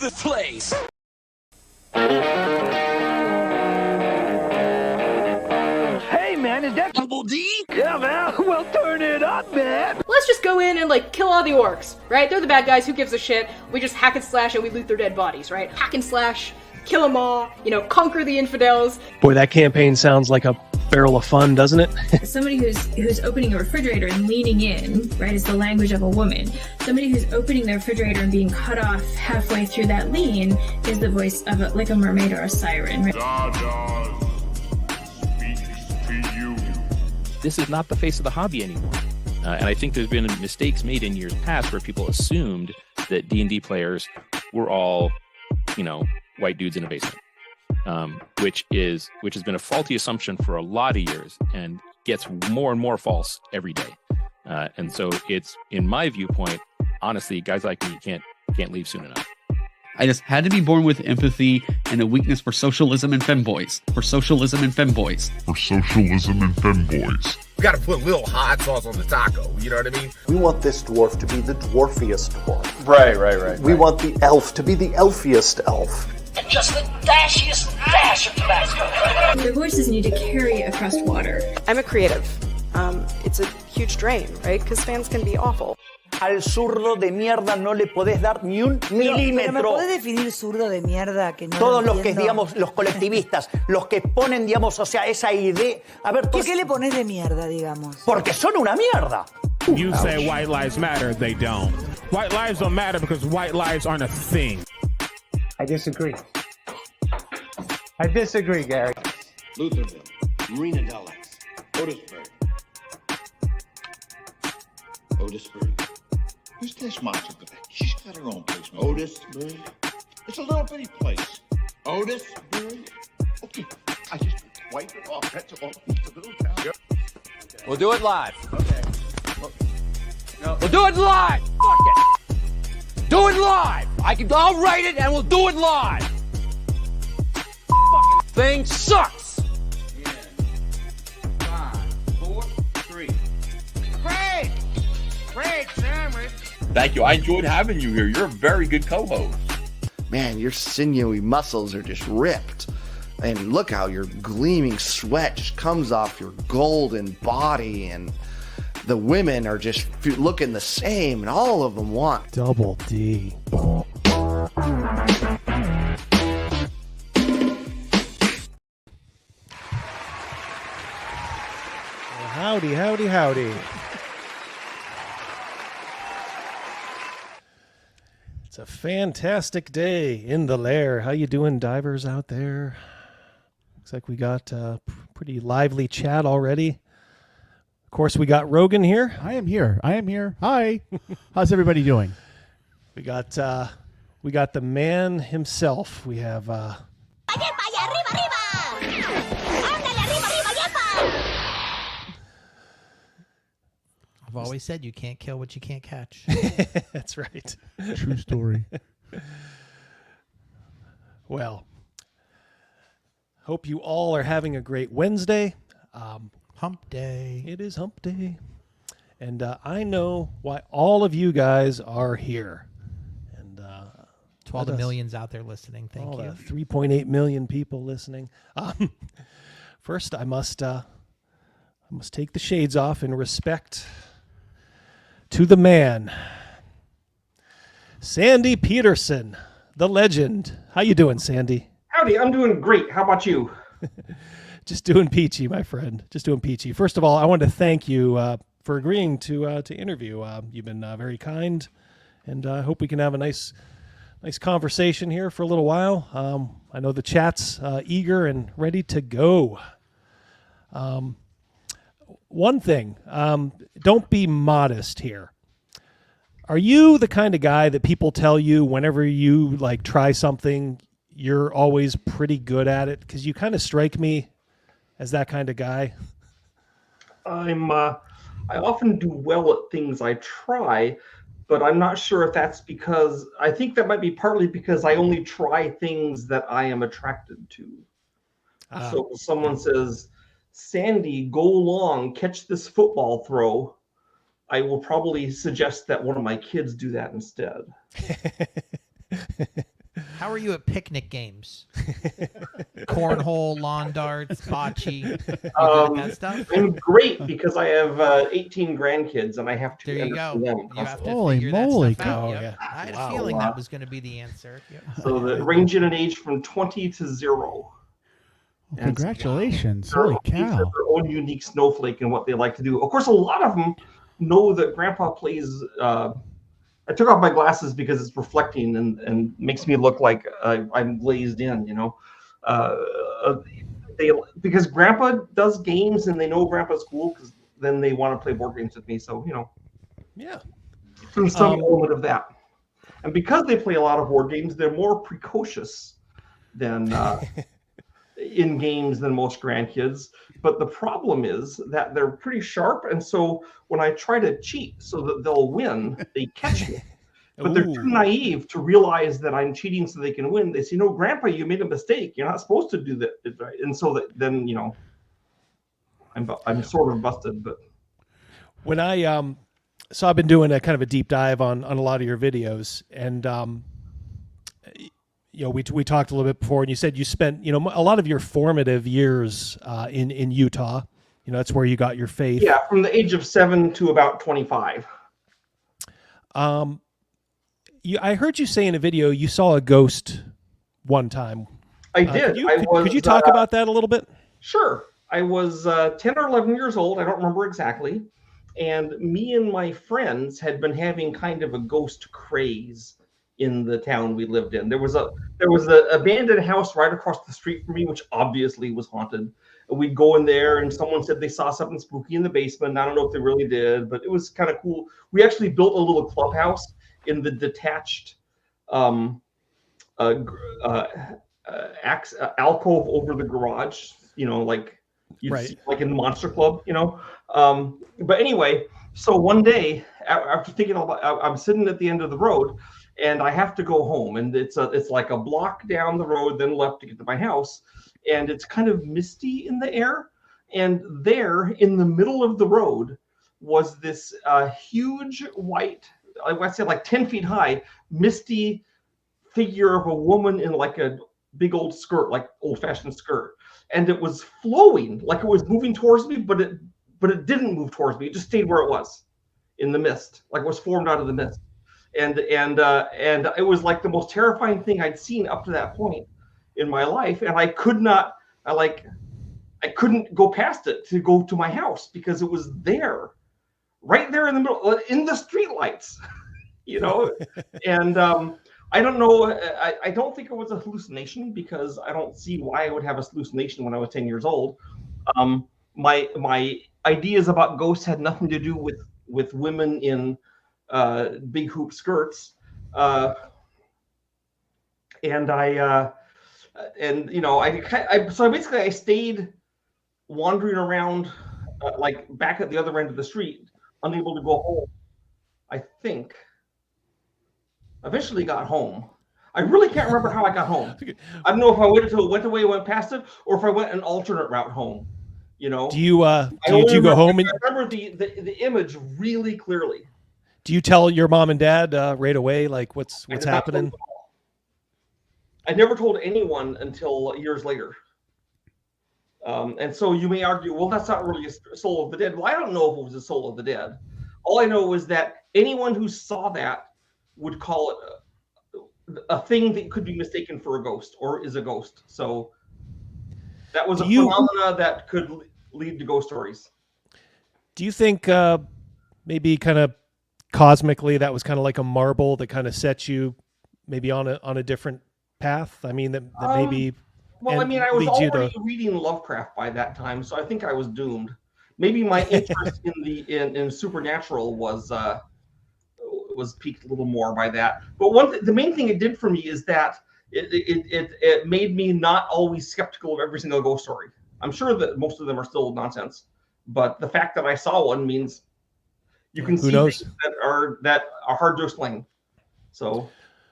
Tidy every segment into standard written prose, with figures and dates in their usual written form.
the place. Hey, man, is that Double D? Yeah, man. Well, turn it up, man. Let's just go in and, like, kill all the orcs, right? They're the bad guys, who gives a shit? We just hack and slash and we loot their dead bodies, right? Hack and slash, kill them all, you know, conquer the infidels. Boy, that campaign sounds like a barrel of fun, doesn't it? Somebody who's opening a refrigerator and leaning in, right, is the language of a woman. Somebody who's opening the refrigerator and being cut off halfway through that lean is the voice of like a mermaid or a siren, right? This is not the face of the hobby anymore. And I think there's been mistakes made in years past where people assumed that D&D players were all, you know, white dudes in a basement. Which has been a faulty assumption for a lot of years and gets more and more false every day. And so it's, in my viewpoint, honestly, guys like me can't leave soon enough. I just had to be born with empathy and a weakness for socialism and femboys. We gotta put a little hot sauce on the taco, you know what I mean? We want this dwarf to be the dwarfiest dwarf. Right. We want the elf to be the elfiest elf. Just the dashiest dash of Tabasco. Their voices need to carry across water. I'm a creative. It's a huge drain, right? Because fans can be awful. Al zurdo de mierda no le podés dar ni un milímetro. ¿Me podés definir zurdo de mierda? Que no Todos los que, entiendo. digamos, los colectivistas, los que ponen, digamos, o sea, esa idea... A ver, ¿Por qué le pones de mierda, digamos? Porque son una mierda. You say white lives matter, they don't. White lives don't matter because white lives aren't a thing. I disagree, Gary. Lutherville, Marina Del X, Otisburg. Who's this monster? She's got her own place. Otisburg. It's a little bitty place. Otisburg. Okay, I just wiped it off. That's all. It's a little town. Yep. We'll do it live. Okay. We'll do it live. Fuck it. Do it live. I'll write it and we'll do it live. Fucking thing sucks. 5, 4, 3. Great sandwich. Thank you. I enjoyed having you here. You're a very good co-host. Man, your sinewy muscles are just ripped. And look how your gleaming sweat just comes off your golden body. And the women are just looking the same. And all of them want Double D. Howdy, howdy, howdy. It's a fantastic day in the lair. How you doing, divers out there? Looks like we got a pretty lively chat already. Of course, we got Rogan here. I am here. Hi. How's everybody doing? We got the man himself. We have I've always said you can't kill what you can't catch. That's right. True story. Well, hope you all are having a great Wednesday. Hump day. It is hump day. And I know why all of you guys are here. And to all the millions out there listening, thank you. 3.8 million people listening. First, I must take the shades off in respect to the man, Sandy Petersen, the legend. How you doing, Sandy? Howdy, I'm doing great. How about you? Just doing peachy, my friend. Just doing peachy. First of all, I want to thank you for agreeing to interview. You've been very kind, and I hope we can have a nice conversation here for a little while. I know the chat's eager and ready to go. One thing, don't be modest here. Are you the kind of guy that people tell you whenever you like try something, you're always pretty good at it? Because you kind of strike me as that kind of guy. I often do well at things I try, but I'm not sure if that's because, I think that might be partly because I only try things that I am attracted to. So if someone says, Sandy, go long, catch this football throw, I will probably suggest that one of my kids do that instead. How are you at picnic games? Cornhole, lawn darts, bocce. You good at that stuff? I'm great because I have 18 grandkids and I have to. There you go. Them You have to Holy figure moly, that stuff out. cool. Yep. Yeah. I had Wow. a feeling that was going to be the answer. Yep. So the range in an age from 20 to 0. Well, congratulations. They're Holy each have cow. their own unique snowflake and what they like to do. Of course, a lot of them know that Grandpa plays. I took off my glasses because it's reflecting and makes me look like I'm glazed in, you know. Because Grandpa does games and they know Grandpa's cool because then they want to play board games with me. So, you know. Yeah. There's some element of that. And because they play a lot of board games, they're more precocious than in games than most grandkids. But the problem is that they're pretty sharp, and so when I try to cheat so that they'll win, they catch me. But they're too naive to realize that I'm cheating so they can win. They say, "No, Grandpa, you made a mistake. You're not supposed to do that." And so then, you know, I'm sort of busted. But when I so I've been doing a kind of a deep dive on a lot of your videos, and you know, we talked a little bit before, and you said you spent, you know, a lot of your formative years in Utah. You know, that's where you got your faith. Yeah, from the age of 7 to about 25. I heard you say in a video you saw a ghost one time. I did. Could you talk about that a little bit? Sure. I was 10 or 11 years old. I don't remember exactly. And me and my friends had been having kind of a ghost craze in the town we lived in. There was an abandoned house right across the street from me, which obviously was haunted. And we'd go in there, and someone said they saw something spooky in the basement. I don't know if they really did, but it was kind of cool. We actually built a little clubhouse in the detached alcove over the garage. You know, like you'd see, like in the Monster Club. You know, but anyway. So one day, after thinking about, I'm sitting at the end of the road, and I have to go home, and it's like a block down the road, then left to get to my house, and it's kind of misty in the air, and there in the middle of the road was this huge white, I'd say like 10 feet high, misty figure of a woman in like a big old skirt, like old-fashioned skirt, and it was flowing, like it was moving towards me, but it didn't move towards me. It just stayed where it was in the mist, like it was formed out of the mist. And it was like the most terrifying thing I'd seen up to that point in my life. And I couldn't go past it to go to my house because it was there, right there in the middle, in the street lights, you know? And I don't know. I don't think it was a hallucination because I don't see why I would have a hallucination when I was 10 years old. My ideas about ghosts had nothing to do with women in big hoop skirts, and you know, so basically I stayed wandering around like back at the other end of the street, unable to go home. I think eventually got home. I really can't remember how I got home. I don't know if I waited until it went away and went past it, or if I went an alternate route home. You know, do you go home and I remember the image really clearly. Do you tell your mom and dad right away, like what's happening? I never told anyone until years later. And so you may argue, well, that's not really a soul of the dead. Well, I don't know if it was a soul of the dead. All I know is that anyone who saw that would call it a thing that could be mistaken for a ghost or is a ghost. So that was a phenomena that could lead to ghost stories. Do you think maybe kind of cosmically that was kind of like a marble that kind of set you maybe on a different path? I mean, that maybe. Well, I mean, I was already reading Lovecraft by that time, so I think I was doomed. Maybe my interest in supernatural was piqued a little more by that. But the main thing it did for me is that it made me not always skeptical of every single ghost story. I'm sure that most of them are still nonsense, but the fact that I saw one means you can see things that are hard to explain. So,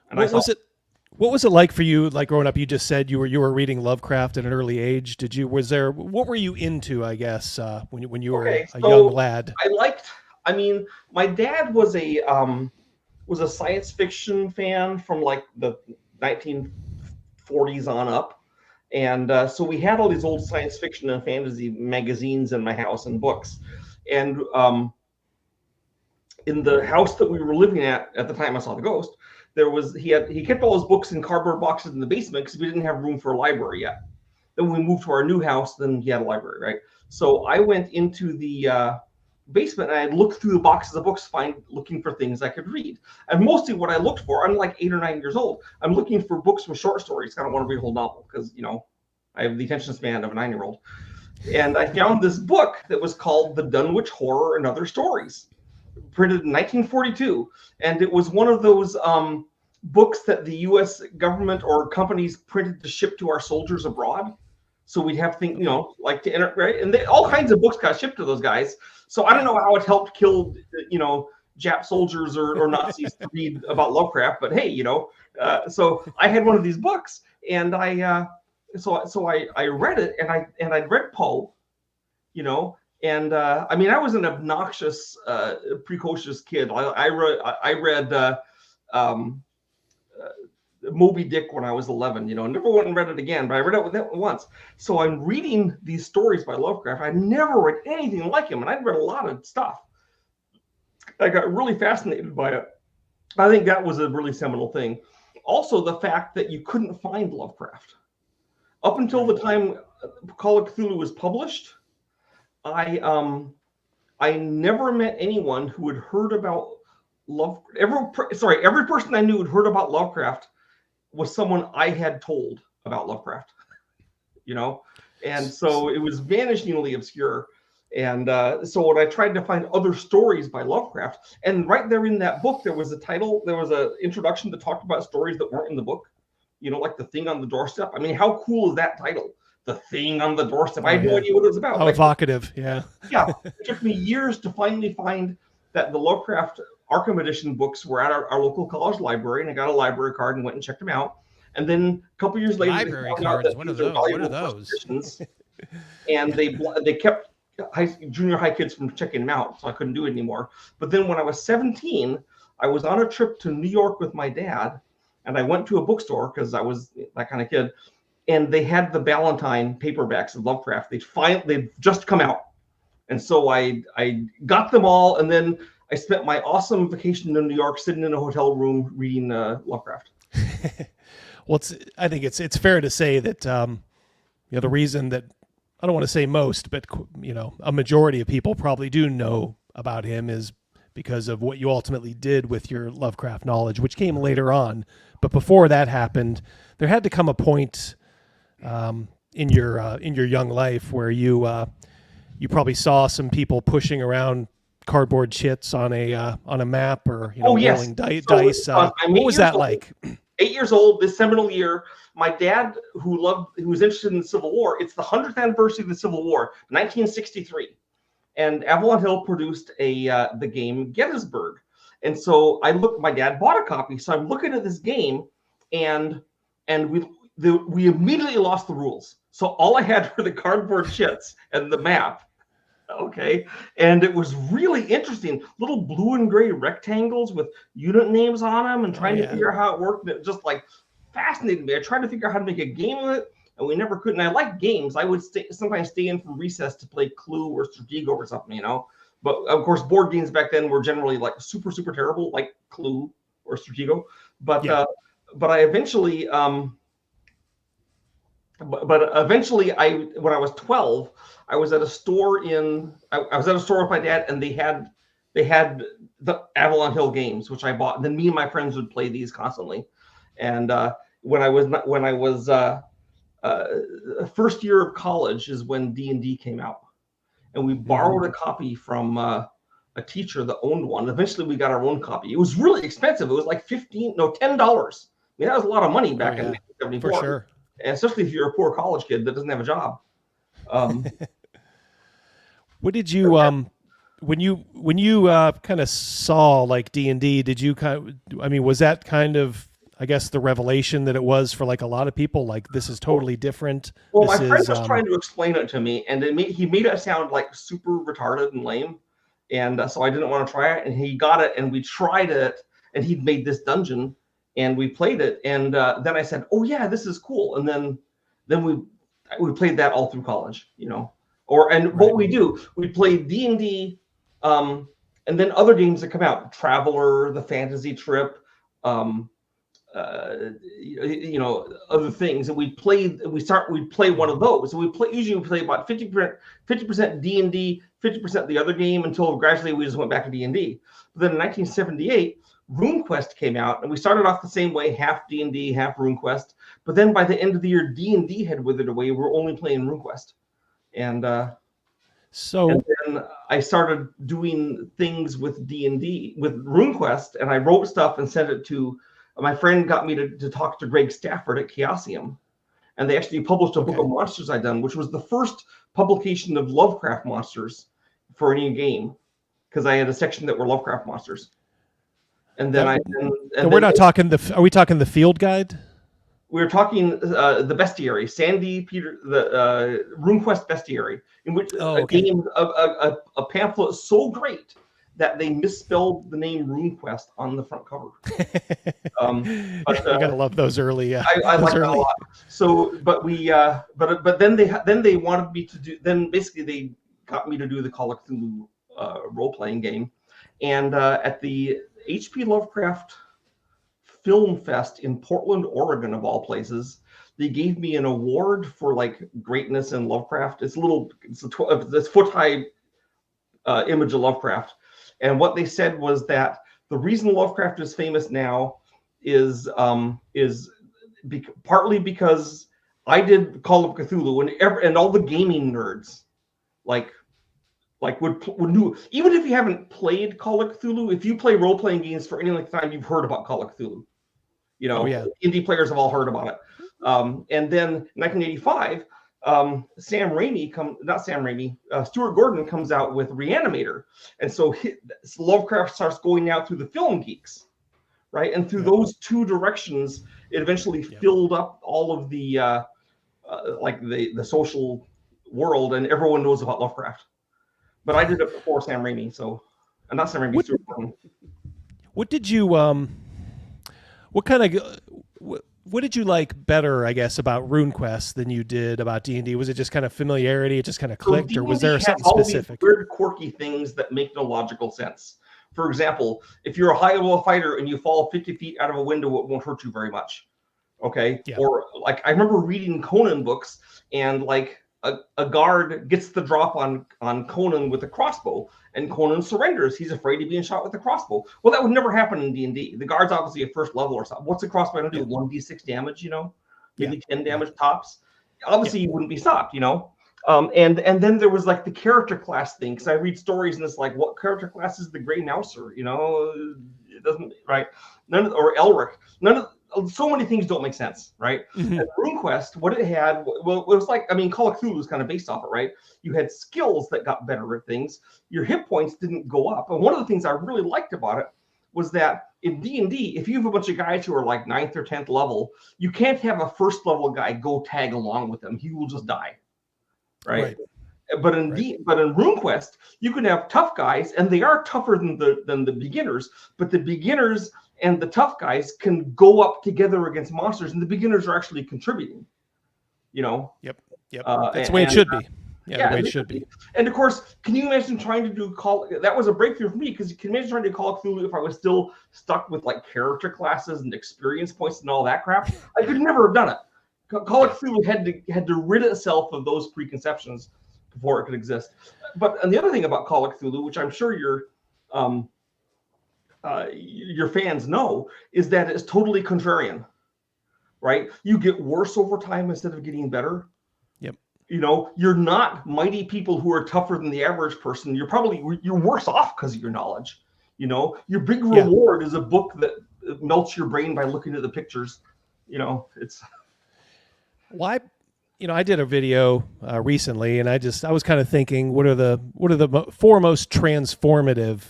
what was it like for you? Like growing up, you just said you were reading Lovecraft at an early age. What were you into? I guess when you were a young lad. My dad was a science fiction fan from like the 1940s on up. And so we had all these old science fiction and fantasy magazines in my house and books. And in the house that we were living at the time I saw the ghost, he kept all his books in cardboard boxes in the basement because we didn't have room for a library yet. Then when we moved to our new house, then he had a library, right? So I went into the basement and I looked through the boxes of books, looking for things I could read. And mostly what I looked for, I'm like 8 or 9 years old, I'm looking for books with short stories. I don't want to read a whole novel because, I have the attention span of a 9-year-old. And I found this book that was called The Dunwich Horror and Other Stories, printed in 1942. And it was one of those books that the U.S. government or companies printed to ship to our soldiers abroad. So we'd have things, like to enter, right? And all kinds of books got shipped to those guys. So I don't know how it helped kill, Jap soldiers or Nazis to read about Lovecraft, but hey, so I had one of these books, and I read it, and I'd read Poe, and I was an obnoxious, precocious kid. I read Moby Dick when I was 11, never went and read it again, but I read it once. So I'm reading these stories by Lovecraft. I never read anything like him, and I'd read a lot of stuff. I got really fascinated by it. I think that was a really seminal thing. Also, the fact that you couldn't find Lovecraft. Up until the time Call of Cthulhu was published, I never met anyone who had heard about every person I knew had heard about Lovecraft was someone I had told about Lovecraft, and so it was vanishingly obscure. And so when I tried to find other stories by Lovecraft, and right there in that book, there was an introduction that talked about stories that weren't in the book, like The Thing on the Doorstep. How cool is that title? The Thing on the Doorstep. I had no idea what it was about. How evocative, yeah. Yeah, it took me years to finally find that the Lovecraft Arkham Edition books were at our local college library, and I got a library card and went and checked them out. And then a couple years later, library cards. What are those? And they kept junior high kids from checking them out, so I couldn't do it anymore. But then when I was 17, I was on a trip to New York with my dad, and I went to a bookstore because I was that kind of kid, and they had the Ballantine paperbacks of Lovecraft. They'd just come out, and so I got them all, and then I spent my awesome vacation in New York sitting in a hotel room reading Lovecraft. Well, I think it's fair to say that the reason that, I don't want to say most, but a majority of people probably do know about him is because of what you ultimately did with your Lovecraft knowledge, which came later on. But before that happened, there had to come a point in your young life where you probably saw some people pushing around cardboard shits on a map, or rolling dice. What was that like? 8 years old, this seminal year. My dad, who was interested in the Civil War, it's the 100th anniversary of the Civil War, 1963, and Avalon Hill produced the game Gettysburg. And so my dad bought a copy, so I'm looking at this game, and we immediately lost the rules. So all I had were the cardboard shits and the map. Okay, and it was really interesting. Little blue and gray rectangles with unit names on them, and trying to figure out how it worked. And it just fascinated me. I tried to figure out how to make a game of it, and we never could. And I like games. I would sometimes stay in from recess to play Clue or Stratego or something, But of course, board games back then were generally super, super terrible, like Clue or Stratego. But I eventually, when I was 12, I was at a store with my dad, and they had the Avalon Hill games, which I bought. And then me and my friends would play these constantly. And when I was first year of college is when D&D came out, and we borrowed a copy from a teacher that owned one. Eventually, we got our own copy. It was really expensive. It was like $10. That was a lot of money back in 1974. For sure. And especially if you're a poor college kid that doesn't have a job. What did you when you kind of saw D&D? Did you was that kind of, I guess, the revelation that it was for a lot of people? This is totally different. Well, my friend was trying to explain it to me, and he made it sound super retarded and lame, and so I didn't want to try it. And he got it, and we tried it, and he'd made this dungeon. and we played it. And then I said, "Oh yeah, this is cool." And then we played that all through college, you know. What we do, we play D&D, and then other games that come out, Traveler, The Fantasy Trip, you know, other things, and we'd play one of those. And usually we play about 50% D&D, 50% the other game, until gradually we just went back to D&D. But then in 1978, RuneQuest came out, and we started off the same way, half D&D, half RuneQuest. But then by the end of the year, D&D had withered away. We were only playing RuneQuest, and then I started doing things with D&D, with RuneQuest, and I wrote stuff and sent it to. My friend got me to talk to Greg Stafford at Chaosium, and they actually published a book of monsters I'd done, which was the first publication of Lovecraft monsters for any game, because I had a section that were Lovecraft monsters. And then we're not talking are we talking the field guide? We were talking the bestiary, Sandy Peter, the RuneQuest bestiary, in which a pamphlet so great that they misspelled the name RuneQuest on the front cover. You gotta love those early. I like that a lot. So, but then they wanted me to do. Then basically they got me to do the Call of Cthulhu role playing game, and at the H.P. Lovecraft Film Fest in Portland, Oregon, of all places, they gave me an award for like greatness in Lovecraft. It's this foot high image of Lovecraft. And what they said was that the reason Lovecraft is famous now is partly because I did Call of Cthulhu, and all the gaming nerds would do. Even if you haven't played Call of Cthulhu, if you play role playing games for any length of time, you've heard about Call of Cthulhu. You know, indie players have all heard about it. And then in 1985. Stuart Gordon comes out with Reanimator, and so Lovecraft starts going out through the film geeks, right? And through those two directions, it eventually filled up all of the the social world, and everyone knows about Lovecraft. But I did it before Sam Raimi, so not Sam Raimi, Stuart Gordon. What did you what did you like better, I guess, about RuneQuest than you did about D&D? Was it just kind of familiarity? It just kind of clicked, or was there something specific? Weird, quirky things that make no logical sense. For example, if you're a high-level fighter and you fall 50 feet out of a window, it won't hurt you very much. Okay? Yeah. Or like I remember reading Conan books, and like a guard gets the drop on Conan with a crossbow, and Conan surrenders. He's afraid of being shot with a crossbow. Well, that would never happen in D&D. The guard's obviously at first level or something. What's the crossbow going to do? 1d6 damage, you know? Maybe 10 damage tops. Obviously, you wouldn't be stopped, you know? And then there was like the character class thing, because I read stories and it's like, what character class is the Grey Mouser? You know? It doesn't, right? Or Elric. So many things don't make sense, right? Mm-hmm. And RuneQuest, what it had, well, it was like, I mean, Call of Cthulhu was kind of based off it, right? You had skills that got better at things. Your hit points didn't go up. And one of the things I really liked about it was that in D&D, if you have a bunch of guys who are like 9th or 10th level, you can't have a first level guy go tag along with them. He will just die, right? But in RuneQuest, you can have tough guys, and they are tougher than the beginners, but the beginners and the tough guys can go up together against monsters, and the beginners are actually contributing, you know? Yep. That's the way it should be. The way it should be. And of course, can you imagine trying to do that was a breakthrough for me, because you can imagine trying to Call of Cthulhu if I was still stuck with like character classes and experience points and all that crap. I could never have done it. Call of Cthulhu had to rid itself of those preconceptions before it could exist. And the other thing about Call of Cthulhu, which I'm sure your fans know, is that it's totally contrarian, right? You get worse over time instead of getting better. Yep. You know, you're not mighty people who are tougher than the average person. You're worse off because of your knowledge. You know, your big reward is a book that melts your brain by looking at the pictures. You know, it's. Why? You know, I did a video recently, and I was kind of thinking, what are the four most transformative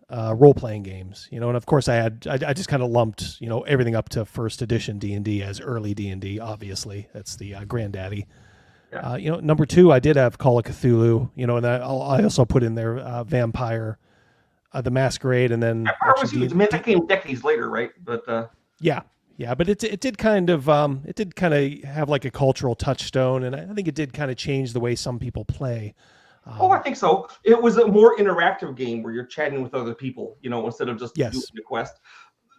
role-playing games? You know, and of course I just kind of lumped, you know, everything up to first edition D&D as early D&D. Obviously, that's the granddaddy. Yeah. You know, number 2, I did have Call of Cthulhu. You know, and I also put in there Vampire, the Masquerade, and then that came decades later, right? But Yeah. Yeah, but it did kind of have like a cultural touchstone, and I think it did kind of change the way some people play. I think so. It was a more interactive game where you're chatting with other people, instead of just doing the quest.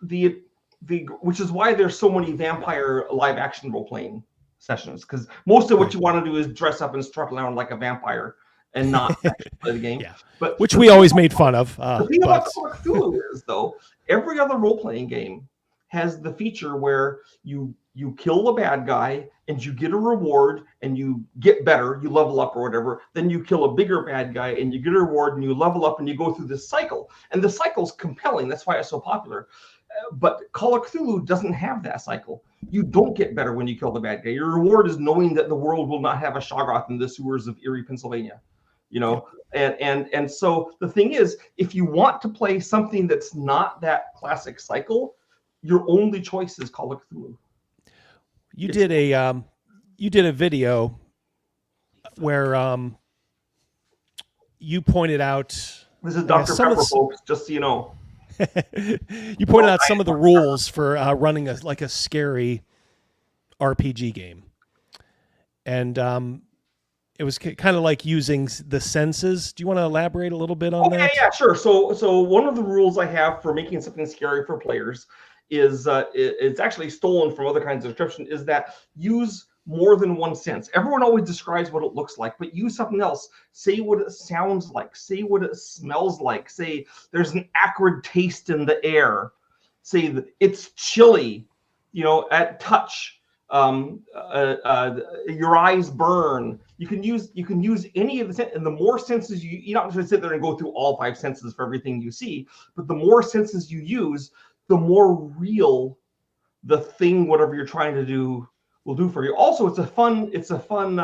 Which is why there's so many vampire live action role playing sessions, because most of what you want to do is dress up and strut around like a vampire and not actually play the game. But which we always made fun of. The thing about Cthulhu is, though, every other role playing game has the feature where you kill a bad guy and you get a reward and you get better, you level up or whatever. Then you kill a bigger bad guy and you get a reward and you level up and you go through this cycle. And the cycle's compelling. That's why it's so popular. But Call of Cthulhu doesn't have that cycle. You don't get better when you kill the bad guy. Your reward is knowing that the world will not have a Shoggoth in the sewers of Erie, Pennsylvania. And so the thing is, if you want to play something that's not that classic cycle, your only choice is Call of Cthulhu. You did a video where you pointed out. This is Dr. Pepper, folks, just so you know. You pointed out some of the rules for running a scary RPG game, and it was kind of like using the senses. Do you want to elaborate a little bit on that? Yeah, sure. So one of the rules I have for making something scary for players is it's actually stolen from other kinds of description, is that use more than one sense. Everyone always describes what it looks like, but use something else. Say what it sounds like. Say what it smells like. Say there's an acrid taste in the air. Say that it's chilly, at touch. Your eyes burn. You can use any of the and the more senses you don't just sit there and go through all 5 senses for everything you see, but the more senses you use, the more real the thing, whatever you're trying to do, will do for you. Also, it's a fun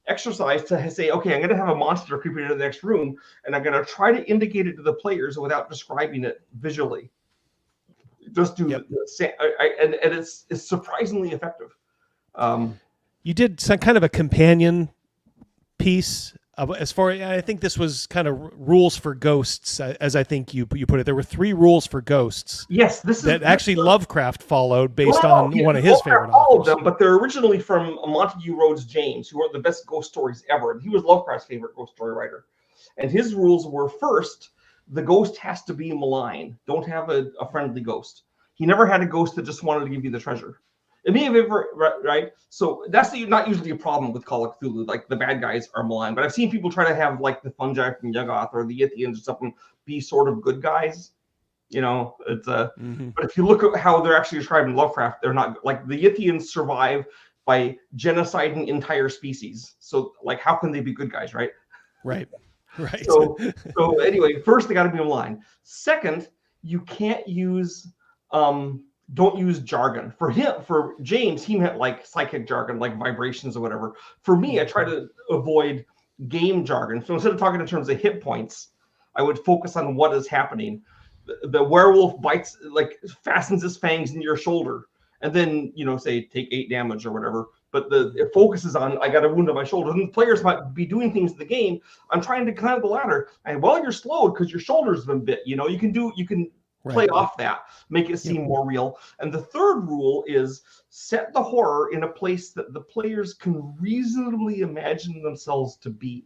exercise to say, okay, I'm going to have a monster creeping into the next room, and I'm going to try to indicate it to the players without describing it visually. Just do and it's surprisingly effective. You did some kind of a companion piece. I think this was kind of rules for ghosts, as I think you put it. There were 3 rules for ghosts. Yes, actually Lovecraft followed based on one of his favorite authors. Them, but they're originally from Montague Rhodes James, who wrote the best ghost stories ever. He was Lovecraft's favorite ghost story writer, and his rules were: first, the ghost has to be malign. Don't have a friendly ghost. He never had a ghost that just wanted to give you the treasure. It may have ever, right? So that's not usually a problem with Call of Cthulhu. Like, the bad guys are malign, but I've seen people try to have like the fungi from Gygax or the Yithians or something be sort of good guys. It's But if you look at how they're actually described in Lovecraft, they're not. Like, the Yithians survive by genociding entire species. So, like, how can they be good guys, right? Right. So anyway, first they got to be malign. Second, you can't use. Don't use jargon. For James, he meant like psychic jargon, like vibrations or whatever. For me, I try to avoid game jargon. So instead of talking in terms of hit points, I would focus on what is happening. The werewolf bites, like, fastens his fangs in your shoulder, and then, say take 8 damage or whatever. But it focuses on, I got a wound on my shoulder. And the players might be doing things in the game. I'm trying to climb the ladder, and you're slowed because your shoulder's been bit. You can play off that, make it seem more real. And the third rule is set the horror in a place that the players can reasonably imagine themselves to be.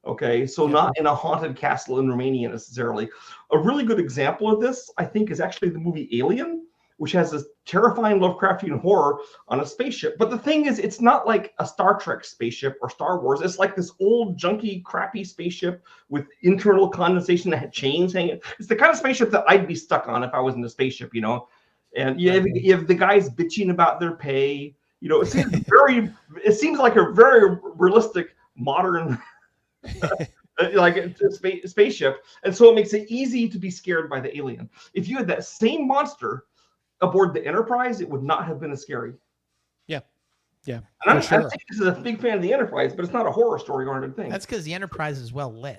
Okay, so not in a haunted castle in Romania necessarily. A really good example of this, I think, is actually the movie Alien, which has this terrifying Lovecraftian horror on a spaceship. But the thing is, it's not like a Star Trek spaceship or Star Wars. It's like this old, junky, crappy spaceship with internal condensation that had chains hanging. It's the kind of spaceship that I'd be stuck on if I was in a spaceship, And you have the guys bitching about their pay. It seems like a very realistic, modern like a spaceship. And so it makes it easy to be scared by the alien. If you had that same monster aboard the Enterprise, it would not have been as scary. Yeah. And I'm saying this is a big fan of the Enterprise, but it's not a horror story oriented thing. That's because the Enterprise is well lit.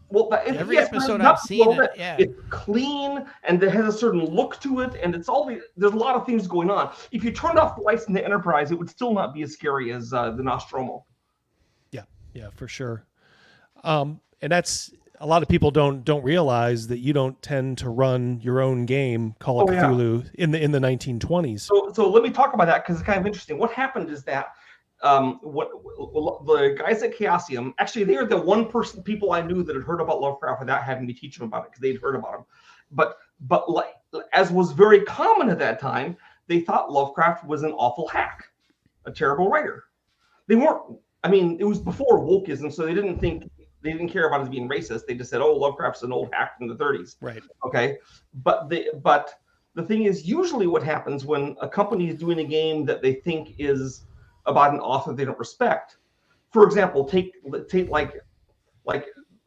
Well, every episode I've seen, it's clean and it has a certain look to it, and there's a lot of things going on. If you turned off the lights in the Enterprise, it would still not be as scary as the Nostromo. Yeah, for sure. And that's a lot of people don't realize that you don't tend to run your own game, Call of Cthulhu, in the 1920s. So let me talk about that because it's kind of interesting. What happened is that the guys at Chaosium, actually, they are the people I knew that had heard about Lovecraft without having me teach them about it because they'd heard about him. But like, as was very common at that time, they thought Lovecraft was an awful hack, a terrible writer. They weren't. I mean, it was before wokeism, so they didn't care about us being racist. They just said, "Oh, Lovecraft's an old hack from the 30s." Right. Okay. But the thing is, usually what happens when a company is doing a game that they think is about an author they don't respect. For example, take like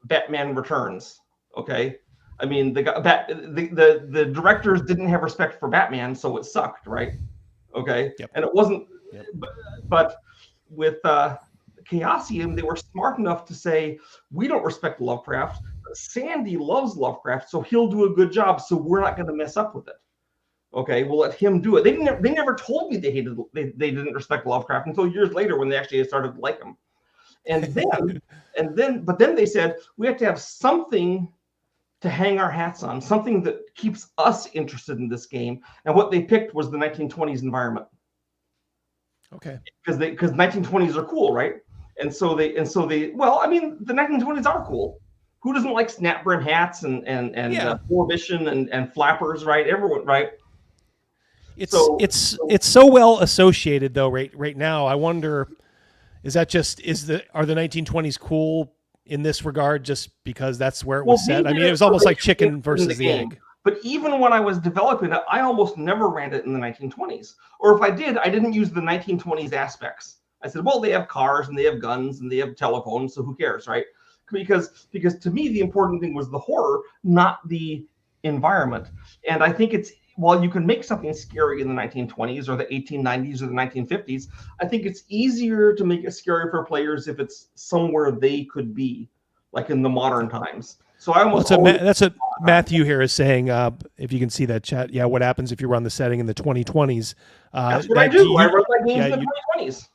Batman Returns. Okay. I mean, the directors didn't have respect for Batman, so it sucked, right? Okay. Yep. And it wasn't. Yep. But with Chaosium, they were smart enough to say, we don't respect Lovecraft. Sandy loves Lovecraft, so he'll do a good job, so we're not going to mess up with it. Okay, we'll let him do it. They never told me they didn't respect Lovecraft until years later when they actually started to like him. And then they said, we have to have something to hang our hats on, something that keeps us interested in this game. And what they picked was the 1920s environment. Okay. Because 1920s are cool, right? And so they well, I mean, the 1920s are cool. Who doesn't like snap brim hats and prohibition and flappers, right? Everyone, right? It's so well associated though right now. I wonder, are the 1920s cool in this regard just because that's where it was set? I mean, it was almost like chicken versus the egg. But even when I was developing it, I almost never ran it in the 1920s. Or if I did, I didn't use the 1920s aspects. I said, well, they have cars and they have guns and they have telephones, so who cares, right? Because to me, the important thing was the horror, not the environment. And I think while you can make something scary in the 1920s or the 1890s or the 1950s, I think it's easier to make it scary for players if it's somewhere they could be, like in the modern times. So I almost that's what Matthew here is saying. If you can see that chat, yeah. What happens if you run the setting in the 2020s? That's what I do. I run my games in the 2020s.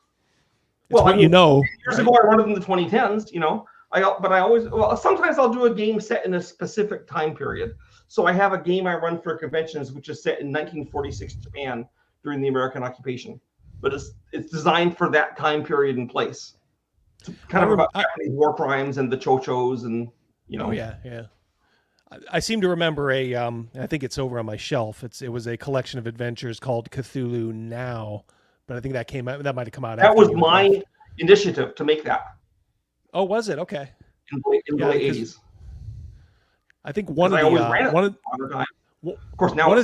Well, I mean, years ago I run it in the 2010s. You know, sometimes I'll do a game set in a specific time period. So I have a game I run for conventions which is set in 1946 Japan during the American occupation, but it's designed for that time period and place. It's kind of about Japanese war crimes and the chochos and. You know. Oh, yeah. I seem to remember I think it's over on my shelf. It was a collection of adventures called Cthulhu Now, but I think that might have come out. That was my initiative to make that. Oh, was it? Okay. In the late 80s. I think one of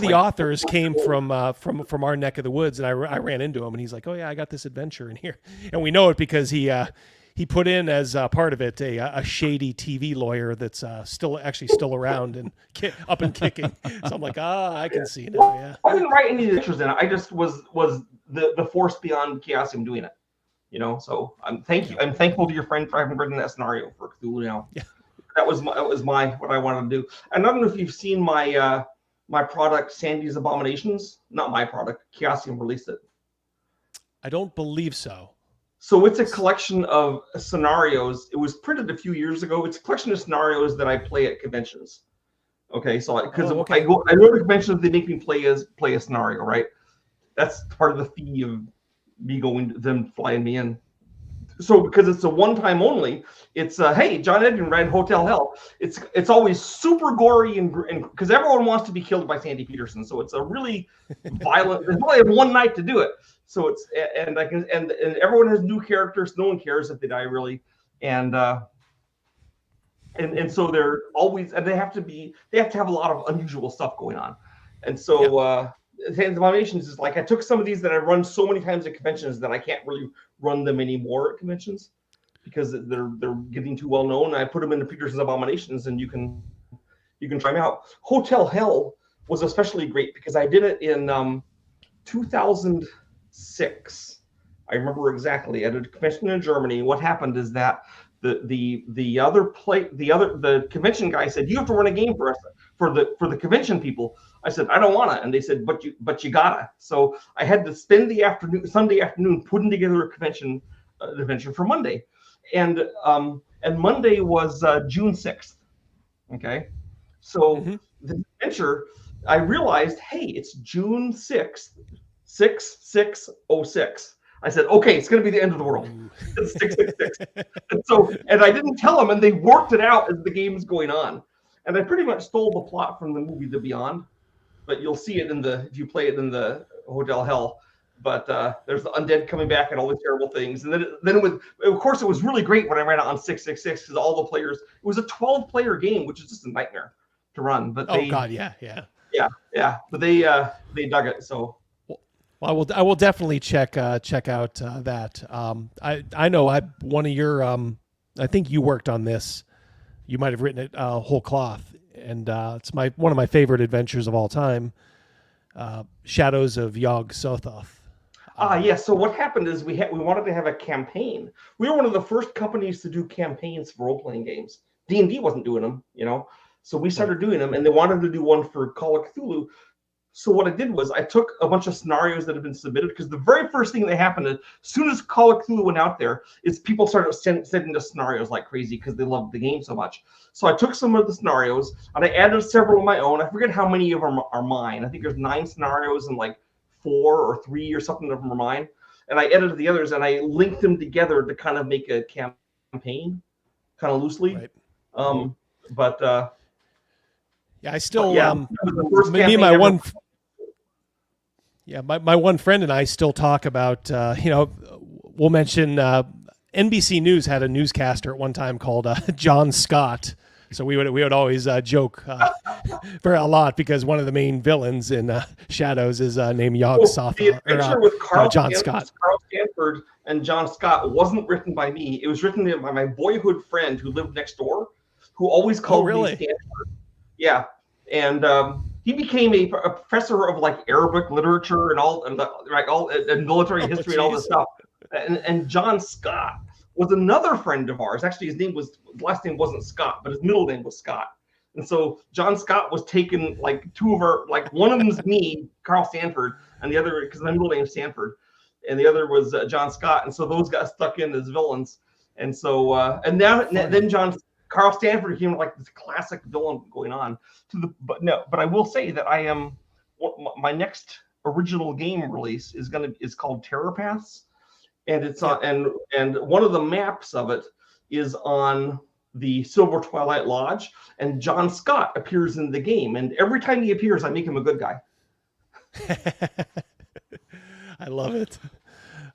the authors came from our neck of the woods, and I ran into him, and he's like, "Oh yeah, I got this adventure in here," and we know it because he put in as part of it a shady TV lawyer that's still around and up and kicking. So I'm like, I can see now. Yeah. I didn't write any adventures in it. I just was the force beyond Chaosium doing it. You know, so I'm thankful to your friend for having written that scenario for Cthulhu Now. Yeah. That was what I wanted to do. And I don't know if you've seen my product, Sandy's Abominations. Not my product. Chaosium released it. I don't believe so. So it's a collection of scenarios. It was printed a few years ago. It's a collection of scenarios that I play at conventions. Okay, so I go to conventions, they make me play a scenario, right? That's part of the fee of me going to them flying me in. So because it's a one-time only, it's hey, John Edgar read Hotel Hell. It's always super gory and because everyone wants to be killed by Sandy Petersen. So it's a really violent. There's only one night to do it. So it's and everyone has new characters. No one cares if they die really, and so they're always and they have to have a lot of unusual stuff going on, and so Sands Abominations is like I took some of these that I run so many times at conventions that I can't really run them anymore at conventions because they're getting too well known. I put them into Petersen's Abominations, and you can try them out. Hotel Hell was especially great because I did it in 2006. I remember exactly at a convention in Germany. What happened is that the convention guy said, you have to run a game for us for the convention people. I said, I don't want to. And they said, but you gotta. So I had to spend the Sunday afternoon putting together a convention adventure for Monday. And Monday was June 6th. Okay, so the adventure, I realized, hey, it's June 6th, 6606. I said, okay, it's going to be the end of the world. It's 666. And I didn't tell them, and they worked it out as the game's going on. And I pretty much stole the plot from the movie The Beyond, but you'll see it if you play it in the Hotel Hell. But there's the undead coming back and all these terrible things. And then of course, it was really great when I ran it on 666 because all the players. It was a 12-player game, which is just a nightmare to run. But oh God, yeah. But they dug it. So. Well, I will definitely check out that. I know one of your I think you worked on this. You might have written it whole cloth, and it's one of my favorite adventures of all time. Shadows of Yog-Sothoth. Yes. So what happened is we wanted to have a campaign. We were one of the first companies to do campaigns for role-playing games. D&D wasn't doing them, So we started doing them, and they wanted to do one for Call of Cthulhu. So what I did was I took a bunch of scenarios that had been submitted, because the very first thing that happened as soon as Call of Cthulhu went out there is people started sending the scenarios like crazy because they loved the game so much. So I took some of the scenarios and I added several of my own. I forget how many of them are mine. I think there's 9 scenarios and like 4 or 3 or something of them are mine. And I edited the others and I linked them together to kind of make a campaign, kind of loosely. Right. I still me and my one. Yeah, my one friend and I still talk about, we'll mention NBC News had a newscaster at one time called John Scott. So we would always joke for a lot because one of the main villains in Shadows is named Yog-Sothoth. The adventure with John Scott. Carl Stanford and John Scott wasn't written by me. It was written by my boyhood friend who lived next door, who always called me Stanford. Yeah, and he became a professor of like Arabic literature and all and military history and all this stuff. And John Scott was another friend of ours. Actually, his last name wasn't Scott, but his middle name was Scott. And so John Scott was taking like two of our, like one of them's me, Carl Stanford, and the other, because my middle name is Stanford, and the other was John Scott. And so those got stuck in as villains. And so and then Carl Stanford became like this classic villain going on but I will say that I am my next original game release is called Terror Paths, and it's on and one of the maps of it is on the Silver Twilight Lodge, and John Scott appears in the game, and every time he appears I make him a good guy. I love it.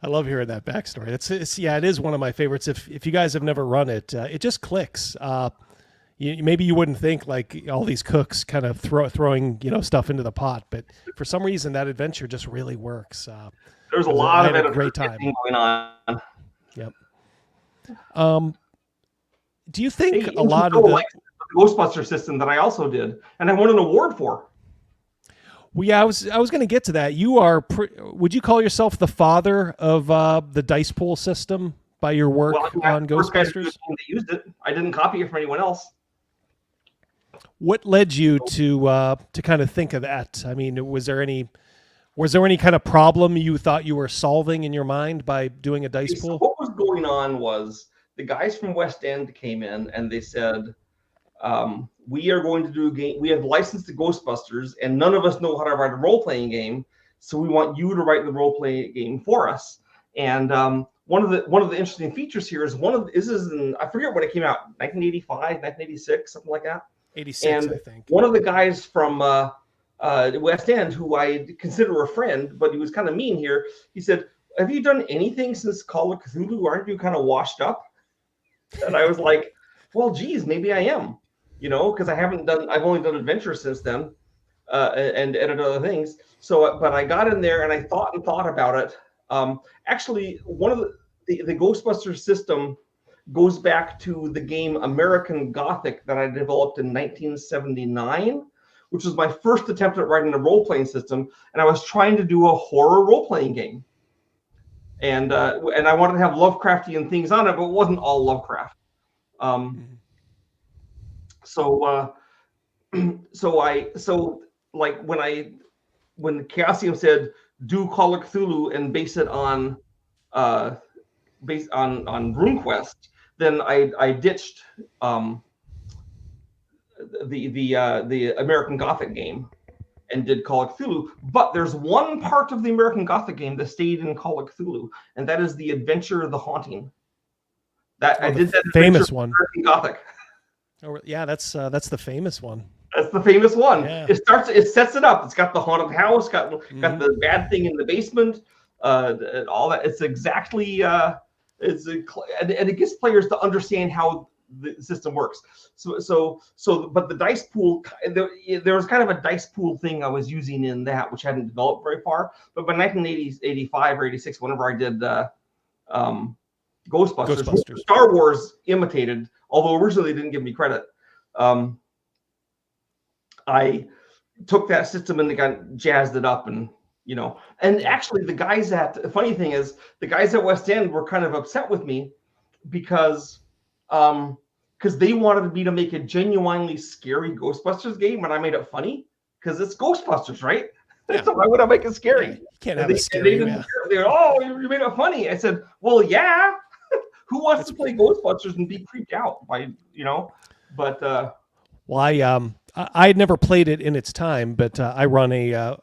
I love hearing that backstory. It is one of my favorites. If you guys have never run it, it just clicks. Maybe you wouldn't think like all these cooks kind of throwing stuff into the pot, but for some reason that adventure just really works. There's a lot of great time going on. Yep. Do you think a lot of the Ghostbusters system that I also did, and I won an award for? Well, yeah, I was going to get to that. You are. Would you call yourself the father of the dice pool system by your work on Ghostbusters? I used it. I didn't copy it from anyone else. What led you to kind of think of that? I mean, was there any kind of problem you thought you were solving in your mind by doing a dice pool? So what was going on was the guys from West End came in and they said, we are going to do a game. We have licensed the Ghostbusters, and none of us know how to write a role-playing game. So we want you to write the role-playing game for us. And one of the interesting features here is this is in, I forget when it came out, 1985, 1986, something like that. 86, and I think. One of the guys from West End, who I consider a friend, but he was kind of mean here, he said, "Have you done anything since Call of Cthulhu? Aren't you kind of washed up?" And I was like, well, geez, maybe I am. Because I've only done adventures since then, and edited other things. So, but I got in there and I thought about it. Actually, one of the Ghostbusters system goes back to the game American Gothic that I developed in 1979, which was my first attempt at writing a role-playing system. And I was trying to do a horror role-playing game. And I wanted to have Lovecraftian things on it, but it wasn't all Lovecraft. So when Chaosium said do Call of Cthulhu and base it on RuneQuest, then I ditched the American Gothic game and did Call of Cthulhu. But there's one part of the American Gothic game that stayed in Call of Cthulhu, and that is the Adventure of the Haunting. I did that famous one. American Gothic. Oh, yeah, that's the famous one. That's the famous one. Yeah. It sets it up. It's got the haunted house, got the bad thing in the basement, all that. It's exactly and it gets players to understand how the system works. So but the dice pool, there was kind of a dice pool thing I was using in that, which hadn't developed very far. But by 1985 or 86, whenever I did Ghostbusters, Star Wars imitated, although originally they didn't give me credit. I took that system and they got jazzed it up, and actually the funny thing is the guys at West End were kind of upset with me because they wanted me to make a genuinely scary Ghostbusters game, and I made it funny because it's Ghostbusters, right? Yeah. So why would I make it scary? Yeah, you can't have it scary. They're you made it funny. I said, well, yeah. Who wants to play Ghostbusters and be creeped out by But well, I had never played it in its time, but I run a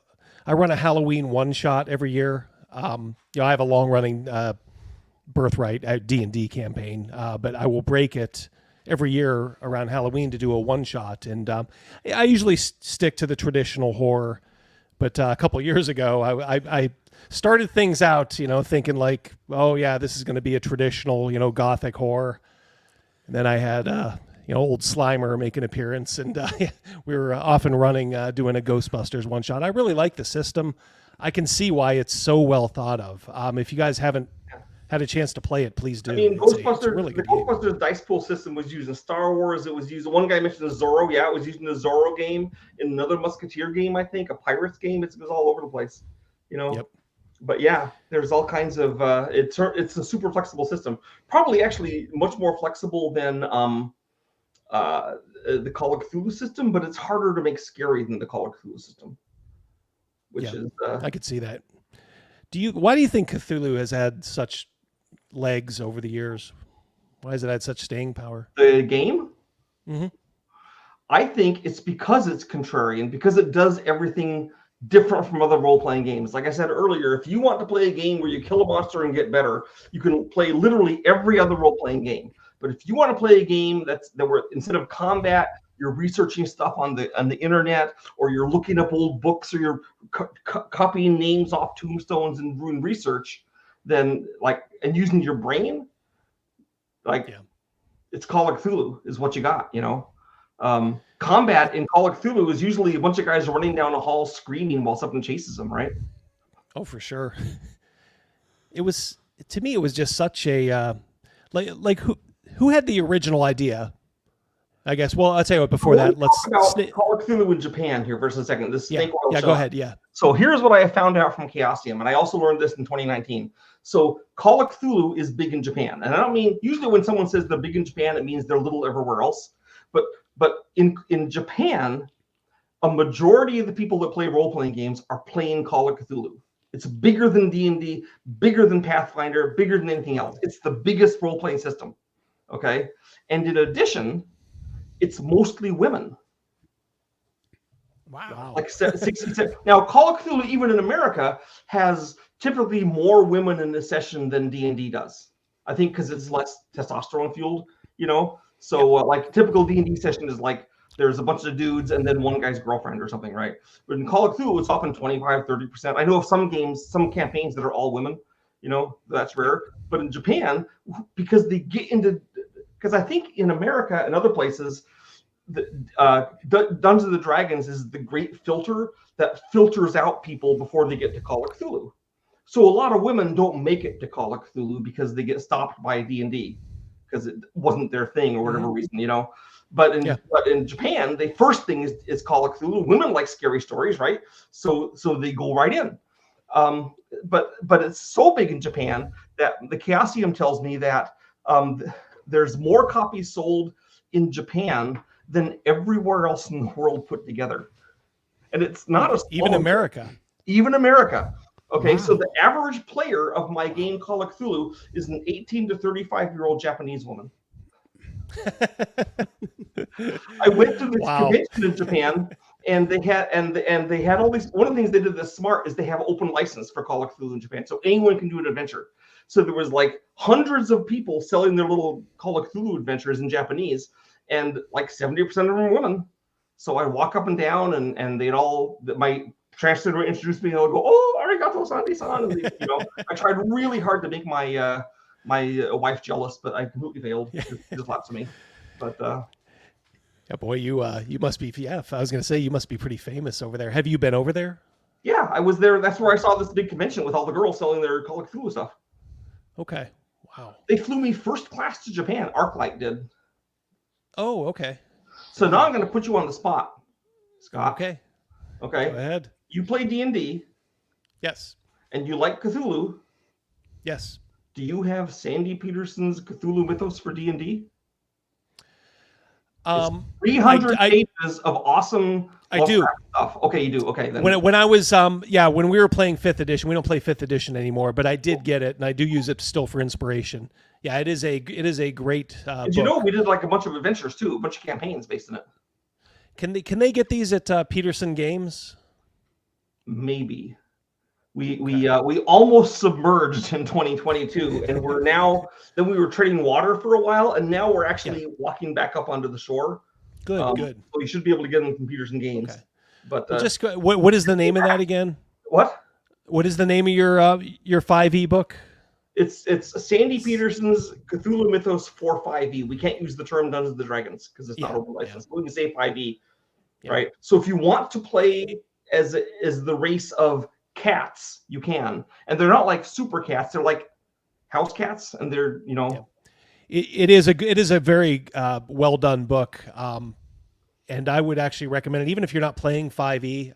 Halloween one shot every year. I have a long running Birthright D&D campaign, but I will break it every year around Halloween to do a one shot, and I usually stick to the traditional horror. But a couple of years ago, I started things out, thinking like, oh yeah, this is going to be a traditional, Gothic horror, and then I had old Slimer make an appearance, and we were often running, doing a Ghostbusters one shot. I really like the system. I can see why it's so well thought of. If you guys haven't had a chance to play it, please do. I mean, Ghostbusters dice pool system was used in Star Wars. It was used. One guy mentioned the Zorro. Yeah, it was used in the Zorro game, in another Musketeer game, I think, a Pirates game. It was all over the place, Yep. But yeah, there's all kinds of. It's a super flexible system. Probably actually much more flexible than the Call of Cthulhu system, but it's harder to make scary than the Call of Cthulhu system. I could see that. Why do you think Cthulhu has had such legs over the years? Why has it had such staying power? The game? Mm-hmm. I think it's because it's contrarian, because it does everything different from other role-playing games. Like I said earlier, if you want to play a game where you kill a monster and get better, you can play literally every other role-playing game. But if you want to play a game where instead of combat, you're researching stuff on the internet, or you're looking up old books, or you're copying names off tombstones and doing research, then and using your brain, it's Call of Cthulhu is what you got, Combat in Call of Cthulhu is usually a bunch of guys running down a hall screaming while something chases them, right? Oh, for sure. To me, it was just such a like who had the original idea? I guess. Well, I'll tell you what. Before that, let's talk about Call of Cthulhu in Japan here for a second. This snake oil go ahead. Yeah. So here's what I found out from Chaosium, and I also learned this in 2019. So Call of Cthulhu is big in Japan, and I don't mean usually when someone says they're big in Japan, it means they're little everywhere else. But in Japan, a majority of the people that play role-playing games are playing Call of Cthulhu. It's bigger than D&D, bigger than Pathfinder, bigger than anything else. It's the biggest role-playing system. Okay, and in addition, it's mostly women. Wow. Like 67. Now, Call of Cthulhu, even in America, has typically more women in the session than D&D does. I think because it's less testosterone fueled, So like typical D&D session is like there's a bunch of dudes and then one guy's girlfriend or something, right? But in Call of Cthulhu, it's often 25, 30%. I know of some games, some campaigns that are all women, that's rare. But in Japan, because they get into, because I think in America and other places, Dungeons and Dragons is the great filter that filters out people before they get to Call of Cthulhu. So a lot of women don't make it to Call of Cthulhu because they get stopped by D&D because it wasn't their thing or whatever reason, But in Japan, the first thing is Call of Cthulhu. Women like scary stories, right? So they go right in. But it's so big in Japan that the Chaosium tells me that there's more copies sold in Japan than everywhere else in the world put together. And it's not even America. Even America. Okay, wow. So the average player of my game Call of Cthulhu is an 18 to 35-year-old Japanese woman. I went to this convention in Japan, and they had all these. One of the things they did that's smart is they have open license for Call of Cthulhu in Japan, so anyone can do an adventure. So there was like hundreds of people selling their little Call of Cthulhu adventures in Japanese, and like 70% of them were women. So I walk up and down, and they'd all my translator would introduce me, and I'll go, "Oh, arigato san," and they, I tried really hard to make my my wife jealous, but I completely failed. She just laughed at me. But yeah, boy, you must be. Yeah, I was going to say you must be pretty famous over there. Have you been over there? Yeah, I was there. That's where I saw this big convention with all the girls selling their Call of Cthulhu stuff. Okay, wow. They flew me first class to Japan. ArcLight did. Oh, okay. So now I'm going to put you on the spot, Scott. Okay. Okay. Go ahead. You play D&D. Yes. And you like Cthulhu. Yes. Do you have Sandy Petersen's Cthulhu Mythos for D&D? 300 pages of awesome I do stuff. Okay, you do. Okay, then. When I was when we were playing 5th edition, we don't play 5th edition anymore, but I did get it, and I do use it still for inspiration. Yeah, it is a great book. You know, we did like a bunch of adventures too, a bunch of campaigns based in it. Can they get these at Petersen Games? Maybe. We almost submerged in 2022, and we're now. Then we were trading water for a while, and now we're actually walking back up onto the shore. Good, good. So you should be able to get them from Petersen Games. Okay. But well, just what is the name of that again? What? What is the name of your 5e book? It's Sandy Petersen's Cthulhu Mythos 4-5e. We can't use the term Dungeons and Dragons because it's not open license. We can say 5e, right? So if you want to play as the race of cats, you can, and they're not like super cats; they're like house cats, and they're It is a very well done book, and I would actually recommend it, even if you're not playing 5e.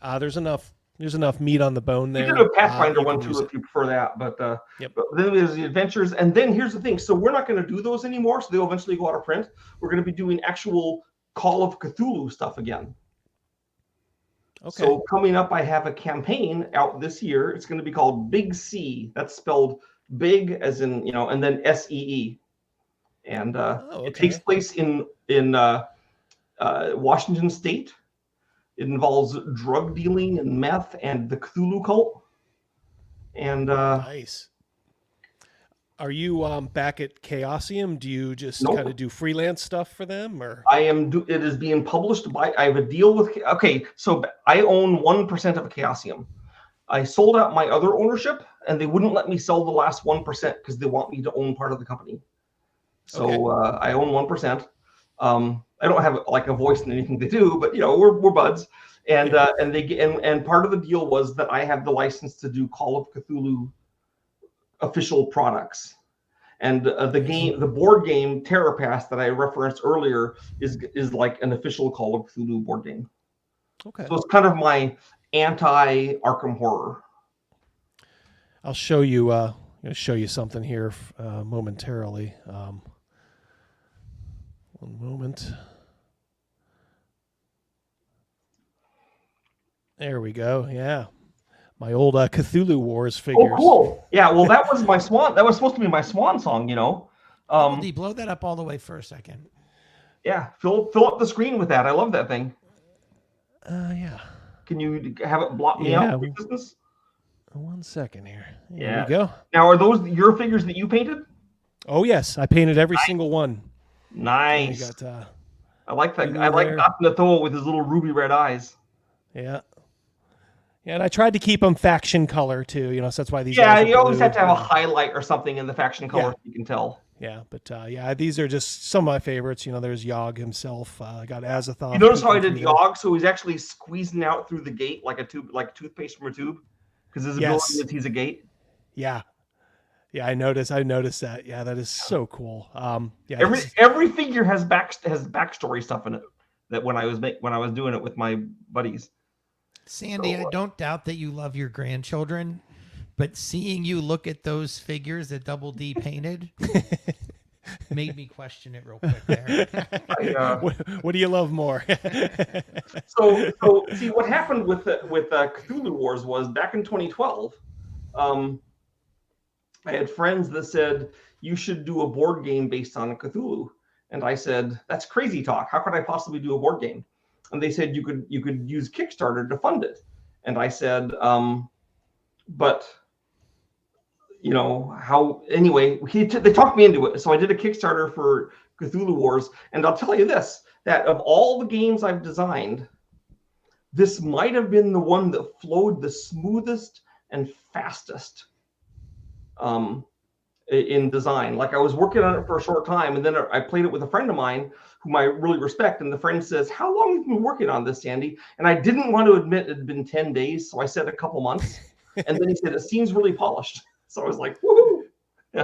There's enough meat on the bone there. You can do a Pathfinder one too if you prefer that, but but then there's the adventures, and then here's the thing: so we're not going to do those anymore, so they'll eventually go out of print. We're going to be doing actual Call of Cthulhu stuff again. Okay. So coming up, I have a campaign out this year. It's going to be called Big C. That's spelled big as in and then SEE. And it takes place in Washington State. It involves drug dealing and meth and the Cthulhu cult. And nice. Are you back at Chaosium? Do you just kind of do freelance stuff for them, or? I am. It is being published by. I have a deal with. Okay, so I own 1% of Chaosium. I sold out my other ownership, and they wouldn't let me sell the last 1% because they want me to own part of the company. So I own 1%. I don't have like a voice in anything they do, but we're buds. And and part of the deal was that I have the license to do Call of Cthulhu official products, and the board game Terror Pass that I referenced earlier is like an official Call of Cthulhu board game. Okay, so it's kind of my anti Arkham Horror. I'll show you. I'm going to show you something here momentarily. One moment. There we go. Yeah. My old Cthulhu Wars figures. Oh, cool. Yeah, well, that was my swan. That was supposed to be my swan song, blow that up all the way for a second. Yeah, fill up the screen with that. I love that thing. Yeah. Can you have it block me out? Business? 1 second here. There we go. Now, are those your figures that you painted? Oh, yes. I painted every single one. Nice. I like that. I like Natho with his little ruby red eyes. Yeah. Yeah, and I tried to keep them faction color too, so that's why these. Yeah, you always have to have a highlight or something in the faction color so you can tell. Yeah, but these are just some of my favorites. There's Yogg himself. I got Azathoth. You notice how I did Yogg? So he's actually squeezing out through the gate like a tube, like toothpaste from a tube, because his ability is he's a gate. Yeah. Yeah, I noticed that. Yeah, that is so cool. Every figure has backstory stuff in it. That when I was doing it with my buddies. Sandy, I don't doubt that you love your grandchildren, but seeing you look at those figures that Double D painted made me question it real quick there. What do you love more? so see what happened with Cthulhu Wars was back in 2012. I had friends that said you should do a board game based on Cthulhu, And I said, that's crazy talk. How could I possibly do a board game? And they said you could use Kickstarter to fund it. And I said, but you know how? Anyway, they talked me into it. So I did a Kickstarter for Cthulhu Wars, and I'll tell you this: that of all the games I've designed, this might have been the one that flowed the smoothest and fastest in design. Like I was working on it for a short time, and then I played it with a friend of mine whom I really respect, and the friend says, how long have you been working on this, Sandy? And I didn't want to admit it had been 10 days, so I said a couple months. And then he said, it seems really polished. So I was like, woohoo!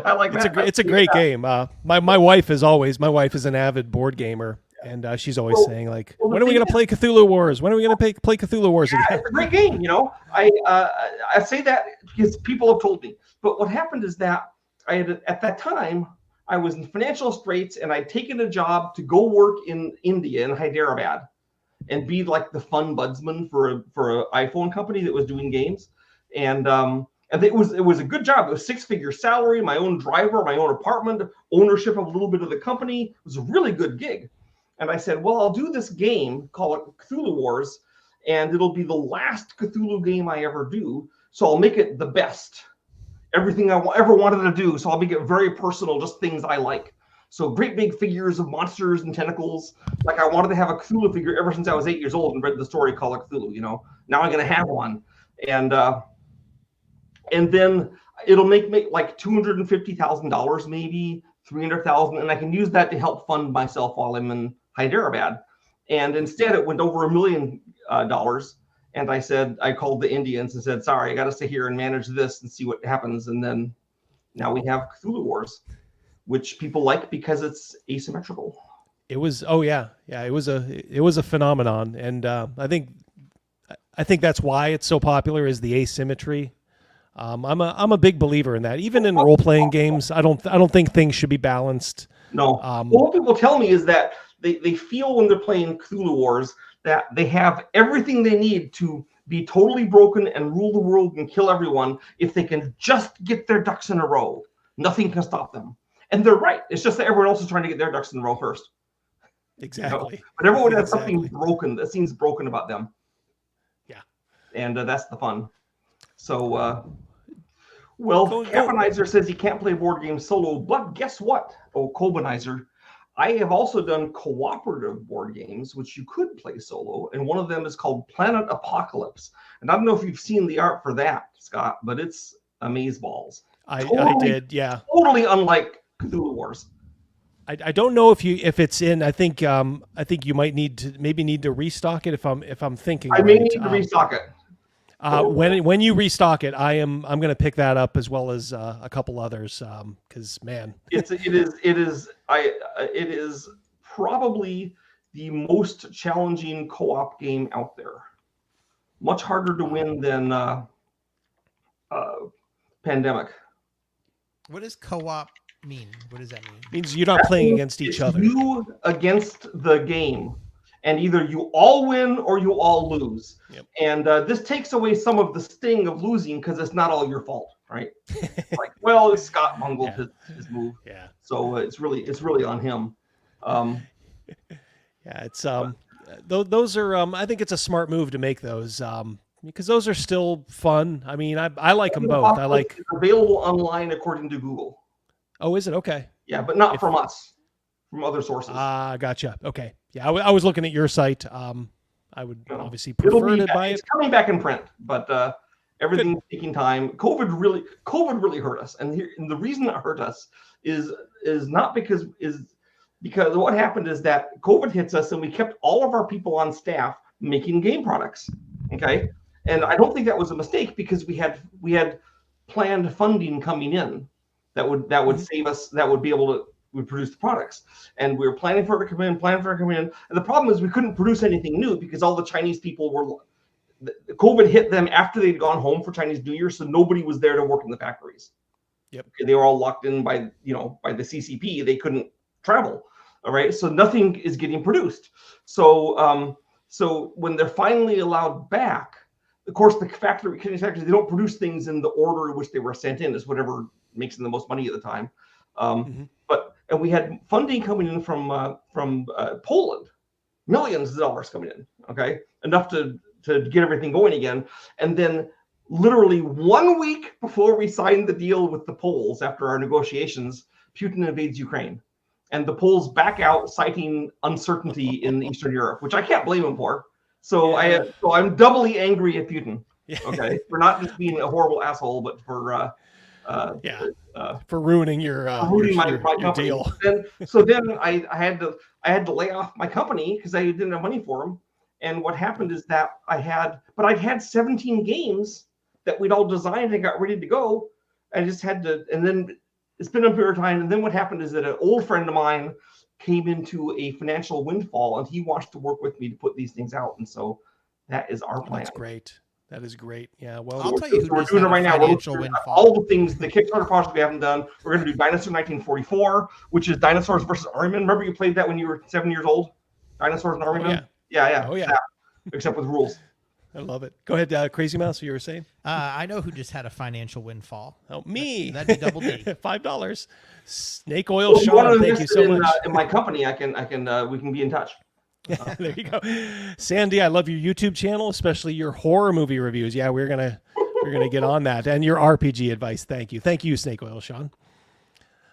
I like that. It's a great game. My wife is an avid board gamer, and she's always saying like, when are we going to play Cthulhu Wars? When are we going to play Cthulhu Wars again? It's a great game, you know. I say that because people have told me. But what happened is that at that time, I was in financial straits, and I'd taken a job to go work in India, in Hyderabad, and be like the fun budsman for an iPhone company that was doing games. And it was a good job. It was 6-figure salary, my own driver, my own apartment, ownership of a little bit of the company. It was a really good gig. And I said, well, I'll do this game, call it Cthulhu Wars, and it'll be the last Cthulhu game I ever do. So I'll make it the best. Everything I ever wanted to do. So I'll make it very personal, just things I like. So great big figures of monsters and tentacles. Like I wanted to have a Cthulhu figure ever since I was 8 years old and read the story Call of Cthulhu, you know. Now I'm going to have one. And then it'll make like $250,000, maybe $300,000, and I can use that to help fund myself while I'm in Hyderabad. And instead, it went over $1 million. And I called the Indians and said, sorry, I got to stay here and manage this and see what happens. And then now we have Cthulhu Wars, which people like because it's asymmetrical. It was, it was a phenomenon, and I think that's why it's so popular is the asymmetry. I'm a big believer in that. Even in role playing games, I don't think things should be balanced. No. What people tell me is that they feel when they're playing Cthulhu Wars that they have everything they need to be totally broken and rule the world and kill everyone if they can just get their ducks in a row. Nothing can stop them. And they're right. It's just that everyone else is trying to get their ducks in a row first. Exactly. You know? But everyone has something broken that seems broken about them. Yeah. And that's the fun. So, Caponizer says he can't play board games solo, but guess what? Oh, Cobanizer. I have also done cooperative board games, which you could play solo, and one of them is called Planet Apocalypse. And I don't know if you've seen the art for that, Scott, but it's amazeballs. I did, yeah. Totally unlike Cthulhu Wars. I don't know if it's in. I think you might need to restock it if I'm thinking. I may need to restock it. When you restock it, I'm going to pick that up as well as a couple others because man, it is probably the most challenging co-op game out there. Much harder to win than Pandemic. What does co-op mean? What does that mean? It means you're not playing against each other. You against the game. And either you all win or you all lose. Yep. And this takes away some of the sting of losing because it's not all your fault, right? Like, well, Scott bungled his move. Yeah. So it's really on him. It's those are I think it's a smart move to make those because those are still fun. I mean, I like them both. I like it's available online according to Google. Oh, is it? Okay. Yeah, but not from us. From other sources. Gotcha. Okay. Yeah, I was looking at your site. I would obviously prefer to buy it. It's coming back in print, but everything's taking time. COVID really hurt us, and the reason it hurt us is not because what happened is that COVID hits us, and we kept all of our people on staff making game products. Okay, and I don't think that was a mistake because we had planned funding coming in that would save us. That would be able to. We produced the products, and we were planning for it to come in, and the problem is we couldn't produce anything new because all the Chinese people COVID hit them after they'd gone home for Chinese New Year, so nobody was there to work in the factories. Yep. They were all locked in by the CCP. They couldn't travel. All right, so nothing is getting produced. So when they're finally allowed back, of course, the Chinese factories, they don't produce things in the order in which they were sent in. Is whatever makes them the most money at the time. And we had funding coming in from Poland, millions of dollars coming in. Okay, enough to get everything going again. And then literally 1 week before we signed the deal with the Poles, after our negotiations, Putin invades Ukraine, and the Poles back out, citing uncertainty in Eastern Europe, which I can't blame him for. So I'm doubly angry at Putin. Okay, for not just being a horrible asshole, but for ruining your company. deal. So then I had to lay off my company because I didn't have money for them. And what happened is that I'd had 17 games that we'd all designed and got ready to go. I just had to, and then it's been a period of time. And then what happened is that an old friend of mine came into a financial windfall, and he wants to work with me to put these things out. And so that is our plan. That's great. That is great. Yeah. Well, I'll tell you who we're just doing had it right a now. financial windfall. All the things, the Kickstarter project we haven't done. We're going to do Dinosaur 1944, which is Dinosaurs versus Army Men. Remember you played that when you were 7 years old? Dinosaurs and Army Men? Yeah. Oh, yeah. That, except with rules. I love it. Go ahead, Crazy Mouse. What you were saying? I know who just had a financial windfall. Oh, me. That'd be Double D. $5. Snake Oil Sean. Thank you so much. In my company, we can be in touch. There you go. Sandy, I love your YouTube channel, especially your horror movie reviews. Yeah, we're gonna get on that. And your RPG advice. Thank you, Snake Oil Sean.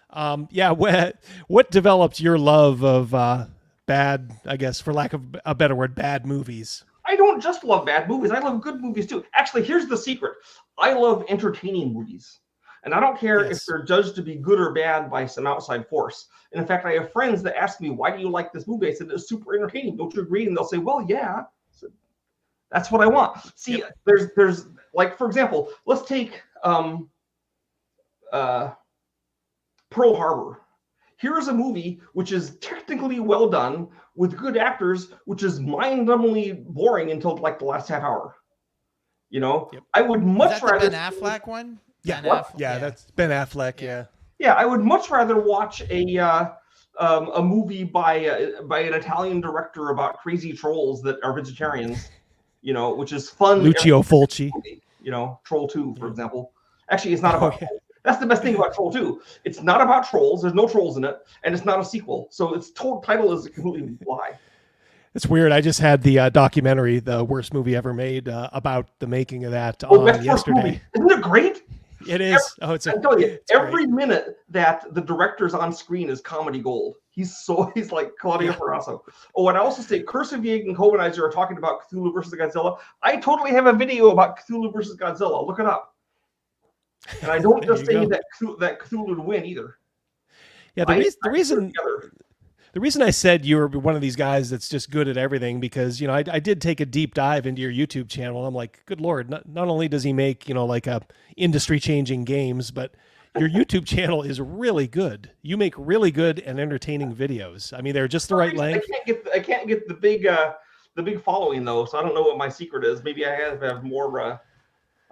What developed your love of bad, I guess, for lack of a better word, bad movies? I don't just love bad movies. I love good movies too. Actually, here's the secret. I love entertaining movies. And I don't care if they're judged to be good or bad by some outside force. And in fact, I have friends that ask me, why do you like this movie? I said, it's super entertaining. Don't you agree? And they'll say, well, yeah. So that's what I want. See, there's like, for example, let's take Pearl Harbor. Here's a movie which is technically well done with good actors, which is mind-numbingly boring until like the last half hour. You know, I would much rather. The Ben Affleck one? Yeah, that's Ben Affleck. Yeah, I would much rather watch a movie by an Italian director about crazy trolls that are vegetarians. You know, which is fun. Lucio Fulci. You know, Troll 2, for example. Actually, it's not about. That's the best thing about Troll 2. It's not about trolls. There's no trolls in it, and it's not a sequel. So its title is a complete lie. It's weird. I just had the documentary, The Worst Movie Ever Made, about the making of that on yesterday. Isn't it great? It is. I'm telling you, every minute that the director's on screen is comedy gold. He's like Claudio Ferrasso. Oh, and I also say Curse of Yig and Kovenizer are talking about Cthulhu versus Godzilla. I totally have a video about Cthulhu versus Godzilla. Look it up. And I don't just say that Cthulhu would win either. Yeah, the reason I said you were one of these guys that's just good at everything, because, you know, I did take a deep dive into your YouTube channel. I'm like, good Lord, not only does he make, you know, like industry changing games, but your YouTube channel is really good. You make really good and entertaining videos. I mean, they're just the right length. I can't get the big following though, so I don't know what my secret is. Maybe I have more. I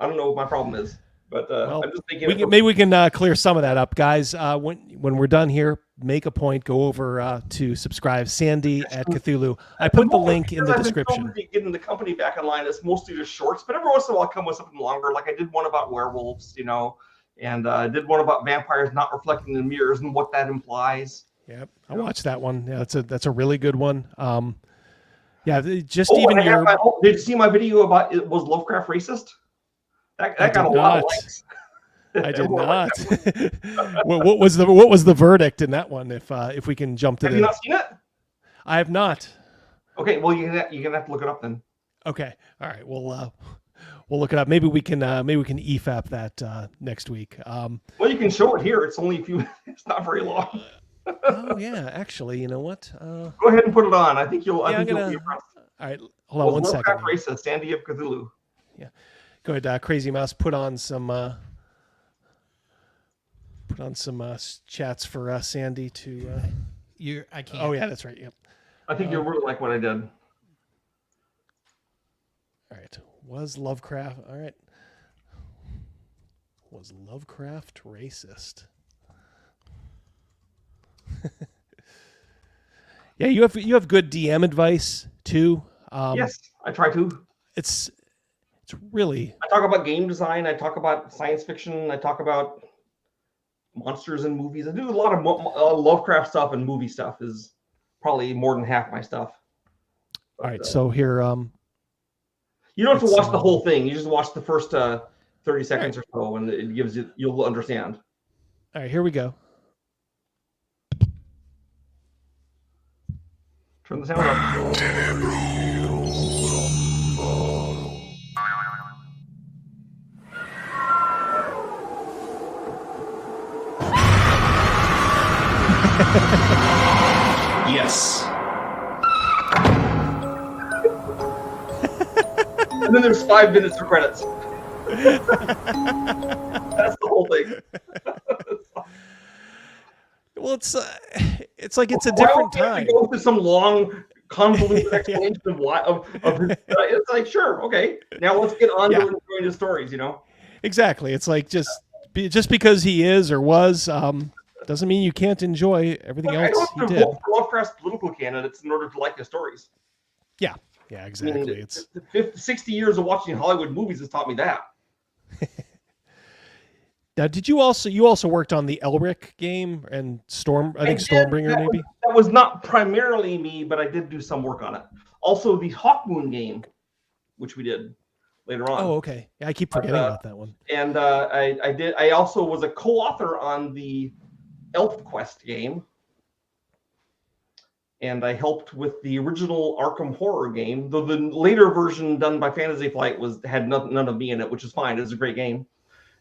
don't know what my problem is. But I'm just thinking maybe we can clear some of that up, guys. When we're done here, make a point. Go over to subscribe. Sandy at Cthulhu. I put the link in the description. Getting the company back online is mostly just shorts, but every once in a while I'll come with something longer. Like I did one about werewolves, you know, and I did one about vampires not reflecting in mirrors and what that implies. Yep, I watched that one. Yeah, that's a really good one. Did you see my video about was Lovecraft racist? That got a lot of likes. I did not. What was the verdict in that one? If we can jump to Have you not seen it? I have not. Okay, well you're gonna have to look it up then. Okay, all right. We'll look it up. Maybe we can EFAP that next week. Well, you can show it here. It's only it's not very long. Oh yeah, actually, you know what? Go ahead and put it on. I think you'll. Yeah, you'll be impressed. All right, hold on one second. Racist, Sandy of Cthulhu. Yeah. Go ahead, Crazy Mouse. Put on some chats for Sandy to. I can't. Oh yeah, that's right. Yep. I think you'll really like what I did. All right. Was Lovecraft all right? Was Lovecraft racist? Yeah, you have good DM advice too. Yes, I try to. It's really. I talk about game design. I talk about science fiction. I talk about monsters in movies. I do a lot of Lovecraft stuff, and movie stuff is probably more than half my stuff. All right, so here, you don't have to watch the whole thing. You just watch the first 30 seconds or so, and it gives you, you'll understand. All right, here we go. Turn the sound up. Yes. And then there's 5 minutes of credits. That's the whole thing. Well, it's like it's a different time. Go through some long, convoluted explanation of why. It's like, sure, okay. Now let's get on to enjoying the stories. You know. Exactly. It's like just because he is or was doesn't mean you can't enjoy everything else he did. Vote for Lovecraft's political candidates in order to like the stories. Yeah. Yeah. Exactly. I mean, it's 60 years of watching Hollywood movies has taught me that. Now, did you also worked on the Elric game and Stormbringer maybe? That was not primarily me, but I did do some work on it. Also, the Hawkmoon game, which we did later on. Oh, okay. Yeah, I keep forgetting about that one. And I also was a co-author on the ElfQuest game, and I helped with the original Arkham Horror game. Though the later version done by Fantasy Flight had none of me in it, which is fine. It was a great game.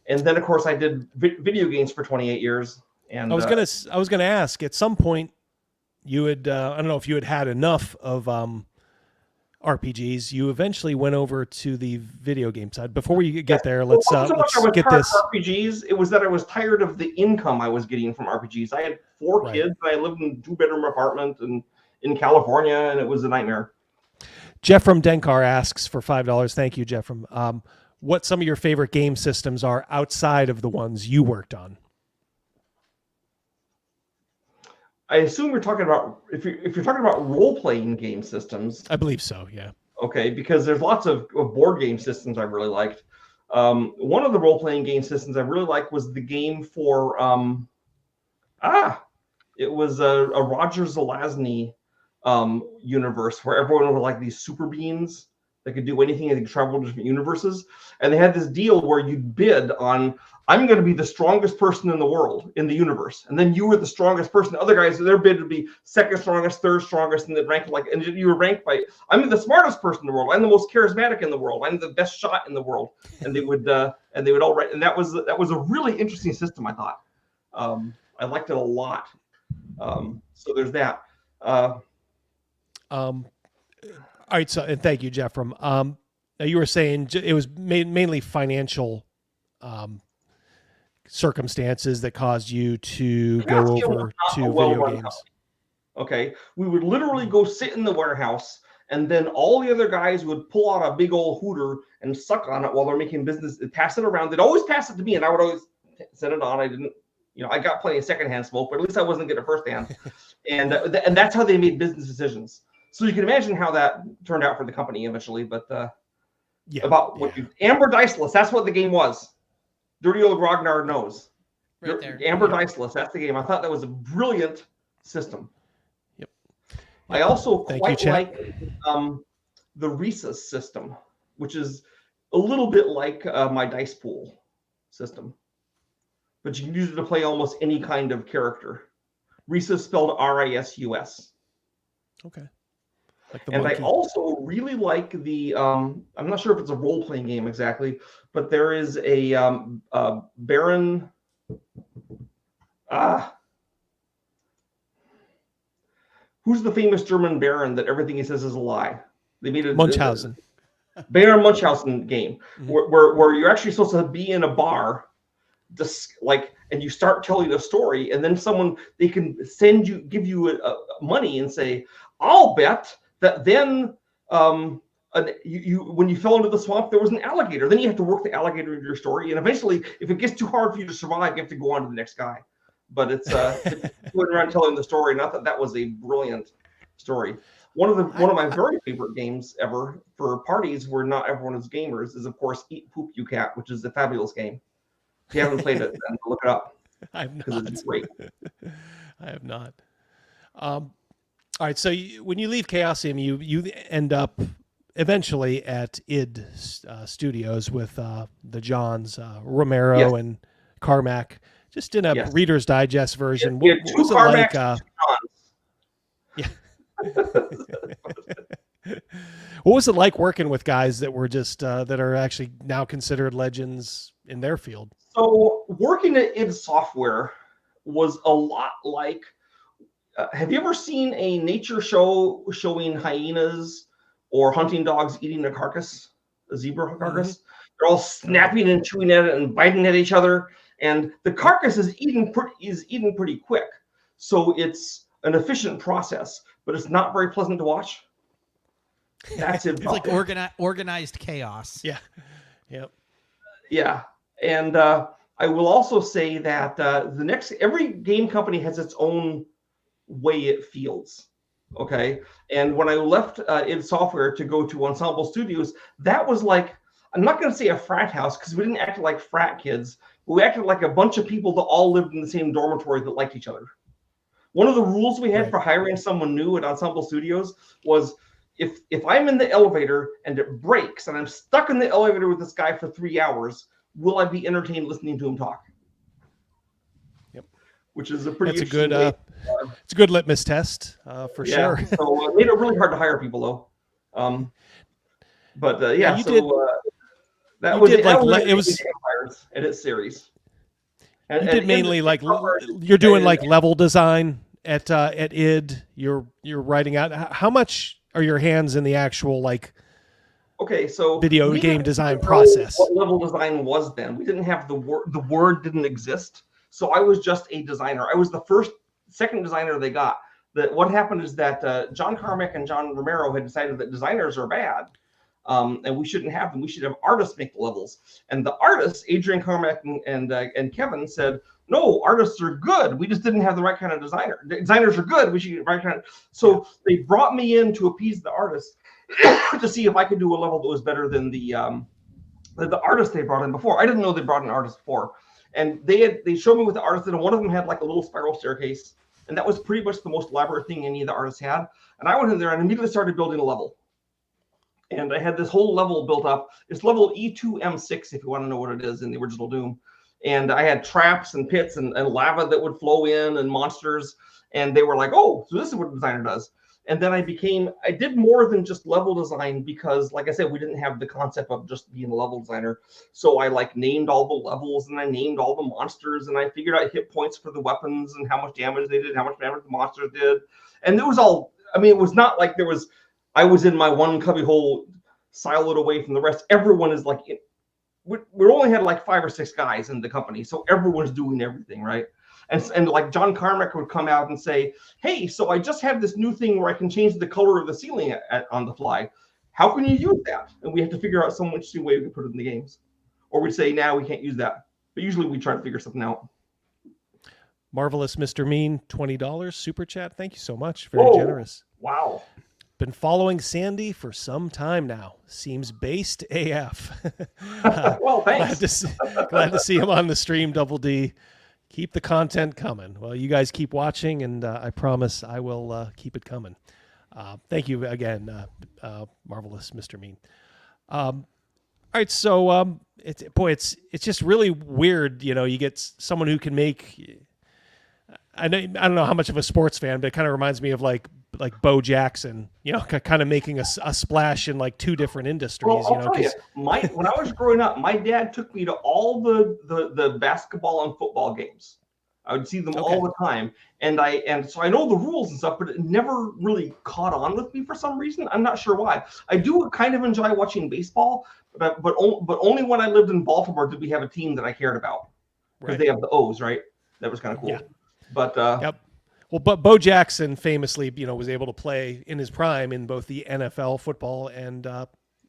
And then, of course, I did video games for 28 years. And I was gonna ask at some point you had I don't know if you had enough of RPGs. You eventually went over to the video game side. Before we get there, let's get this. RPGs. It was that I was tired of the income I was getting from RPGs. I had 4 kids. And I lived in a 2-bedroom apartment in California, and it was a nightmare. Jeff from Denkar asks for $5. Thank you, Jeff from. What some of your favorite game systems are outside of the ones you worked on? I assume you're talking about if you're talking about role-playing game systems. I believe so. Yeah. Okay, because there's lots of board game systems I really liked. One of the role-playing game systems I really liked was the game for it was a Roger Zelazny universe where everyone was like these super beings. They could do anything and they could travel to different universes. And they had this deal where you'd bid on, I'm going to be the strongest person in the world, in the universe. And then you were the strongest person. The other guys, their bid would be second strongest, third strongest, and they'd rank and you were ranked by, I'm the smartest person in the world. I'm the most charismatic in the world. I'm the best shot in the world. And they would all write. And that was a really interesting system, I thought. I liked it a lot. So there's that. All right, so and thank you, Jeff. From you were saying it was mainly financial circumstances that caused you to go over to video games. Okay, we would literally go sit in the warehouse, and then all the other guys would pull out a big old hooter and suck on it while they're making business. They'd pass it around. They'd always pass it to me, and I would always send it on. I didn't, I got plenty of secondhand smoke, but at least I wasn't getting firsthand. And that's how they made business decisions. So you can imagine how that turned out for the company eventually, but Amber Diceless, that's what the game was. Dirty old Ragnar knows. Right there. Amber Diceless, that's the game. I thought that was a brilliant system. Yep. I also quite like the Rhesus system, which is a little bit like my dice pool system. But you can use it to play almost any kind of character. Rhesus spelled R-I-S-U-S. Okay. And I also really like the, I'm not sure if it's a role-playing game exactly, but there is a Baron, who's the famous German Baron that everything he says is a lie? They made a Munchausen. Baron Munchausen game, where you're actually supposed to be in a bar, and you start telling a story, and then they can give you money and say, I'll bet that then when you fell into the swamp, there was an alligator. Then you have to work the alligator into your story. And eventually, if it gets too hard for you to survive, you have to go on to the next guy. But it's going around telling the story. Not that was a brilliant story. One of my very favorite games ever for parties where not everyone is gamers is, of course, Eat Poop You Cat, which is a fabulous game. If you haven't played it, then look it up. I've because not. it's great. I have not. All right, so when you leave Chaosium, you end up eventually at id Studios with the Johns, Romero and Carmack, just in a Reader's Digest version. Yeah, What was it like? Yeah. What was it like working with guys that were just that are actually now considered legends in their field? So working at id Software was a lot like. Have you ever seen a nature show showing hyenas or hunting dogs eating a carcass, a zebra carcass? They're all snapping and chewing at it and biting at each other, and the carcass is eaten pretty quick. So it's an efficient process, but it's not very pleasant to watch. That's it. It's like organized chaos. Yeah. Yep. Yeah, and I will also say that every game company has its own way it feels. Okay, and when I left id Software to go to Ensemble Studios, that was like, I'm not going to say a frat house because we didn't act like frat kids, but we acted like a bunch of people that all lived in the same dormitory that liked each other. One of the rules we had for hiring someone new at Ensemble Studios was if I'm in the elevator and it breaks and I'm stuck in the elevator with this guy for 3 hours, will I be entertained listening to him talk? Yep. Which is a pretty it's a good litmus test for sure. So it made it really hard to hire people though. That was Empires and its series. You did mainly you're doing like level design at id. You're writing out. How much are your hands in the actual video game design process? What level design was then? We didn't have the word. The word didn't exist. So I was just a designer. I was the second designer they got. What happened is that John Carmack and John Romero had decided that designers are bad. And we shouldn't have them. We should have artists make the levels. And the artists, Adrian Carmack and Kevin, said, no, artists are good. We just didn't have the right kind of designer. Designers are good. We should get the right kind of. So they brought me in to appease the artists to see if I could do a level that was better than the artists they brought in before. I didn't know they brought in artists before. And they showed me with the artists, and one of them had like a little spiral staircase. And that was pretty much the most elaborate thing any of the artists had. And I went in there and immediately started building a level. And I had this whole level built up. It's level E2M6, if you want to know what it is in the original Doom. And I had traps and pits and lava that would flow in and monsters. And they were like, oh, so this is what a designer does. And then I did more than just level design because, like I said, we didn't have the concept of just being a level designer. So I named all the levels and I named all the monsters and I figured out hit points for the weapons and how much damage they did, how much damage the monsters did. And it was all, it was not like I was in my one cubbyhole siloed away from the rest. Everyone is we only had 5 or 6 guys in the company. So everyone's doing everything, right? And like John Carmack would come out and say, hey, so I just have this new thing where I can change the color of the ceiling on the fly. How can you use that? And we have to figure out some interesting way we can put it in the games. Or we'd say, now we can't use that. But usually we try to figure something out. Marvelous Mr. Mean, $20 super chat. Thank you so much. Very generous. Wow. Been following Sandy for some time now. Seems based AF. Well, thanks. Glad to see him on the stream, Double D. Keep the content coming. Well, you guys keep watching, and I promise I will keep it coming. Thank you again, Marvelous Mr. Mean. All right, so it's just really weird. You get someone who can make. I don't know how much of a sports fan, but it kind of reminds me of like Bo Jackson, kind of making a splash in 2 different industries. Well, I'll tell you, when I was growing up, my dad took me to all the basketball and football games. I would see them all the time, and so I know the rules and stuff, but it never really caught on with me for some reason. I'm not sure why. I do kind of enjoy watching baseball, but only when I lived in Baltimore did we have a team that I cared about because they have the O's, right? That was kind of cool. Yeah. But yep. Well, but Bo Jackson famously, was able to play in his prime in both the NFL football and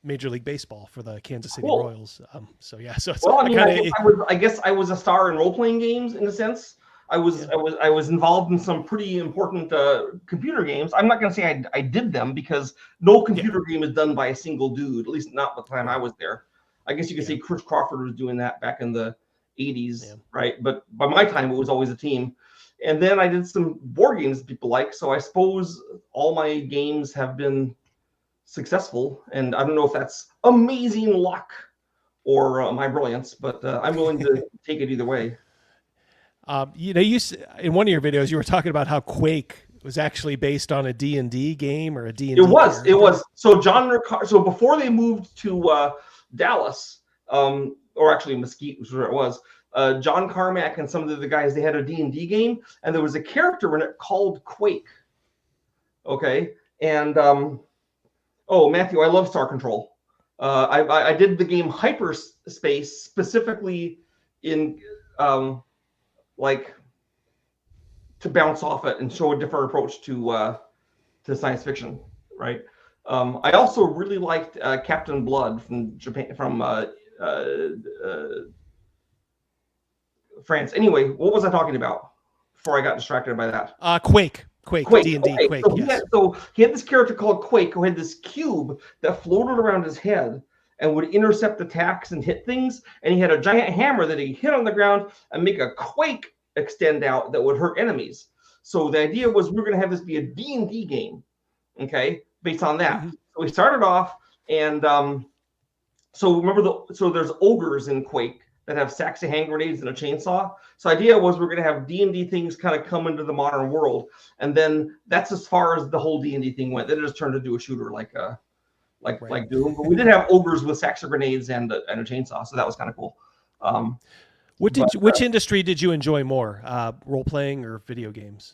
Major League Baseball for the Kansas City Royals. So it's, I guess I was a star in role-playing games in a sense. I was involved in some pretty important computer games. I'm not going to say I did them because no computer game is done by a single dude, at least not the time I was there. I guess you could say Chris Crawford was doing that back in the 80s, right? But by my time, it was always a team. And then I did some board games people like. So I suppose all my games have been successful. And I don't know if that's amazing luck or my brilliance, but I'm willing to take it either way. You know, in one of your videos, you were talking about how Quake was actually based on a D&D game or a D&D. It was. So so before they moved to Dallas, or actually Mesquite, which is where it was, John Carmack and some of the guys, they had a D&D game, and there was a character in it called Quake. Okay, and Matthew, I love Star Control. I did the game Hyperspace specifically in like to bounce off it and show a different approach to science fiction, right? I also really liked Captain Blood from Japan, from France. Anyway, what was I talking about before I got distracted by that? Quake, D&D, okay. Quake. So he had this character called Quake who had this cube that floated around his head and would intercept attacks and hit things. And he had a giant hammer that he hit on the ground and make a quake extend out that would hurt enemies. So the idea was we were going to have this be a D&D game, okay, based on that. Mm-hmm. So we started off, and so remember, so there's ogres in Quake that have sacks of hand grenades and a chainsaw. So the idea was we're going to have D&D things kind of come into the modern world, and then that's as far as the whole D&D thing went. Then it just turned into a shooter like Doom. But we did have ogres with sacks of grenades and a chainsaw, so that was kind of cool. Which industry did you enjoy more, role playing or video games?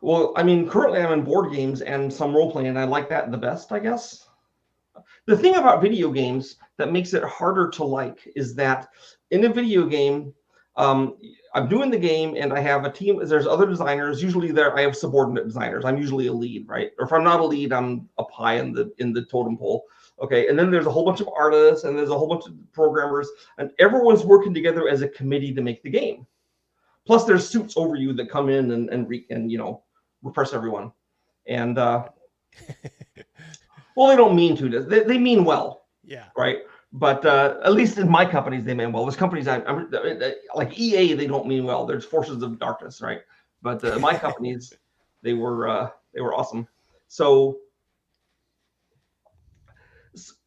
Well, I mean, currently I'm in board games and some role playing, and I like that the best, I guess. The thing about video games that makes it harder to like is that in a video game, I'm doing the game and I have a team. There's other designers. Usually I have subordinate designers. I'm usually a lead, right? Or if I'm not a lead, I'm up high in the totem pole. Okay, and then there's a whole bunch of artists and there's a whole bunch of programmers, and everyone's working together as a committee to make the game. Plus, there's suits over you that come in and you know, repress everyone. And well, they don't mean to. They mean well. Yeah. Right. But at least in my companies, they mean well. There's companies I'm like EA, they don't mean well. There's forces of darkness, right? But my companies, they were awesome. So.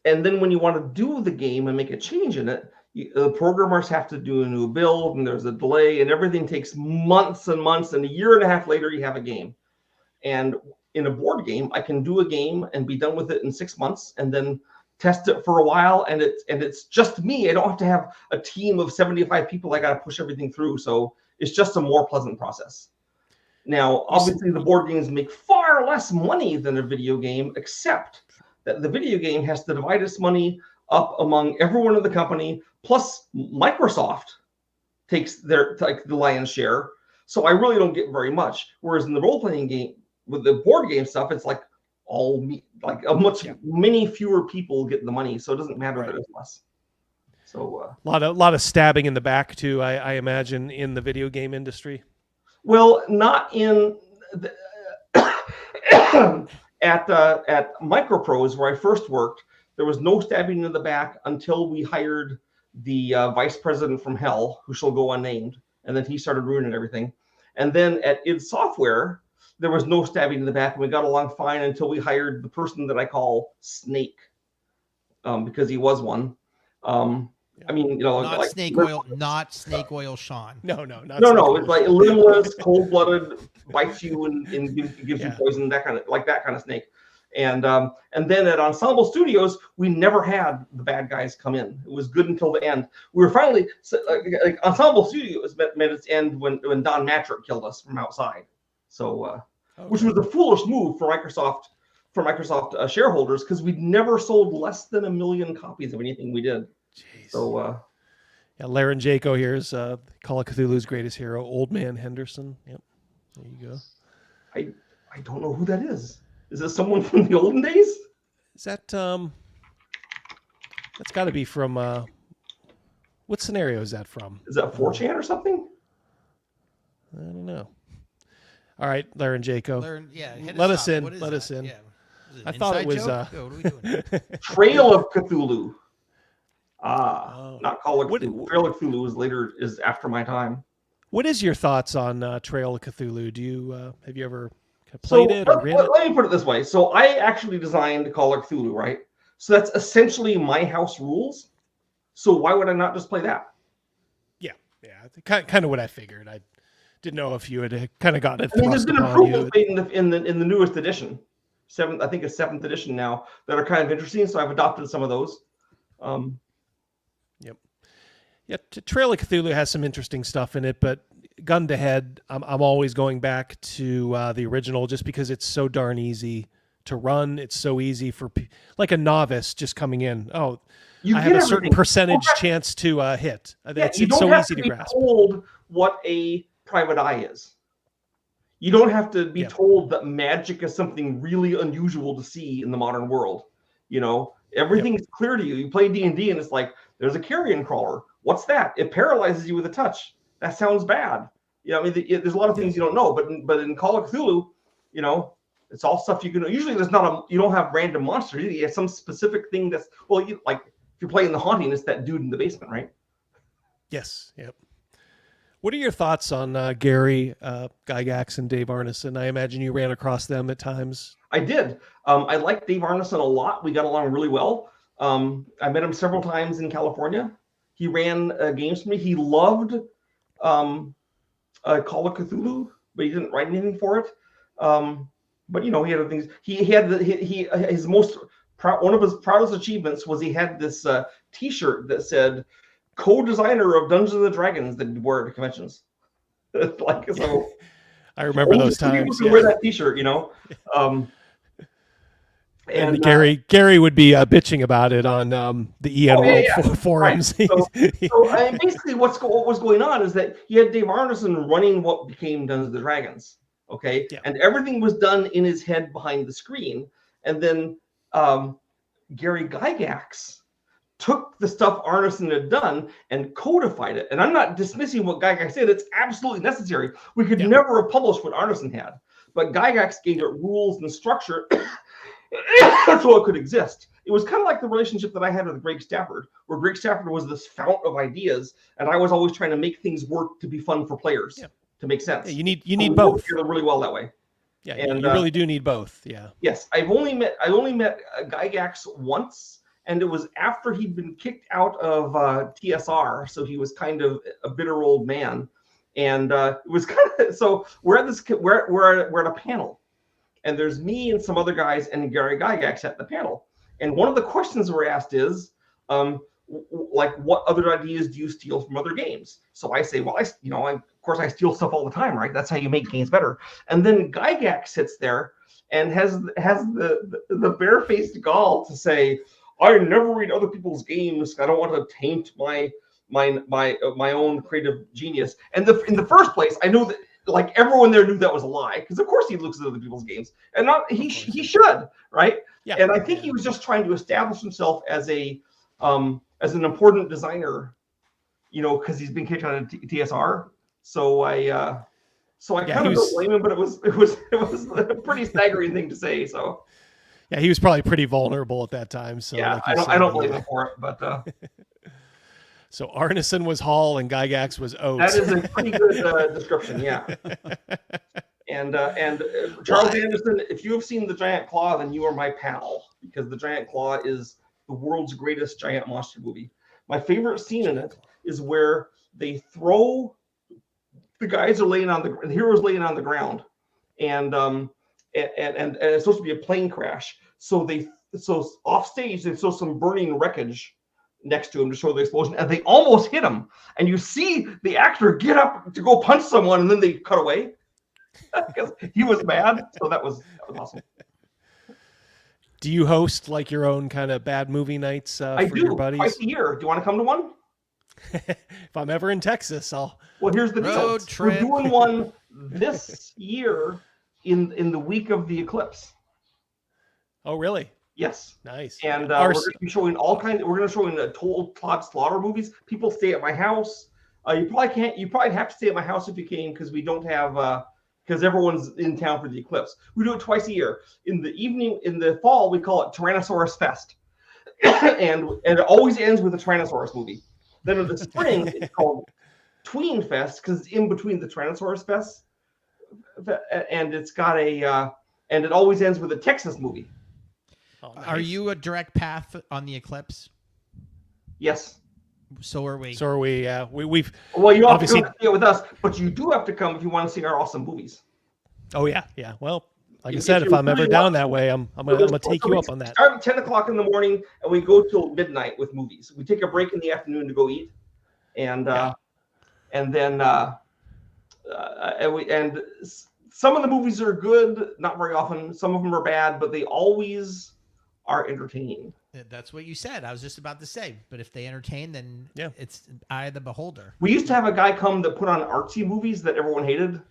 And then when you want to do the game and make a change in it, the programmers have to do a new build, and there's a delay, and everything takes months and months, and a year and a half later, you have a game. And in a board game, I can do a game and be done with it in 6 months, and then test it for a while, and it's just me. I don't have to have a team of 75 people I got to push everything through, so it's just a more pleasant process. Now, obviously, the board games make far less money than a video game, except that the video game has to divide its money up among everyone in the company, plus Microsoft takes the lion's share. So I really don't get very much. Whereas in the role-playing game, with the board game stuff, it's like many fewer people get the money, so it doesn't matter that it's less. So a lot of stabbing in the back too, I imagine, in the video game industry. Well, not in at Microprose, where I first worked, there was no stabbing in the back until we hired the vice president from hell, who shall go unnamed, and then he started ruining everything. And then at id Software, there was no stabbing in the back, and we got along fine until we hired the person that I call Snake, because he was one. I mean, you know, not like snake oil, not snake oil, Sean. No. It's like limbless, cold-blooded, bites you and gives you poison, that kind of snake. And then at Ensemble Studios, we never had the bad guys come in. It was good until the end. We were finally like Ensemble Studios met its end when Don Matrick killed us from outside. So, which was a foolish move for Microsoft shareholders, because we'd never sold less than 1 million copies of anything we did. Jeez. So, Laren Jaco here is Call of Cthulhu's greatest hero, Old Man Henderson. Yep, there you go. I don't know who that is. Is this someone from the olden days? Is that that's got to be from what scenario is that from? Is that 4chan or something? I don't know. All right, Laren Jaco. Let us in. Let us us in. Yeah. I thought it was what are we doing? Trail of Cthulhu. Not Call of Cthulhu. Trail of Cthulhu is after my time. What is your thoughts on Trail of Cthulhu? Do you have you ever played it or read it? Let me put it this way. So I actually designed Call of Cthulhu, right? So that's essentially my house rules. So why would I not just play that? Yeah. Kind of what I figured. I didn't know if you had kind of gotten it. There's been improvements made in the newest edition. I think it's 7th edition now, that are kind of interesting. So I've adopted some of those. Yep. Yeah, Trail of Cthulhu has some interesting stuff in it, but gun to head, I'm always going back to the original just because it's so darn easy to run. It's so easy for like a novice just coming in. Oh, I have a certain percentage chance to hit. It's so easy to grasp. You don't have to be told what a private eye is. You don't have to be told that magic is something really unusual to see in the modern world. You know, everything's clear to you. You play D&D and it's like, there's a carrion crawler. What's that? It paralyzes you with a touch. That sounds bad. You know, I mean, there's a lot of things you don't know, but in Call of Cthulhu, you know, it's all stuff you can know. Usually you don't have random monsters. You have some specific thing that's, like if you're playing The Haunting, it's that dude in the basement, right? Yes. Yep. What are your thoughts on Gary Gygax and Dave Arneson? I imagine you ran across them at times. I did. I like Dave Arneson a lot. We got along really well. I met him several times in California. He ran games for me. He loved Call of Cthulhu, but he didn't write anything for it. But you know, he had other things. His one of his proudest achievements was he had this T-shirt that said co-designer of Dungeons and Dragons that he wore at conventions. Like, so I remember those times. Wear that T-shirt, you know. And Gary would be bitching about it on the EN World forums. Right. So I mean, basically, what was going on is that you had Dave Arneson running what became Dungeons and Dragons, okay? Yeah. And everything was done in his head behind the screen. And then Gary Gygax took the stuff Arneson had done and codified it. And I'm not dismissing what Gygax did. It's absolutely necessary. We could never have published what Arneson had. But Gygax gave it rules and structure so it could exist. It was kind of like the relationship that I had with Greg Stafford, where Greg Stafford was this fount of ideas, and I was always trying to make things work to be fun for players, to make sense. Yeah, you need both. We work really well that way. Yeah, and you really do need both. Yeah. Yes, I only met Gygax once, and it was after he'd been kicked out of TSR, so he was kind of a bitter old man, and it was kind of so we're at a panel. And there's me and some other guys and Gary Gygax at the panel. And one of the questions we're asked is, like, what other ideas do you steal from other games? So I say, well, of course I steal stuff all the time, right? That's how you make games better. And then Gygax sits there and has the barefaced gall to say, I never read other people's games. I don't want to taint my own creative genius. And in the first place, I know that, like, everyone there knew that was a lie, because of course he looks at other people's games, and he should, right? Yeah. And I think he was just trying to establish himself as an important designer, you know, because he's been kicked out of TSR. So I kind of don't blame him, but it was a pretty staggering thing to say. So yeah, he was probably pretty vulnerable at that time. So yeah, like I don't blame him for it, but. So Arneson was Hall and Gygax was Oates. That is a pretty good description, yeah. And Charles Anderson, if you have seen The Giant Claw, then you are my pal, because The Giant Claw is the world's greatest giant monster movie. My favorite scene in it is where they throw the heroes laying on the ground, and it's supposed to be a plane crash. So off stage they throw some burning wreckage next to him to show the explosion, and they almost hit him, and you see the actor get up to go punch someone, and then they cut away because he was mad. So that was awesome. Do you host like your own kind of bad movie nights for your buddies? Twice a year. Do you want to come to one? If I'm ever in Texas, I'll. Well, here's the deal. We're doing one this year in the week of the eclipse. Oh, really? Yes. Nice. And we're going to be showing all kinds. We're going to show Told Todd Slaughter movies. People stay at my house. You probably can't. You probably have to stay at my house if you can, because we don't have. Because everyone's in town for the eclipse. We do it twice a year. In the evening, in the fall, we call it Tyrannosaurus Fest. and it always ends with a Tyrannosaurus movie. Then in the spring, it's called Tween Fest because it's in between the Tyrannosaurus Fest, and it's got and it always ends with a Texas movie. Oh, nice. Are you a direct path on the Eclipse? Yes. So are we. So are we. Yeah, we've. Well, you don't have obviously to come see it with us, but you do have to come if you want to see our awesome movies. Oh yeah, yeah. Well, like I said, if I'm ever down that way, I'm gonna take you up on that. Start at 10 o'clock in the morning, and we go till midnight with movies. We take a break in the afternoon to go eat, and then some of the movies are good, not very often. Some of them are bad, but they always are entertaining. That's what you said. I was just about to say, but if they entertain, then it's eye of the beholder. We used to have a guy come that put on artsy movies that everyone hated.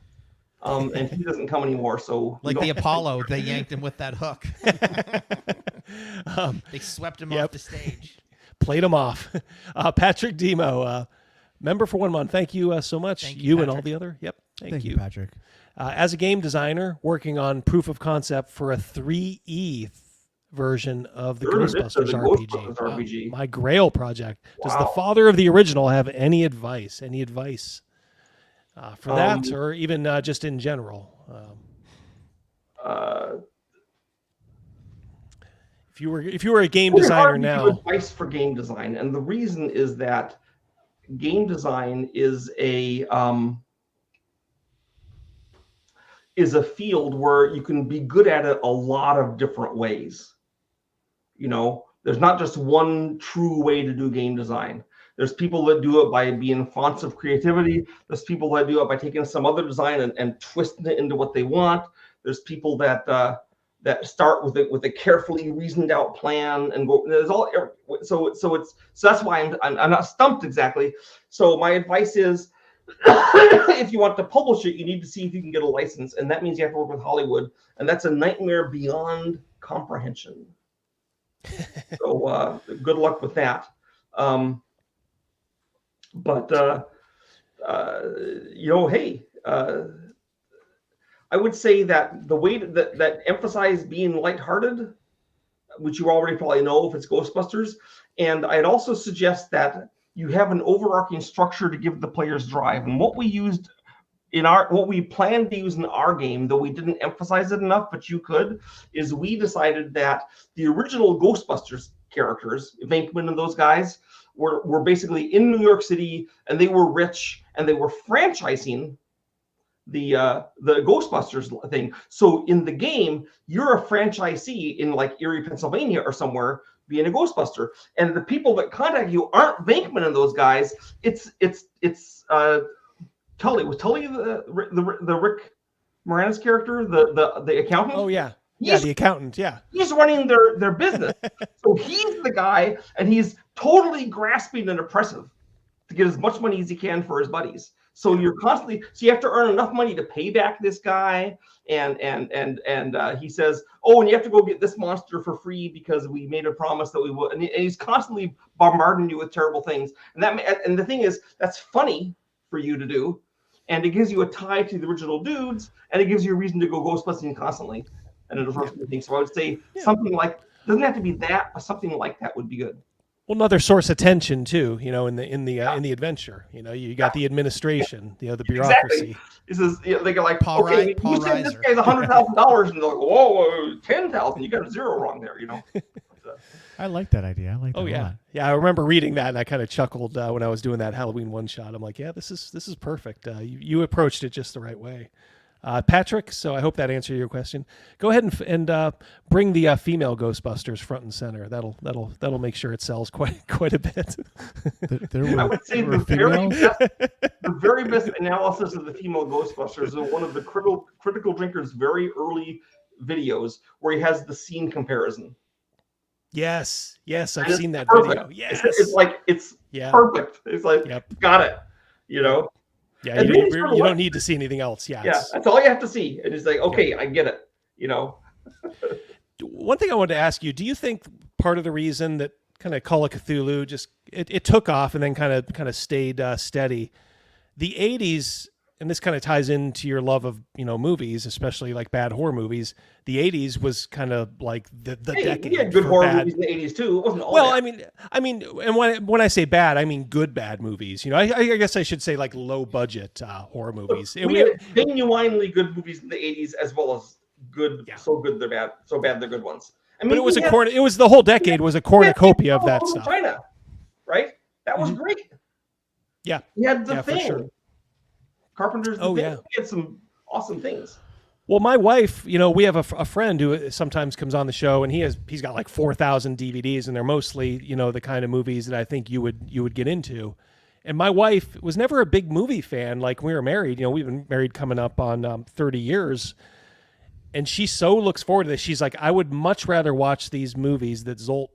And he doesn't come anymore. So like the Apollo, they yanked him with that hook. They swept him off the stage. Played him off. Patrick Demo, member for 1 month. Thank you so much. Thank you Patrick. and all the other. Yep. Thank you, Patrick. As a game designer working on proof of concept for a 3E version of the Ghostbusters RPG. My Grail project. Does the father of the original have any advice? Any advice for that, or even just in general? If you were a game designer now, advice for game design, and the reason is that game design is a field where you can be good at it a lot of different ways. You know, there's not just one true way to do game design. There's people that do it by being fonts of creativity. There's people that do it by taking some other design and twisting it into what they want. There's people that start with a carefully reasoned out plan and go. There's all so that's why I'm not stumped exactly. So my advice is, if you want to publish it, you need to see if you can get a license, and that means you have to work with Hollywood, and that's a nightmare beyond comprehension. So good luck with that. Hey, I would say that the way that emphasize being lighthearted, which you already probably know if it's Ghostbusters, and I'd also suggest that you have an overarching structure to give the players drive. And what we used what we planned to use in our game, though we didn't emphasize it enough, but you could, is we decided that the original Ghostbusters characters, Venkman and those guys, were basically in New York City, and they were rich, and they were franchising the Ghostbusters thing. So in the game, you're a franchisee in like Erie, Pennsylvania or somewhere, being a Ghostbuster, and the people that contact you aren't Venkman and those guys. It's Tully. Was Tully the Rick Moranis character, the accountant? Oh yeah. Yeah, the accountant, yeah. He's running their business. So he's the guy, and he's totally grasping and oppressive to get as much money as he can for his buddies. So you have to earn enough money to pay back this guy, and he says, oh, and you have to go get this monster for free because we made a promise that we would, and he's constantly bombarding you with terrible things. And the thing is, that's funny for you to do, and it gives you a tie to the original dudes, and it gives you a reason to go Ghostbusting constantly. And a diversity thing. So I would say something like, doesn't have to be that, but something like that would be good. Well, another source of tension too, in the adventure. You got the administration, the bureaucracy. Exactly. They go like, you said this guy's $100,000, and they're like, whoa, 10,000. You got a zero wrong there, I like that idea. I like that a lot. Yeah, I remember reading that, and I kind of chuckled when I was doing that Halloween one shot. I'm like, yeah, this is perfect. You approached it just the right way. Patrick, so I hope that answered your question. Go ahead and bring the female Ghostbusters front and center. That'll make sure it sells quite a bit. I would say the very best analysis of the female Ghostbusters is one of the Critical Drinker's very early videos where he has the scene comparison. Yes, I've seen that perfect. video. Yes, it's perfect. It's like, got it, Yeah, you don't need to see anything else. Yeah, that's all you have to see. And it's like, okay, I get it. One thing I wanted to ask you: do you think part of the reason that kind of Call of Cthulhu just it took off and then kind of stayed steady, the '80s and this kind of ties into your love of, movies, especially like bad horror movies. The 80s was kind of like the decade. We had good for horror bad. movies in the 80s too. It wasn't all Well, bad. I mean, and when I say bad, I mean good bad movies. I guess I should say like low budget horror movies. We had genuinely good movies in the 80s, as well as good, so good they're bad, so bad they're good ones. I mean, but it was it was the whole decade was a cornucopia of that stuff. China, right? That was great. Yeah, we had the for Thing. sure. Carpenter's The Oh, Thing. yeah. We had some awesome things. Well, my wife, we have a friend who sometimes comes on the show, and he's got like 4,000 DVDs, and they're mostly, the kind of movies that I think you would get into. And my wife was never a big movie fan. Like when we were married, we've been married coming up on 30 years, and she so looks forward to this. She's like, I would much rather watch these movies that Zolt,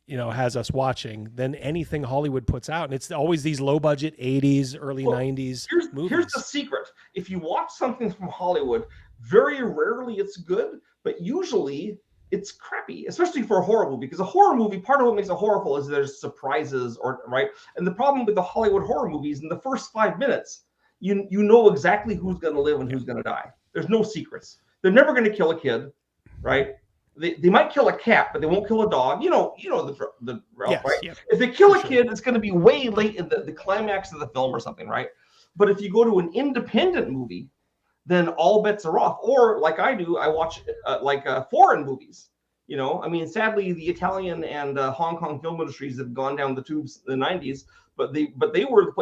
has us watching than anything Hollywood puts out. And it's always these low budget 80s, early 90s movies. Here's the secret. If you watch something from Hollywood, very rarely it's good, but usually it's crappy, especially for a horror movie. Because a horror movie, part of what makes a horror film is there's surprises, right? And the problem with the Hollywood horror movies, in the first 5 minutes, you know exactly who's going to live and who's going to die. There's no secrets. They're never going to kill a kid, right? They might kill a cat, but they won't kill a dog. You know the route, Yes, right? yeah. If they kill a kid, it's going to be way late in the climax of the film or something, right? But if you go to an independent movie, then all bets are off. Or like I do, I watch foreign movies. Sadly, the Italian and Hong Kong film industries have gone down the tubes in the 90s. But they were.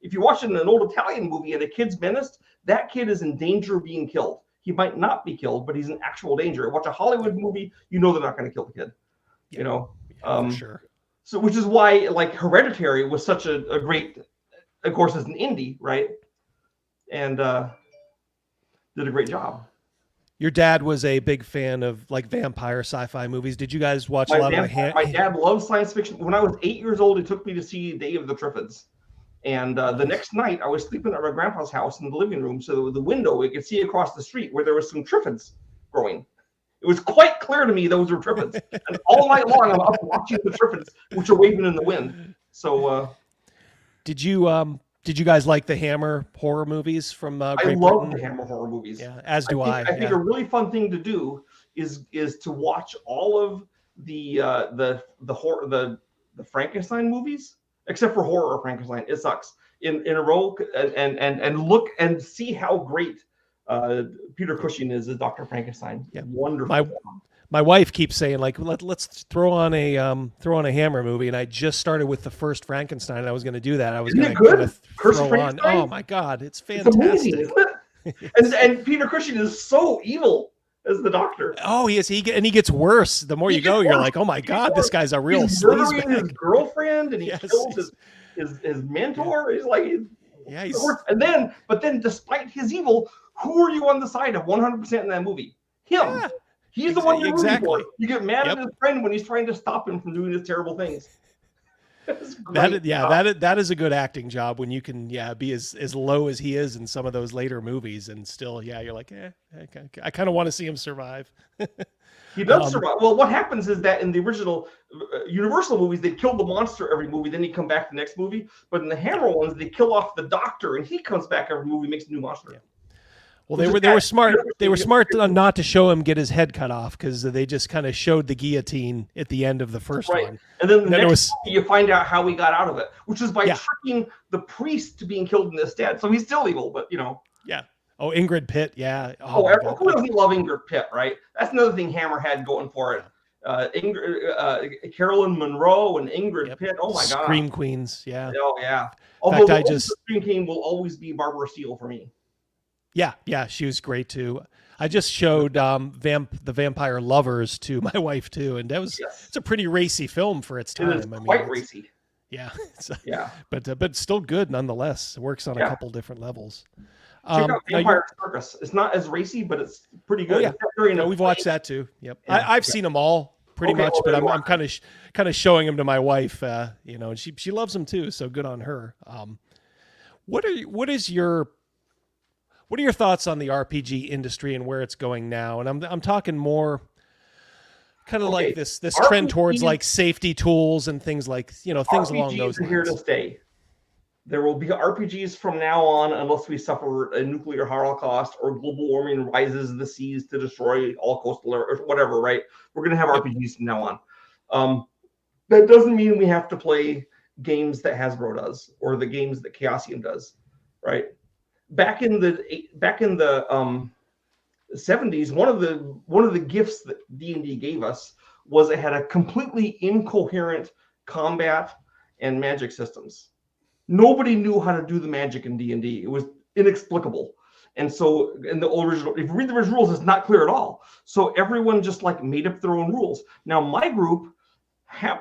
If you watch an old Italian movie and a kid's menaced, that kid is in danger of being killed. He might not be killed, but he's in actual danger. Watch a Hollywood movie, they're not going to kill the kid. For sure. So, which is why like Hereditary was such a great, of course, as an indie, right? And did a great job. Your dad was a big fan of like vampire sci-fi movies. Did you guys watch a lot of My dad loved science fiction. When I was 8 years old, he took me to see Day of the Triffids. And the next night, I was sleeping at my grandpa's house in the living room. So the window, we could see across the street where there was some triffids growing. It was quite clear to me those were triffids. And all night long, I'm up watching the triffids, which are waving in the wind. So, did you guys like the Hammer horror movies from Great I love Britain? the Hammer horror movies. Yeah, as do I. I think a really fun thing to do is to watch all of the horror, the Frankenstein movies, except for Horror of Frankenstein. It sucks in a row, and look and see how great Peter Cushing is as Dr. Frankenstein. Yeah, wonderful. My wife keeps saying like let's throw on a Hammer movie, and I just started with the first Frankenstein, and I was going to do that. I was going to throw on. Oh my God, it's fantastic! It's amazing, and Peter Cushing is so evil as the Doctor. Oh, he is. He gets worse the more you go. You're like, oh my God, this guy's a real He's murdering sleazebag. his girlfriend, and he kills his mentor. He's like, and then despite his evil, who are you on the side of 100% in that movie? Him. Yeah. He's the one you're rooting for. You get mad at his friend when he's trying to stop him from doing his terrible things. That is a good acting job when you can be as low as he is in some of those later movies, and still you're like I kind of want to see him survive. He does survive. Well, what happens is that in the original Universal movies, they kill the monster every movie, then he come back the next movie. But in the Hammer ones, they kill off the Doctor, and he comes back every movie, makes a new monster. Yeah. Well, they were smart. They were smart not to show him get his head cut off, because they just kind of showed the guillotine at the end of the first one. And then the next you find out how he got out of it, which is by tricking the priest to being killed in his stead. So he's still evil, but Yeah. Oh, Ingrid Pitt. Yeah. Who doesn't love Ingrid Pitt, right? That's another thing Hammer had going for it. Carolyn Monroe and Ingrid Pitt. Oh my God. Scream queens. Yeah. Oh yeah. In fact, the Scream Queen will always be Barbara Steele for me. Yeah, she was great too. I just showed the Vampire Lovers to my wife too, and it's a pretty racy film for its time. It is quite racy. Yeah, yeah, but still good nonetheless. It works on a couple different levels. Check out Vampire Circus. It's not as racy, but it's pretty good. Oh, yeah. We've watched that too. Yep, I've seen them all pretty much, but I'm kind of showing them to my wife. And she loves them too, so good on her. What are your thoughts on the RPG industry and where it's going now? And I'm talking more kind of like this trend towards like safety tools and things like, things along those lines. Are here to stay. There will be RPGs from now on unless we suffer a nuclear holocaust or global warming rises the seas to destroy all coastal or whatever, right? We're going to have RPGs from now on. That doesn't mean we have to play games that Hasbro does or the games that Chaosium does, right? Back in the 70s, one of the gifts that D&D gave us was it had a completely incoherent combat and magic systems. Nobody knew how to do the magic in D&D. It was inexplicable. And so in the original, if you read the original rules, it's not clear at all. So everyone just like made up their own rules. Now my group,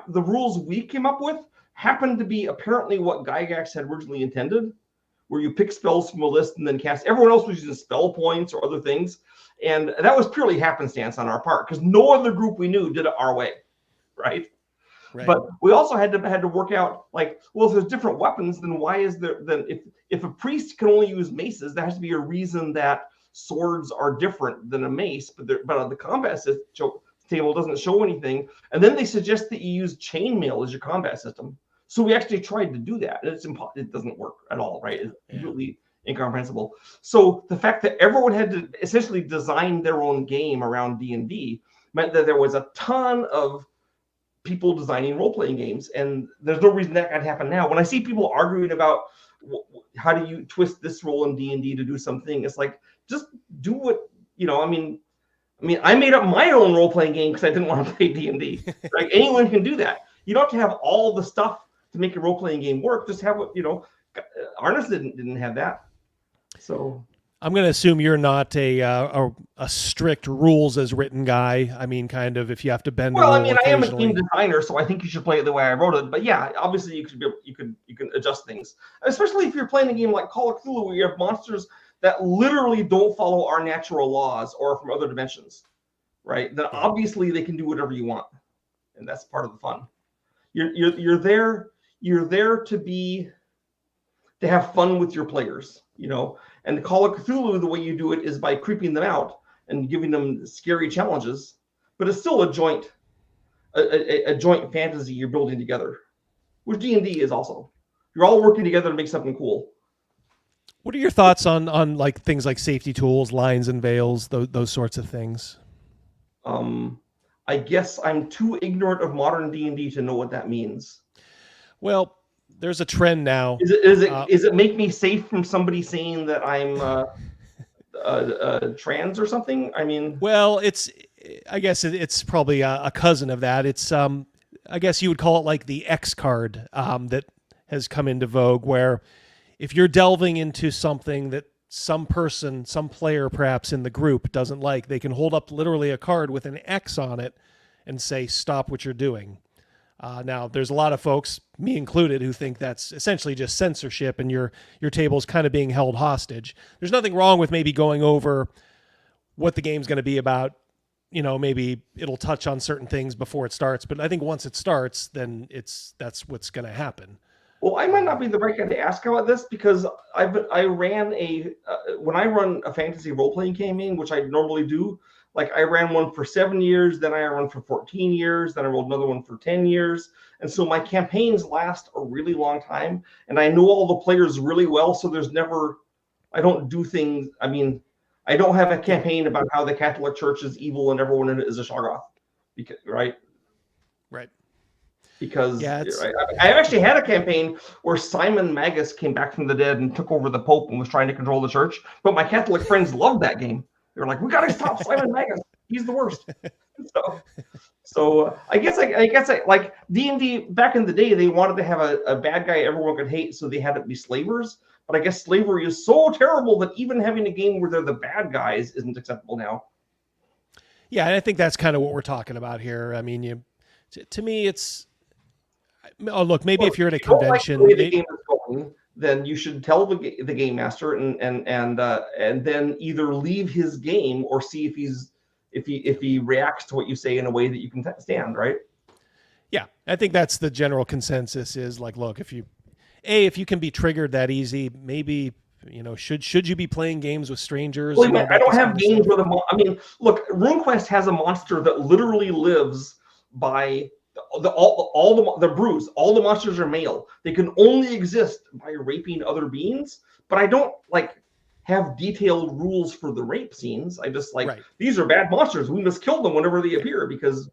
the rules we came up with happened to be apparently what Gygax had originally intended, where you pick spells from a list and then cast. Everyone else was using spell points or other things. And that was purely happenstance on our part because no other group we knew did it our way, right? But we also had to work out like, well, if there's different weapons, then why is there? Then if a priest can only use maces, there has to be a reason that swords are different than a mace. But on the combat table doesn't show anything. And then they suggest that you use chainmail as your combat system. So we actually tried to do that, and it doesn't work at all, right? It's completely incomprehensible. So the fact that everyone had to essentially design their own game around D&D meant that there was a ton of people designing role-playing games, and there's no reason that can happen now. When I see people arguing about how do you twist this role in D&D to do something, it's like, just do what, I mean, I made up my own role-playing game because I didn't want to play D&D. Like, anyone can do that. You don't have to have all the stuff to make a role-playing game work. Just have what, Arneson didn't have that. So I'm going to assume you're not a strict rules as written guy. I mean, kind of if you have to bend. Well, I mean, I am a game designer, so I think you should play it the way I wrote it. But yeah, obviously you can adjust things, especially if you're playing a game like Call of Cthulhu, where you have monsters that literally don't follow our natural laws or are from other dimensions, right? Then obviously they can do whatever you want, and that's part of the fun. You're there to have fun with your players, And the Call of Cthulhu, the way you do it is by creeping them out and giving them scary challenges, but it's still a joint fantasy you're building together, which D&D is also. You're all working together to make something cool. What are your thoughts on like things like safety tools, lines and veils, those sorts of things? I guess I'm too ignorant of modern D&D to know what that means. Well, there's a trend now. Is it make me safe from somebody saying that I'm trans or something? I mean, well, I guess it's probably a cousin of that. It's I guess you would call it like the X card that has come into vogue, where if you're delving into something that some player perhaps in the group doesn't like, they can hold up literally a card with an X on it and say, stop what you're doing. Now, there's a lot of folks, me included, who think that's essentially just censorship and your table's kind of being held hostage. There's nothing wrong with maybe going over what the game's going to be about. Maybe it'll touch on certain things before it starts, but I think once it starts, then that's what's going to happen. Well, I might not be the right guy to ask about this because I ran when I run a fantasy role-playing campaign, which I normally do, like I ran one for 7 years, then I ran one for 14 years, then I rolled another one for 10 years. And so my campaigns last a really long time, and I know all the players really well, so I don't do things, I don't have a campaign about how the Catholic Church is evil and everyone in it is a Shoggoth, right? Right. Because I actually had a campaign where Simon Magus came back from the dead and took over the Pope and was trying to control the church. But my Catholic friends loved that game. They were like, "We got to stop Simon Magus. He's the worst." So I guess like D&D back in the day, they wanted to have a bad guy everyone could hate, so they had it be slavers. But I guess slavery is so terrible that even having a game where they're the bad guys isn't acceptable now. Yeah, and I think that's kind of what we're talking about here. I mean, to me, it's. Oh, look, maybe if you're at a convention, like the way the game is going, then you should tell the game master and then either leave his game or see if he reacts to what you say in a way that you can stand, right? Yeah, I think that's the general consensus is like, look, if you can be triggered that easy, maybe should you be playing games with strangers? Well, I don't have games with look, RuneQuest has a monster that literally lives by the bruise. All the monsters are male. They can only exist by raping other beings. But I don't have detailed rules for the rape scenes. I just these are bad monsters. We must kill them whenever they appear because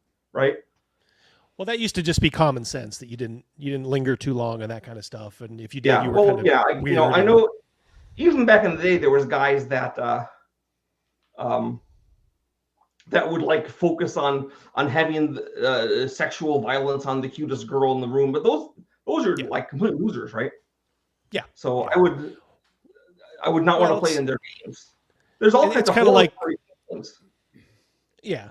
Well, that used to just be common sense that you didn't linger too long on that kind of stuff, and if you did, you were kind of weird. I know. Even back in the day, there was guys that that would focus on having sexual violence on the cutest girl in the room, but those are complete losers, right? Yeah. So I would not want to play in their games. There's all kinds of kind of things. Yeah.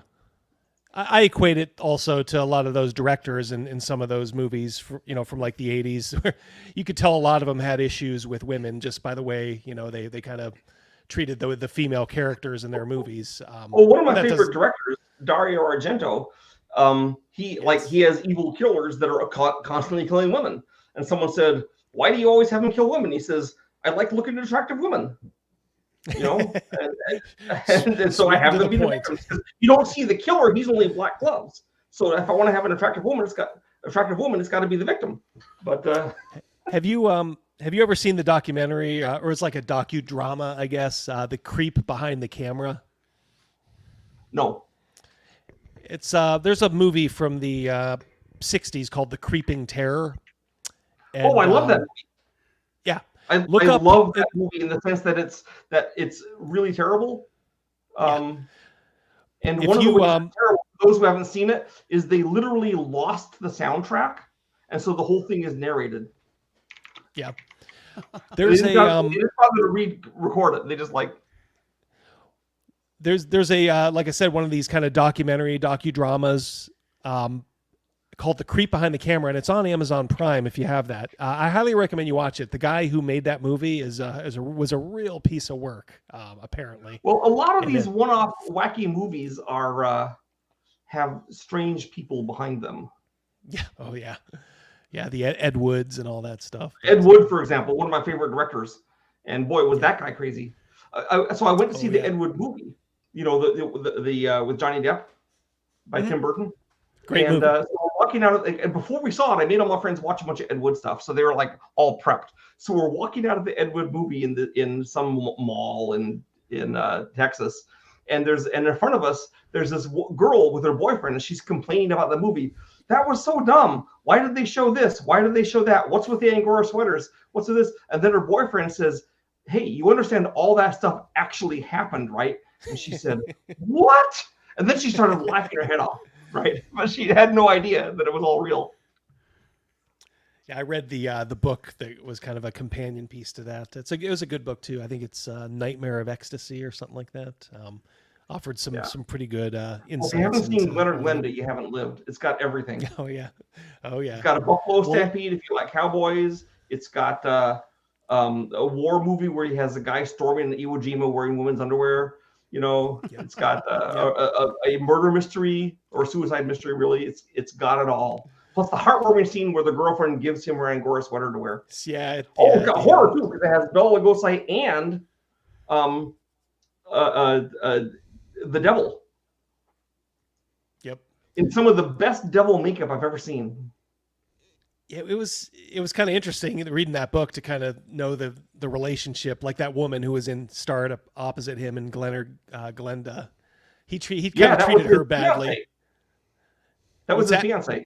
I equate it also to a lot of those directors in some of those movies, from the 80s, where you could tell a lot of them had issues with women just by the way, they kind of treated the female characters in their movies. One of my favorite directors, Dario Argento, he has evil killers that are constantly killing women. And someone said, "Why do you always have him kill women?" He says, "I like looking at attractive women." and so I have them be the victims. You don't see the killer; he's only in black gloves. So if I want to have an attractive woman, it's got to be the victim. But have you ever seen the documentary, or it's like a docudrama, I guess, The Creep Behind the Camera? No. It's there's a movie from the 60s called The Creeping Terror. And, I love that movie. Yeah. I love that movie in the sense that it's really terrible. And one of the ways it's terrible, for those who haven't seen it, is they literally lost the soundtrack, and so the whole thing is narrated. Yeah. There's they just bother to record it. They just there's a like I said, one of these kind of docudramas called The Creep Behind the Camera, and it's on Amazon Prime if you have that. I highly recommend you watch it. The guy who made that movie was a real piece of work, apparently. Well, a lot of these one-off wacky movies have strange people behind them. Yeah. Oh yeah. Yeah, the Ed Woods and all that stuff. Ed Wood, for example, one of my favorite directors, and boy, was that guy crazy. So I went to see the Ed Wood movie, the with Johnny Depp by Tim Burton. Great movie. So we're walking out and before we saw it, I made all my friends watch a bunch of Ed Wood stuff, so they were all prepped. So we're walking out of the Ed Wood movie in some mall in Texas, and in front of us there's this girl with her boyfriend, and she's complaining about the movie. That was so dumb. Why did they show this? Why did they show that? What's with the Angora sweaters? What's with this? And then her boyfriend says, "Hey, you understand all that stuff actually happened, right?" And she said, "What?" And then she started laughing her head off, right? But she had no idea that it was all real. Yeah, I read the book that was kind of a companion piece to that. It was a good book too. I think it's Nightmare of Ecstasy or something like that. Offered some pretty good insights. If you haven't seen Leonard Glenda, you haven't lived. It's got everything. Oh yeah. It's got a Buffalo Stampede if you like cowboys. It's got a war movie where he has a guy storming Iwo Jima wearing women's underwear. It's got a murder mystery or suicide mystery. Really, it's got it all. Plus the heartwarming scene where the girlfriend gives him her Angora sweater to wear. Yeah. It's got horror too because it has Bela Lugosi and the devil. Yep. In some of the best devil makeup I've ever seen. It was kind of interesting reading that book to kind of know the relationship, like that woman who was starred opposite him in Glenda. He kind of treated her badly. Fiancé. That was his fiance.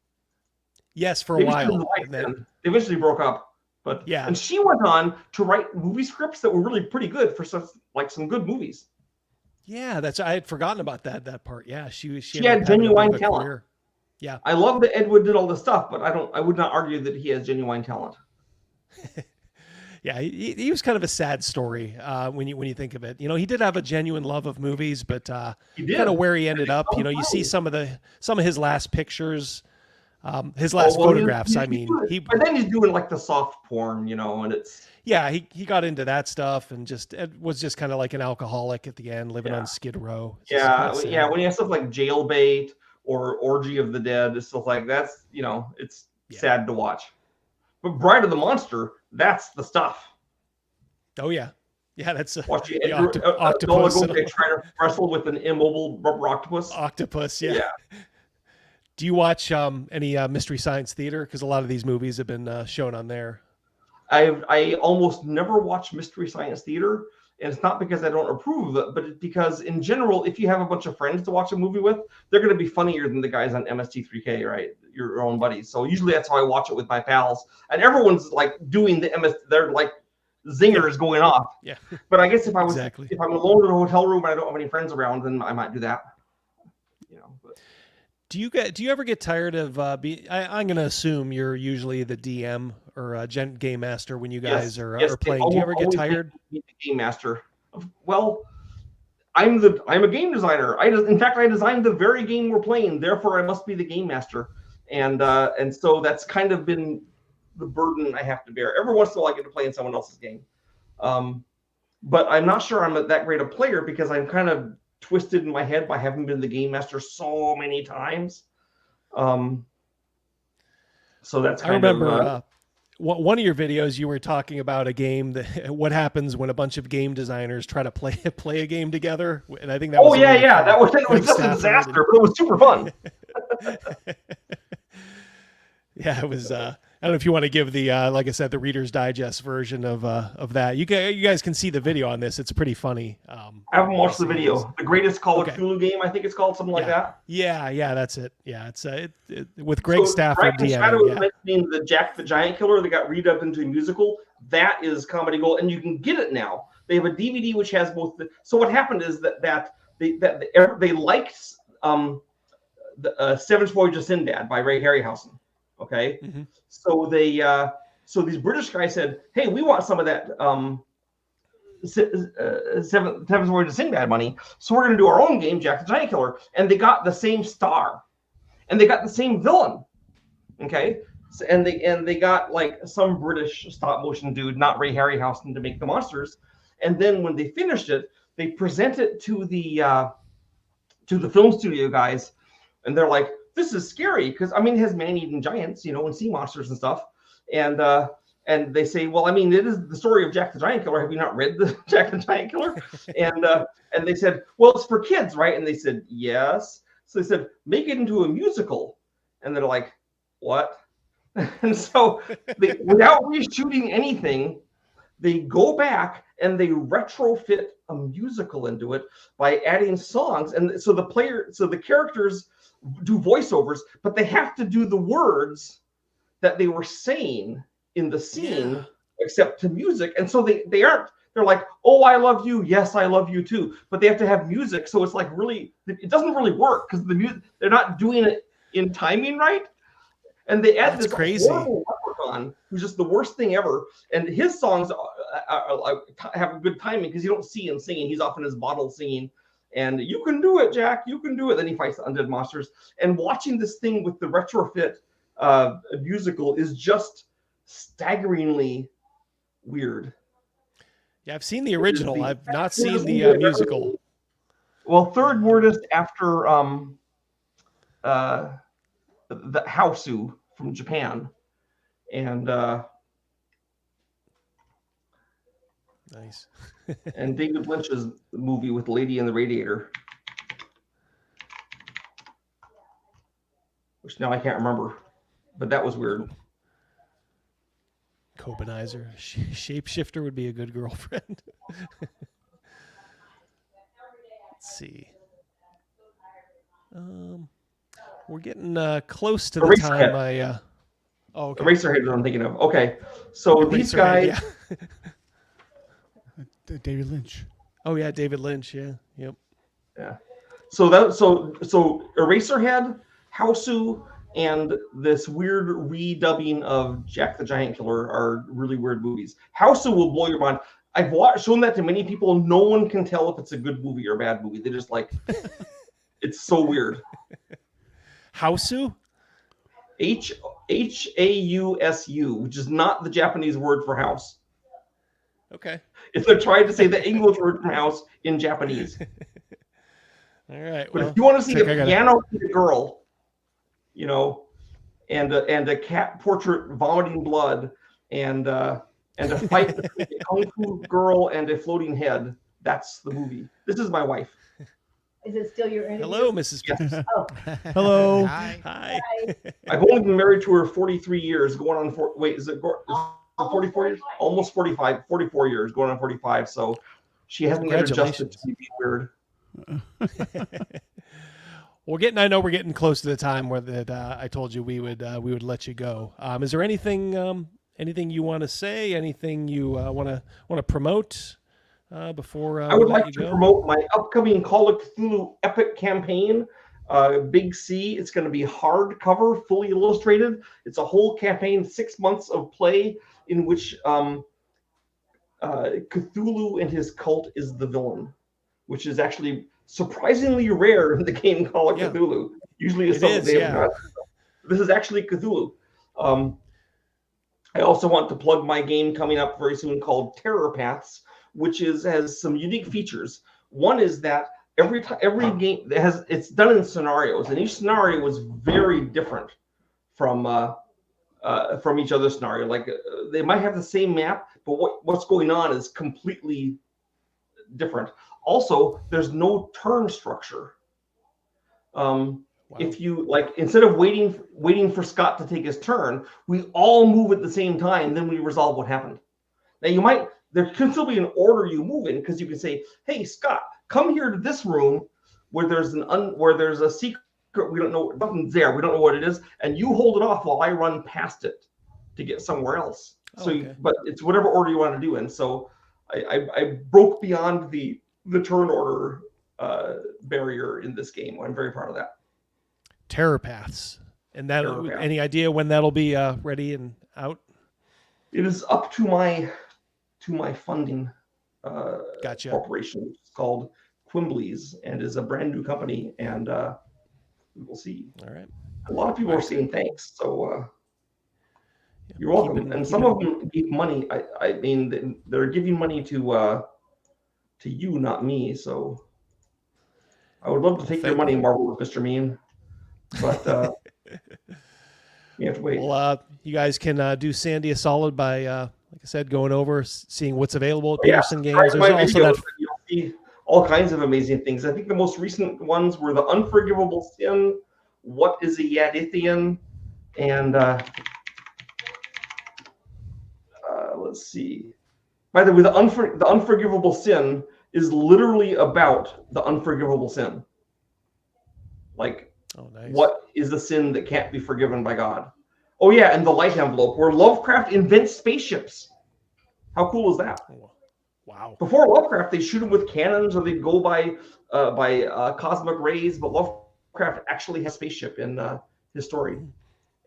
Yes, for a while. They eventually broke up. But yeah, and she went on to write movie scripts that were really pretty good for some good movies. Yeah, I had forgotten about that part. Yeah, she had genuine talent. Career. Yeah, I love that Ed Wood did all this stuff, but I would not argue that he has genuine talent. Yeah, he was kind of a sad story when you think of it. He did have a genuine love of movies, but kind of where he ended up. You see some of his last pictures, his last photographs. But then he's doing like the soft porn, and it's. Yeah, he got into that stuff and was just kind of like an alcoholic at the end, living on Skid Row. When you have stuff like Jailbait or Orgy of the Dead, it's stuff like that's it's sad to watch. But Bride of the Monster, that's the stuff. Oh yeah, that's watch the octopus. Trying to wrestle with an immobile rubber octopus. Yeah. Do you watch any Mystery Science Theater? Because a lot of these movies have been shown on there. I almost never watch Mystery Science Theater, and it's not because I don't approve of it, but it's because in general, if you have a bunch of friends to watch a movie with, they're going to be funnier than the guys on MST3K, right? Your own buddies. So usually that's how I watch it with my pals, and everyone's like doing the they're like zingers going off. Yeah. But I guess if I'm alone in a hotel room and I don't have any friends around, then I might do that. But. Do you ever get tired of I'm going to assume you're usually the DM or game master when you guys are playing. Do you ever get tired? The game master. Well, I'm a game designer. In fact, I designed the very game we're playing. Therefore, I must be the game master. And so that's kind of been the burden I have to bear. Every once in a while, I get to play in someone else's game. But I'm not sure I'm that great a player because I'm kind of twisted in my head by having been the game master so many times. So that's I remember one of your videos you were talking about a game that what happens when a bunch of game designers try to play a game together, and I think that was that was just a disaster, but it was super fun. Yeah, it was I don't know if you want to give the like I said, the Reader's Digest version of that. You guys can see the video on this. It's pretty funny. I haven't watched the video. The Greatest Call of Cthulhu game, I think it's called, something like that. Yeah, that's it. Yeah, it's with Greg Stafford DMing. Shadow was mentioning the Jack the Giant Killer that got redubbed into a musical. That is comedy gold, and you can get it now. They have a DVD which has both. So what happened is that they liked the Seventh Voyage of Sinbad by Ray Harryhausen. Okay, so they so these British guys said, "Hey, we want some of that Seventh Voyage of Sinbad money, so we're going to do our own game, Jack the Giant Killer." And they got the same star, and they got the same villain. Okay, and they got like some British stop motion dude, not Ray Harryhausen, to make the monsters. And then when they finished it, they present it to the film studio guys, and they're like, "This is scary because it has man-eating giants, and sea monsters and stuff." And they say, "Well, it is the story of Jack the Giant Killer. Have you not read the Jack the Giant Killer?" and they said, "Well, it's for kids, right?" And they said, "Yes." So they said, "Make it into a musical." And they're like, "What?" And so without reshooting anything, they go back and they retrofit a musical into it by adding songs. And so the characters do voiceovers, but they have to do the words that they were saying in the scene, except to music. And so they're like, "Oh, I love you. Yes, I love you too." But they have to have music. So it's like it doesn't really work because the music, they're not doing it in timing right. And they add this crazy leprechaun who's just the worst thing ever. And his songs have a good timing because you don't see him singing. He's off in his bottle singing. And "You can do it, Jack. You can do it." Then he fights the undead monsters. And watching this thing with the retrofit musical is just staggeringly weird. Yeah, I've seen the original. I've not seen the musical. Well, third weirdest after the Hausu from Japan, and nice. And David Lynch's movie with Lady in the Radiator, which now I can't remember, but that was weird. Kobanizer. Shapeshifter would be a good girlfriend. Let's see. We're getting close to the time. Okay. Eraserhead is what I'm thinking of. Okay, so these guys. David Lynch. Oh yeah, David Lynch. Yeah. Yep. Yeah. So Eraserhead, Hausu, and this weird redubbing of Jack the Giant Killer are really weird movies. Hausu will blow your mind. I've shown that to many people. No one can tell if it's a good movie or a bad movie. They just like it's so weird. Hausu? Hausu, which is not the Japanese word for house. Okay. If they're trying to say the English word for house in Japanese. All right. But if you want to see a piano and a girl, and a cat portrait vomiting blood, and a fight between a kung fu girl and a floating head, that's the movie. This is my wife. Is it still your interview? Hello, Mrs. Petersen. Oh. Hello. Hi. I've only been married to her 43 years, going on is it 44 years? Almost 45, 44 years, going on 45. So she hasn't yet adjusted to be weird. I know we're getting close to the time where I told you we would let you go. Is there anything you want to say? Anything you want to promote before I would like to promote my upcoming Call of Cthulhu Epic campaign, Big C. It's going to be hardcover, fully illustrated. It's a whole campaign, 6 months of play in which Cthulhu and his cult is the villain, which is actually surprisingly rare in the game Call of Cthulhu. Usually it's something they have got. This is actually Cthulhu. I also want to plug my game coming up very soon called Terror Paths, which has some unique features. One is that every game it's done in scenarios, and each scenario is very different from each other scenario. Like they might have the same map, but what's going on is completely different. Also, there's no turn structure. If you instead of waiting for Scott to take his turn, we all move at the same time, then we resolve what happened. Now there can still be an order you move in, because you can say, "Hey, Scott, come here to this room where there's a secret. We don't know nothing's there. We don't know what it is, and you hold it off while I run past it to get somewhere else." But it's whatever order you want to do in. So I broke beyond the turn order barrier in this game. I'm very proud of that. Terror Paths, and any idea when that'll be ready and out? It is up to my funding gotcha. corporation. It's called Quimbleys and is a brand new company, and we will see. All right. A lot of people are saying thanks, so you're welcome. And some of them give money. I mean, they're giving money to you, not me. So I would love to take your money, Marvel, with Mr. Mean, but you have to wait. Well, you guys can do Sandy a solid by, like I said, going over, seeing what's available at Petersen Games. There's also that. You'll see all kinds of amazing things. I think the most recent ones were the Unforgivable Sin, What is a Yadithian, and let's see. By the way, the Unforgivable Sin is literally about the unforgivable sin. What is the sin that can't be forgiven by God? Oh yeah, and the Light Envelope, where Lovecraft invents spaceships. How cool is that? Wow. Before Lovecraft, they shoot them with cannons, or they'd go by cosmic rays, but Lovecraft actually has a spaceship in his story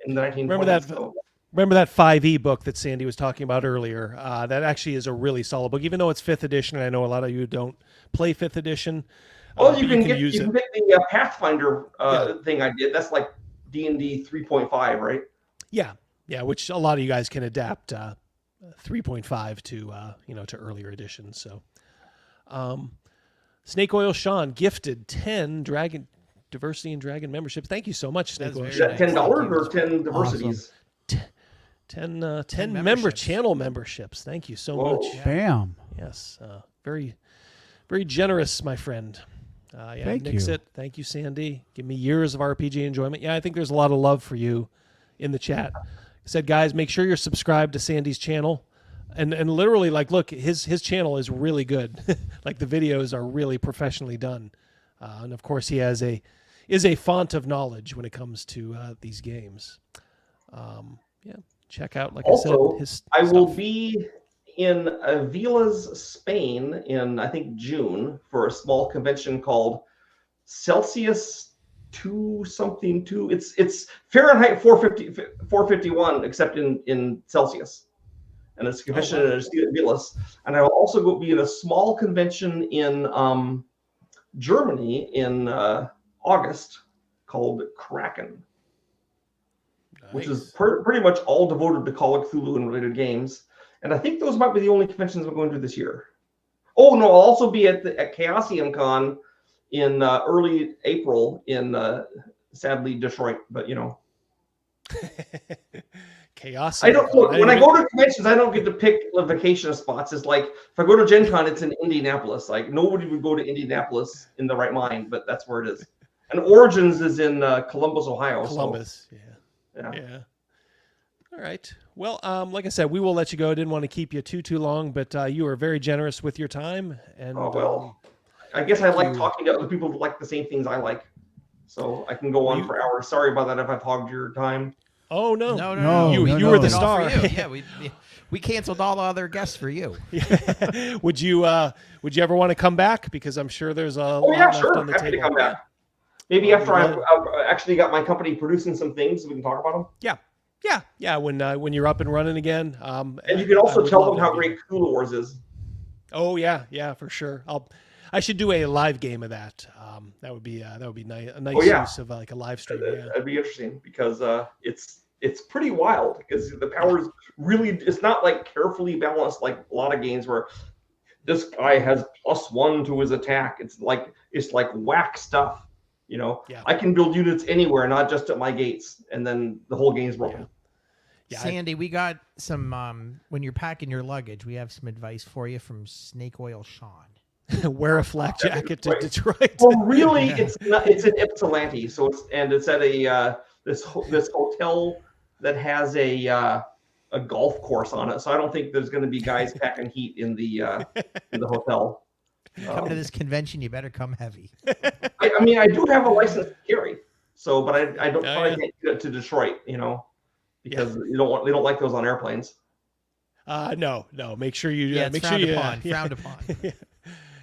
in the 1920s. Remember that 5e book that Sandy was talking about earlier? That actually is a really solid book, even though it's 5th edition. And I know a lot of you don't play 5th edition. Well, you can get the Pathfinder thing I did. That's like D&D 3.5, right? Yeah, which a lot of you guys can adapt 3.5 to earlier editions. So, Snake Oil Sean gifted 10 Dragon Diversity and Dragon memberships. Thank you so much, Snake Oil. Is that $10 or 10 diversities? Awesome. 10 member channel memberships. Thank you so much. Bam. Yes. Very, very generous, my friend. Thank you. Nixit. Thank you, Sandy. Give me years of RPG enjoyment. Yeah, I think there's a lot of love for you in the chat. I said, guys, make sure you're subscribed to Sandy's channel. And literally, look, his channel is really good. The videos are really professionally done. And of course, he is a font of knowledge when it comes to these games. Check out, like also, I said, his stuff. I will be in Avila's, Spain in, I think, June for a small convention called Celsius 2 something 2. It's Fahrenheit 451, except in Celsius. And it's a convention in Avila's. And I will also be in a small convention in Germany in August called Kraken. Which is pretty much all devoted to Call of Cthulhu and related games. And I think those might be the only conventions I'm going to this year. Oh, no, I'll also be at Chaosium Con in early April in, sadly, Detroit. But, Chaos. I don't look, when I go to conventions, I don't get to pick the vacation spots. It's like if I go to Gen Con, it's in Indianapolis. Like nobody would go to Indianapolis in the right mind, but that's where it is. And Origins is in Columbus, Ohio. Columbus, so. yeah. All right. Well, like I said, we will let you go. I didn't want to keep you too long, but you were very generous with your time. And I guess I like talking to other people who like the same things I like. So I can go on for hours. Sorry about that if I've hogged your time. Oh, no. No. You were the star. Yeah, we canceled all the other guests for you. Would you ever want to come back? Because I'm sure there's a lot left on the Happy table. to come back. Maybe after I've actually got my company producing some things, we can talk about them. Yeah. When you're up and running again. And you can also tell them how great Cthulhu Wars is. Oh yeah, for sure. I should do a live game of that. That would be nice. A nice use of like a live stream. Yeah. That'd be interesting because it's pretty wild because the powers really. It's not like carefully balanced like a lot of games where this guy has +1 to his attack. It's like whack stuff. You know, I can build units anywhere, not just at my gates, and then the whole game's broken. Yeah, Sandy, we got some. When you're packing your luggage, we have some advice for you from Snake Oil Sean. Wear a flak jacket to Detroit. Well, really, it's not. It's in Ypsilanti, so it's at a this hotel that has a golf course on it. So I don't think there's going to be guys packing heat in the hotel. Come to this convention, you better come heavy. I mean, I do have a license to carry, so but I don't probably can't get it to Detroit, you know, because they don't like those on airplanes. No. Make sure you make sure frowned you upon. Frowned upon.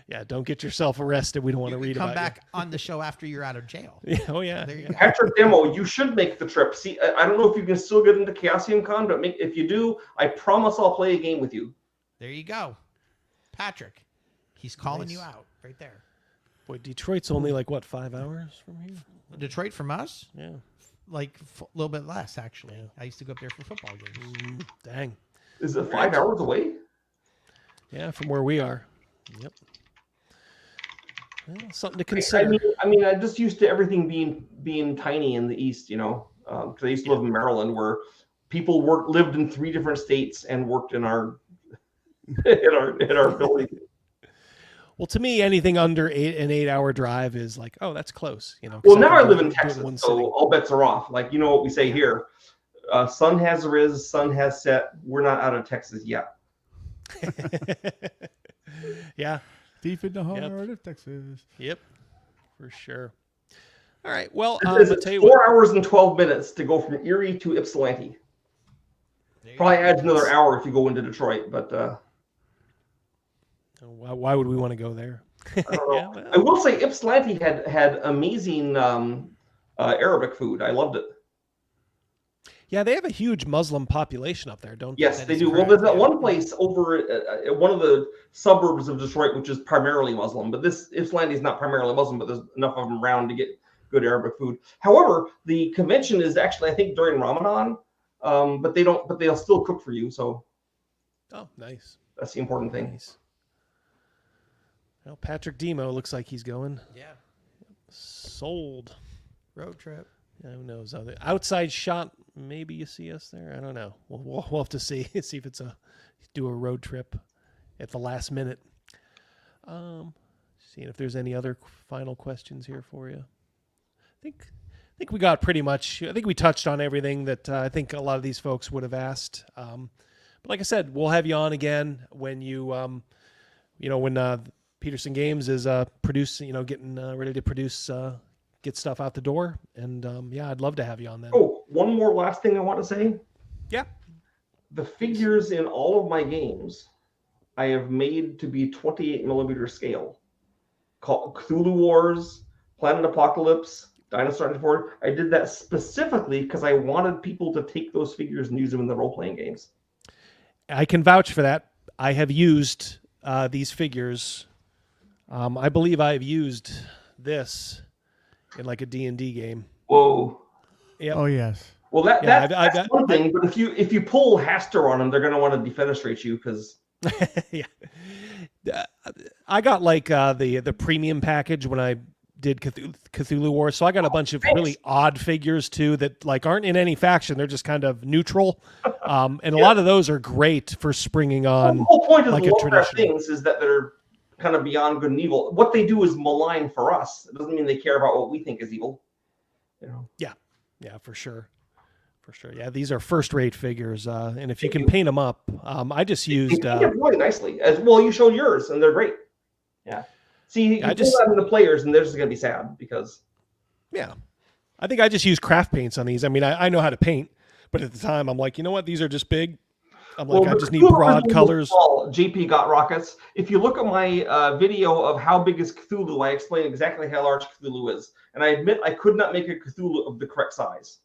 Yeah, don't get yourself arrested. We don't want to read about come back on the show after you're out of jail. Oh yeah. There you go. Patrick Demo, you should make the trip. See, I don't know if you can still get into Chaosium Con, but if you do, I promise I'll play a game with you. There you go, Patrick. He's calling you out right there. Boy, Detroit's only like what 5 hours from here. Detroit from us? Yeah, like a little bit less actually. Yeah. I used to go up there for football games. Dang. Is it 5 hours away? Yeah, from where we are. Yep. Well, something to consider. I mean, I'm just used to everything being tiny in the East, you know, because I used to live in Maryland, where people lived in 3 different states and worked in our in our building. Well, to me, anything under an 8 hour drive is like, oh, that's close, you know. Well, now I live in Texas, so all bets are off. Like, you know what we say here: sun has riz, sun has set. We're not out of Texas yet. Yeah. Deep in the heart of Texas. Yep, for sure. All right. Well, I'll tell you 4 hours and 12 minutes to go from Erie to Ypsilanti. Probably adds another hour if you go into Detroit, but why would we want to go there? I don't know. I will say Ypsilanti had amazing Arabic food. I loved it. Yeah, they have a huge Muslim population up there, don't they? Yes, they do. Well, there's that one place over at one of the suburbs of Detroit, which is primarily Muslim. But this Ypsilanti is not primarily Muslim, but there's enough of them around to get good Arabic food. However, the convention is actually, I think, during Ramadan, but they'll still cook for you. So, oh, nice. That's the important thing. Nice. Well, Patrick Demo looks like he's going. Yeah. Sold. Road trip. Yeah, who knows? Outside shot. Maybe you see us there. I don't know. We'll have to see if it's do a road trip at the last minute. Seeing if there's any other final questions here for you. I think we got pretty much. I think we touched on everything that I think a lot of these folks would have asked. But like I said, we'll have you on again when you when Petersen Games is producing, getting ready to produce. Get stuff out the door, and I'd love to have you on then. Oh, one more last thing I want to say. Yeah. The figures in all of my games I have made to be 28mm scale. Called Cthulhu Wars, Planet Apocalypse, Dinosaur Forge. I did that specifically because I wanted people to take those figures and use them in the role-playing games. I can vouch for that. I have used these figures. I believe I've used this in like a D&D game. Whoa. Yep. Oh yes. Well, that's one thing. But if you pull Haster on them, they're going to want to defenestrate you because. Yeah. I got like the premium package when I did Cthulhu Wars, so I got a bunch of really odd figures too that like aren't in any faction. They're just kind of neutral, and a lot of those are great for springing on. The whole point of like the a Lovecraft traditional. things is that they're kind of beyond good and evil. What they do is malign for us. It doesn't mean they care about what we think is evil. You know. Yeah, for sure. Yeah, these are first-rate figures, and if you can paint them up, I just used. They paint them really nicely. As well, you showed yours, and they're great. Yeah. See, you pull that into players, and they're just going to be sad because. Yeah, I think I just use craft paints on these. I mean, I know how to paint, but at the time, I'm like, you know what? These are just big. I'm like, I just need broad colors. JP got rockets. If you look at my video of how big is Cthulhu, I explain exactly how large Cthulhu is, and I admit I could not make a Cthulhu of the correct size.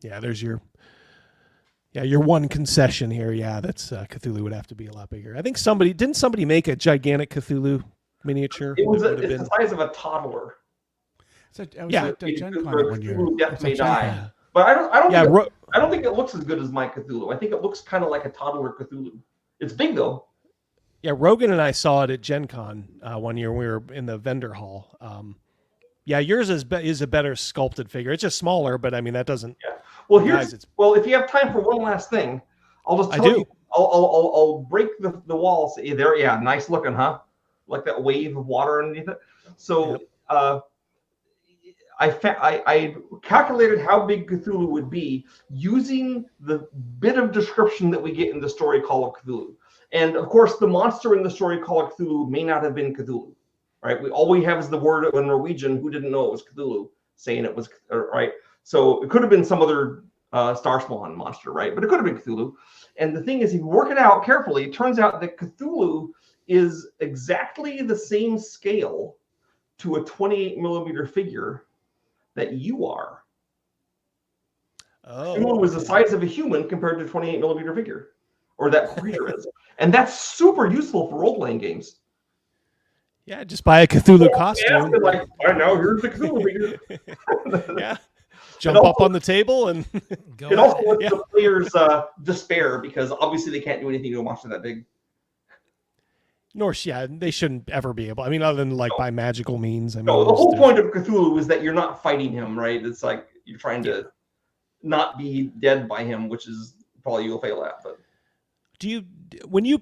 Yeah, there's your one concession here. Yeah, that's Cthulhu would have to be a lot bigger. I think didn't somebody make a gigantic Cthulhu miniature? It's the size of a toddler. So I was at Gen Con one year. Death may die. But I don't think it looks as good as my Cthulhu. I think it looks kind of like a toddler Cthulhu. It's big though. Yeah, Rogan and I saw it at Gen Con one year. We were in the vendor hall. Yeah, yours is a better sculpted figure. It's just smaller, but I mean that doesn't. Yeah. Well, if you have time for one last thing, I'll just tell you. I'll break the walls. There, yeah, nice looking, huh? Like that wave of water underneath it. So, I calculated how big Cthulhu would be using the bit of description that we get in the story Call of Cthulhu. And of course, the monster in the story Call of Cthulhu may not have been Cthulhu, right? All we have is the word of a Norwegian who didn't know it was Cthulhu saying it was, right? So it could have been some other Star Spawn monster, right? But it could have been Cthulhu. And the thing is, if you work it out carefully, it turns out that Cthulhu is exactly the same scale to a 28 millimeter figure that you are. Cthulhu was the size of a human compared to a 28 millimeter figure, or that creature is. And that's super useful for role-playing games. Yeah, just buy a Cthulhu costume. Yeah, like, I know, here's the Cthulhu figure. Yeah. Jump up on the table and go. It also lets the players despair because obviously they can't do anything to a monster that big. Nor, they shouldn't ever be able. I mean, other than like by magical means. I mean, the whole point of Cthulhu is that you're not fighting him, right? It's like you're trying to not be dead by him, which is probably you'll fail at. But when you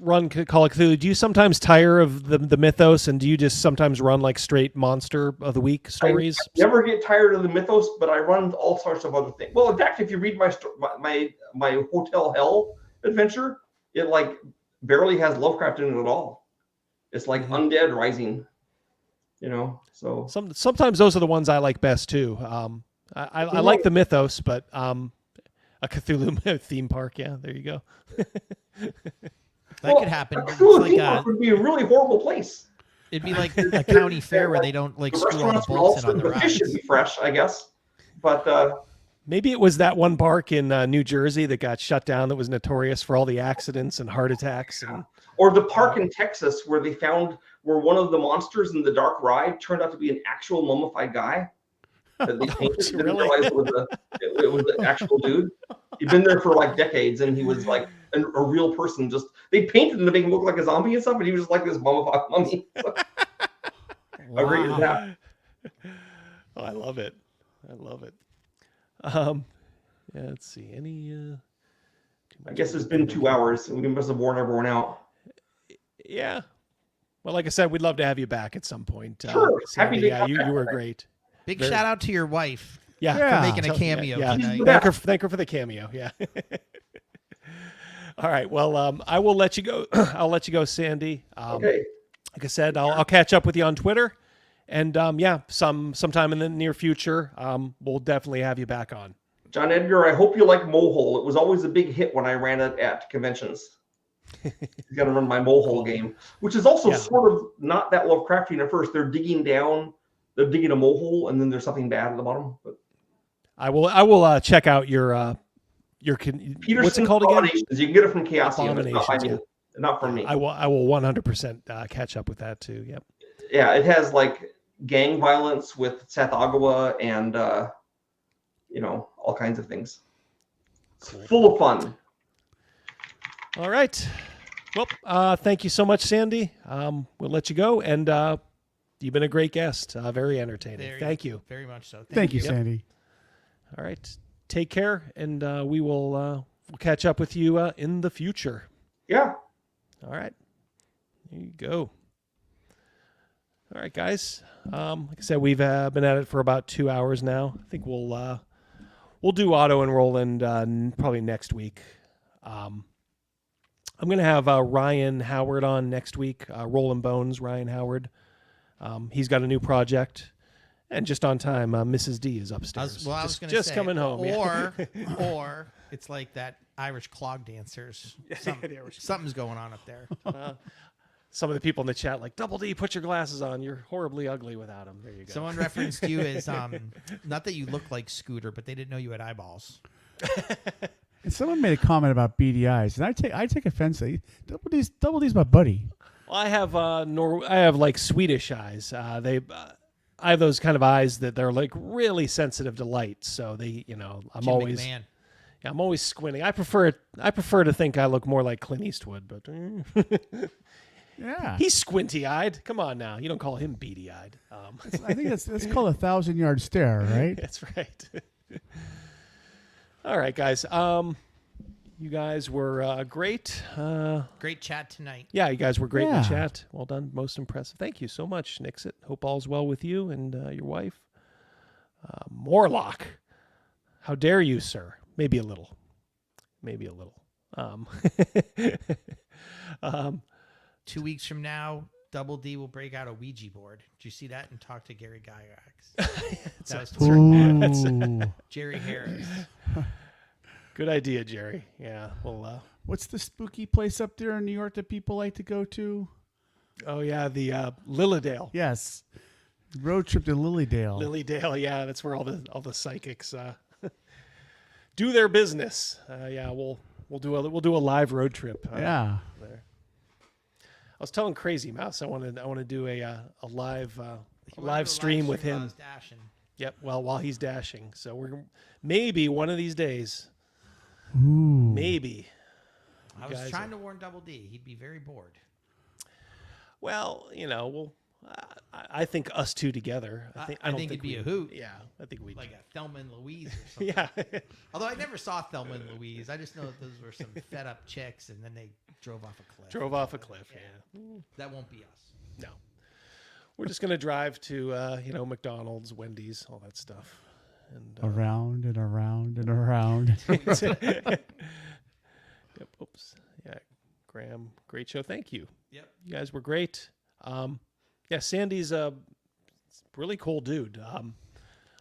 run Call of Cthulhu, do you sometimes tire of the mythos, and do you just sometimes run like straight monster of the week stories? I never get tired of the mythos, but I run all sorts of other things. Well, in fact, if you read my Hotel Hell adventure, it like barely has Lovecraft in it at all. It's like undead rising, you know. So sometimes those are the ones I like best too. I like the mythos, but a Cthulhu theme park, yeah, there you go. That could happen. It would be a really horrible place. It'd be like a county fair where they don't like screw all the bolts in on the rides. Fish should be fresh, I guess. But maybe it was that one park in New Jersey that got shut down that was notorious for all the accidents and heart attacks. Or the park in Texas where they found where one of the monsters in the dark ride turned out to be an actual mummified guy. That they painted. Didn't realize it was an actual dude. He'd been there for like decades, and he was like a real person. Just they painted him to make him look like a zombie and stuff, but he was just like this mummified mummy. How great is that? Oh, I love it. Yeah, let's see. I guess it's been 2 hours, and we must have worn everyone out. Yeah. Well, like I said, we'd love to have you back at some point. Sure. Sandy, you were great. Big shout out to your wife. Yeah. For making a cameo tonight. Thank her for the cameo. Yeah. All right. Well, I will let you go. I'll let you go, Sandy. Okay. Like I said, I'll catch up with you on Twitter, and sometime in the near future, we'll definitely have you back on. John Edgar, I hope you like Mohole. It was always a big hit when I ran it at conventions. You got to run my Mohole game, which is also sort of not that Lovecraftian at first. They're digging down. They're digging a mohole, and then there's something bad at the bottom. But I will check out your Petersen what's it called again? You can get it from Chaosium. Abominations, not from me. I will 100% catch up with that too. Yep. Yeah, it has like gang violence with Seth Agawa and all kinds of things. It's full of fun. All right. Well, thank you so much, Sandy. We'll let you go, and You've been a great guest. Very entertaining. Thank you. Very much so. Thank you, Sandy. All right. Take care, and we will we'll catch up with you in the future. Yeah. All right. There you go. All right, guys. Like I said, we've been at it for about 2 hours now. I think we'll do auto enroll and probably next week. I'm going to have Ryan Howard on next week. Rollin' Bones, Ryan Howard. He's got a new project, and just on time, Mrs. D is upstairs. I was going to just say, coming home. Or it's like that Irish clog dancers. Something's going on up there. Some of the people in the chat like, Double D, put your glasses on. You're horribly ugly without them. There you go. Someone referenced you as not that you look like Scooter, but they didn't know you had eyeballs. And someone made a comment about beady eyes, and I take offense. Double D's my buddy. Well, I have like Swedish eyes. I have those kind of eyes that they're like really sensitive to light. So they, I'm Jim always McMahon. Yeah, I'm always squinting. I prefer to think I look more like Clint Eastwood, but yeah, he's squinty-eyed. Come on now, you don't call him beady-eyed. I think that's called 1,000-yard stare, right? That's right. All right, guys. You guys were great. Great chat tonight. Yeah, you guys were great in the chat. Well done. Most impressive. Thank you so much, Nixit. Hope all's well with you and your wife. Morlock. How dare you, sir? Maybe a little. 2 weeks from now, Double D will break out a Ouija board. Did you see that and talk to Gary Gygax? Ooh. Jerry Harris. Good idea, Jerry. Yeah. Well, what's the spooky place up there in New York that people like to go to? Oh yeah, the Lilydale. Yes. Road trip to Lilydale. Lilydale, yeah, that's where all the psychics do their business. Yeah, we'll do a live road trip. Yeah. There. I was telling Crazy Mouse I want to do a live stream with him. Yep. Well, while he's dashing, so we're maybe one of these days. Ooh. Maybe. I was trying to warn Double D. He'd be very bored. Well, I think us two together. I think it'd be a hoot. Yeah, I think we like a Thelma and Louise or something. Yeah. Although I never saw Thelma and Louise. I just know that those were some fed up chicks, and then they drove off a cliff. Yeah. That won't be us. No. We're just gonna drive to McDonald's, Wendy's, all that stuff, and around and around and around. Yep. Oops. Yeah. Graham, great show. Thank you. Yep. You guys were great. Yeah, Sandy's a really cool dude.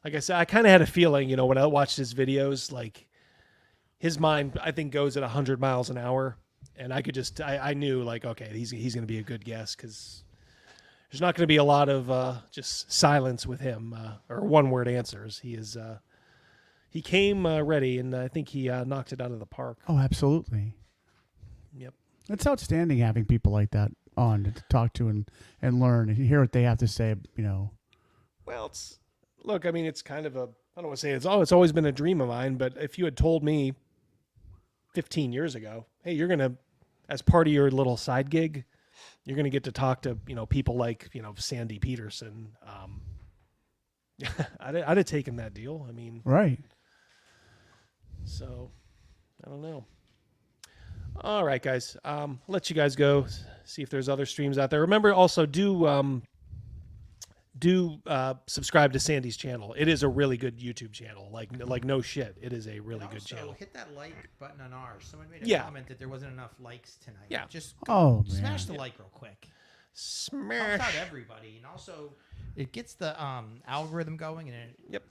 Like I said, I kind of had a feeling, when I watched his videos, like his mind, I think, goes at 100 miles an hour, and I knew, like, okay, he's going to be a good guest because there's not going to be a lot of just silence with him or one-word answers. He came ready, and I think he knocked it out of the park. Oh, absolutely. Yep. It's outstanding having people like that on to talk to and learn and hear what they have to say, Well, it's kind of I don't want to say it's always been a dream of mine, but if you had told me 15 years ago, hey, you're going to, as part of your little side gig, you're going to get to talk to, people like, Sandy Petersen. I'd have taken that deal. I mean, right. So I don't know. All right, guys. Let you guys go. See if there's other streams out there. Remember, also do subscribe to Sandy's channel. It is a really good YouTube channel. Like no shit, it is a really good channel. Hit that like button on ours. Someone made a comment that there wasn't enough likes tonight. Yeah. Just man. smash the like real quick. Smash. Helps out everybody, and also it gets the algorithm going, and yep.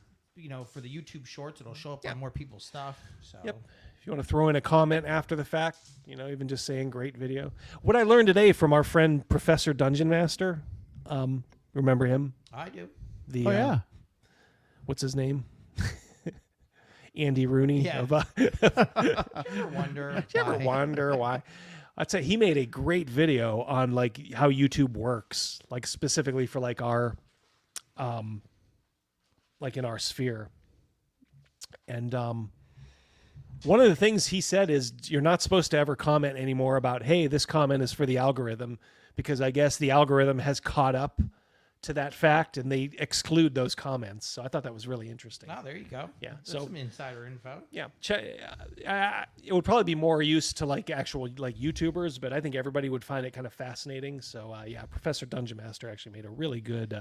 For the YouTube Shorts, it'll show up on more people's stuff. So. Yep. If you want to throw in a comment after the fact, even just saying great video. What I learned today from our friend Professor Dungeon Master, remember him? I do. Yeah. What's his name? Andy Rooney. Yeah. Did you ever wonder why? I'd say he made a great video on like how YouTube works, like specifically for like our, like in our sphere. And one of the things he said is you're not supposed to ever comment anymore about, hey, this comment is for the algorithm, because I guess the algorithm has caught up to that fact, and they exclude those comments. So I thought that was really interesting. Oh, there you go. Yeah. That's So some insider info. yeah, it would probably be more use to like actual like YouTubers, but I think everybody would find it kind of fascinating. So yeah, Professor Dungeon Master actually made a really good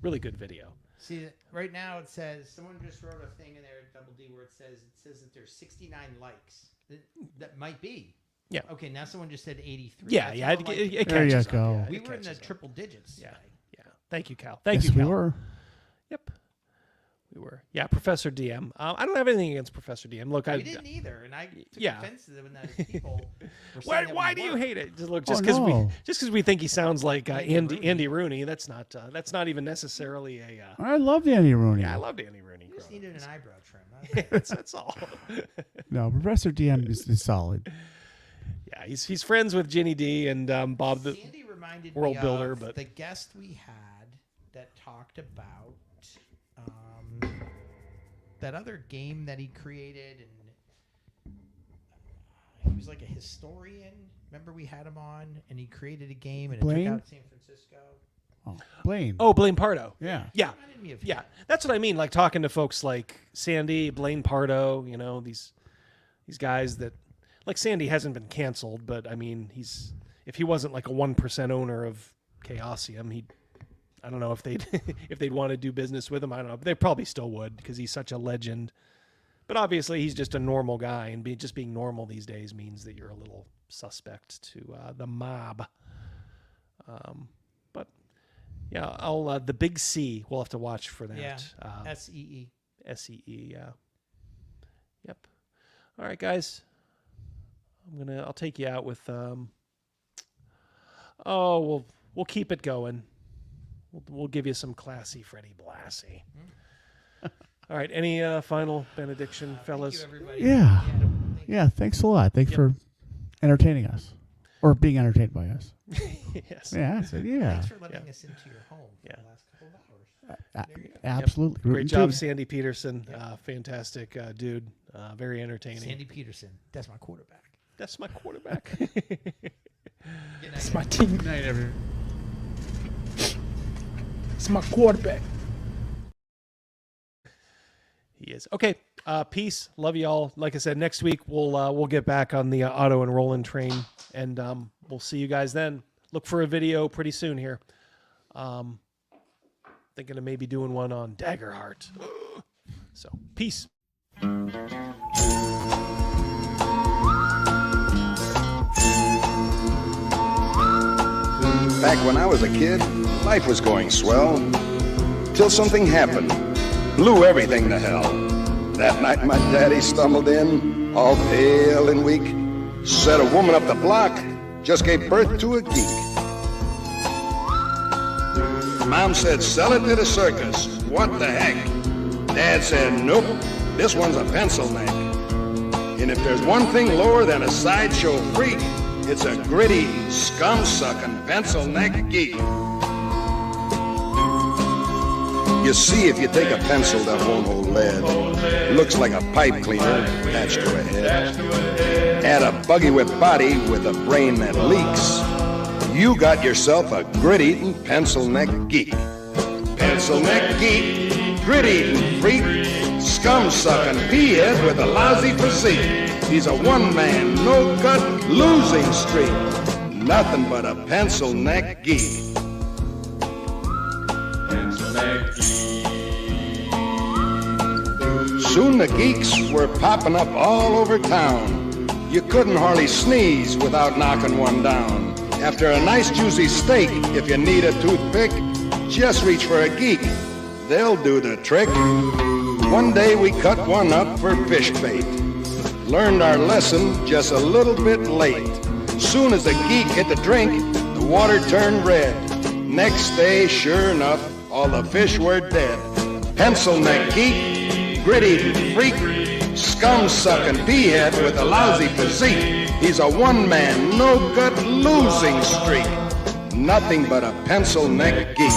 video. See, right now it says someone just wrote a thing in there at Double D where it says that there's 69 likes. That might be. Yeah. Okay. Now someone just said 83. Yeah, That's yeah. how It like- There you catches up, go. yeah, We it were in the catches up. triple digits. Yeah. today. Yeah. Thank you, Cal. Thank Yes, you, we Cal. were. Yep. We were. Yeah, Professor DM. I don't have anything against Professor DM. Look, We didn't either, and I took yeah. offense to them when those people. were saying Why? that Why we do you weren't. hate it? Just look, Oh, just because we think he sounds like Andy Rooney. That's not even necessarily a. I loved Andy Rooney. Yeah, I loved Andy Rooney. You just needed an eyebrow trim. That's all. No, Professor DM is solid. Yeah, he's friends with Ginny D and Bob the Sandy reminded World me Builder, of but the guest we had that talked about that other game that he created, and he was like a historian. Remember we had him on, and he created a game, and it Blaine? took out San Francisco. Oh, Blaine. Oh, Blaine Pardo. Yeah. Yeah. Reminded me of Yeah. him. That's what I mean. Like talking to folks like Sandy, Blaine Pardo, these guys that like Sandy hasn't been canceled, but I mean, if he wasn't like a 1% owner of Chaosium, I don't know if they'd want to do business with him. I don't know. But they probably still would because he's such a legend. But obviously he's just a normal guy, and just being normal these days means that you're a little suspect to the mob. But yeah, I'll the Big C. We'll have to watch for that. Yeah. SEE. SEE. Yeah. Yep. All right, guys. I'll take you out with. We'll keep it going. We'll give you some classy Freddie Blassie. All right. Any final benediction, fellas? Thank you, everybody. Yeah. Yeah. Thanks a lot. Thanks for entertaining us, or being entertained by us. Yes. Yeah. I said, yeah. Thanks for letting us into your home for the last couple of hours. There you go. Absolutely. Great Rootin' job, too. Sandy Petersen. Fantastic dude. Very entertaining. Sandy Petersen. That's my quarterback. That's my quarterback. It's my team. Good night, everyone. It's my quarterback. He is. Okay. Peace. Love you all. Like I said, next week we'll get back on the auto and rolling train, and we'll see you guys then. Look for a video pretty soon here. Thinking of maybe doing one on Daggerheart. So, peace. Back when I was a kid, life was going swell. Till something happened. Blew everything to hell. That night my daddy stumbled in, all pale and weak. Said a woman up the block just gave birth to a geek. Mom said, sell it to the circus. What the heck? Dad said, nope, this one's a pencil neck. And if there's one thing lower than a sideshow freak, it's a gritty, scum-sucking pencil neck geek. You see, if you take a pencil that won't hold lead, it looks like a pipe cleaner attached to a head. Add a buggy whip body with a brain that leaks. You got yourself a grit-eating pencil neck geek. Pencil neck geek, grit-eating freak, scum-sucking pea-head with a lousy physique. He's a one-man, no-gut, losing streak. Nothing but a pencil neck geek. Pencil neck geek. Soon the geeks were popping up all over town. You couldn't hardly sneeze without knocking one down. After a nice juicy steak, if you need a toothpick, just reach for a geek. They'll do the trick. One day we cut one up for fish bait. Learned our lesson just a little bit late. Soon as the geek hit the drink, the water turned red. Next day, sure enough, all the fish were dead. Pencil neck geek, grit-eating freak, scum-sucking pea-head with a lousy physique. He's a one-man, no-gut, losing streak. Nothing but a pencil neck geek.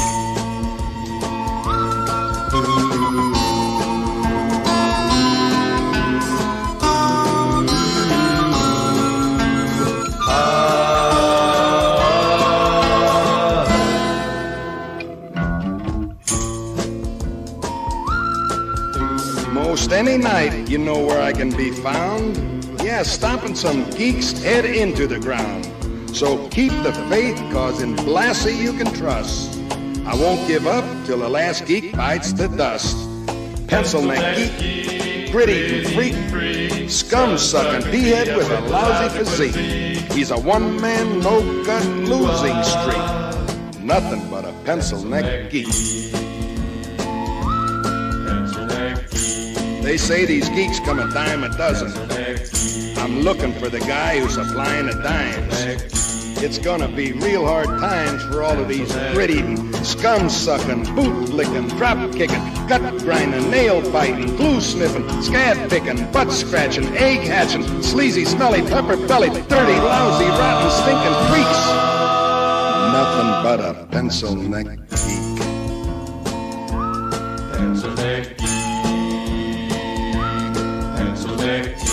Most any night, you know where I can be found. Yeah, stomping some geek's head into the ground. So keep the faith, cause in Blassie you can trust. I won't give up till the last geek bites the dust. Pencil neck geek, grit-eating freak, scum-sucking p-head with a lousy physique. He's a one-man, no-gut losing streak. Nothing but a pencil neck geek. They say these geeks come a dime a dozen. I'm looking for the guy who's supplying the dimes. It's gonna be real hard times for all of these grit-eating, scum-sucking, boot-licking, drop-kicking, gut-grinding, nail-biting, glue-sniffing, scab-picking, butt-scratching, egg-hatching, sleazy, smelly, pepper-bellied, dirty, lousy, rotten, stinking freaks. Nothing but a pencil neck geek. Pencil neck geek. Pencil neck geek.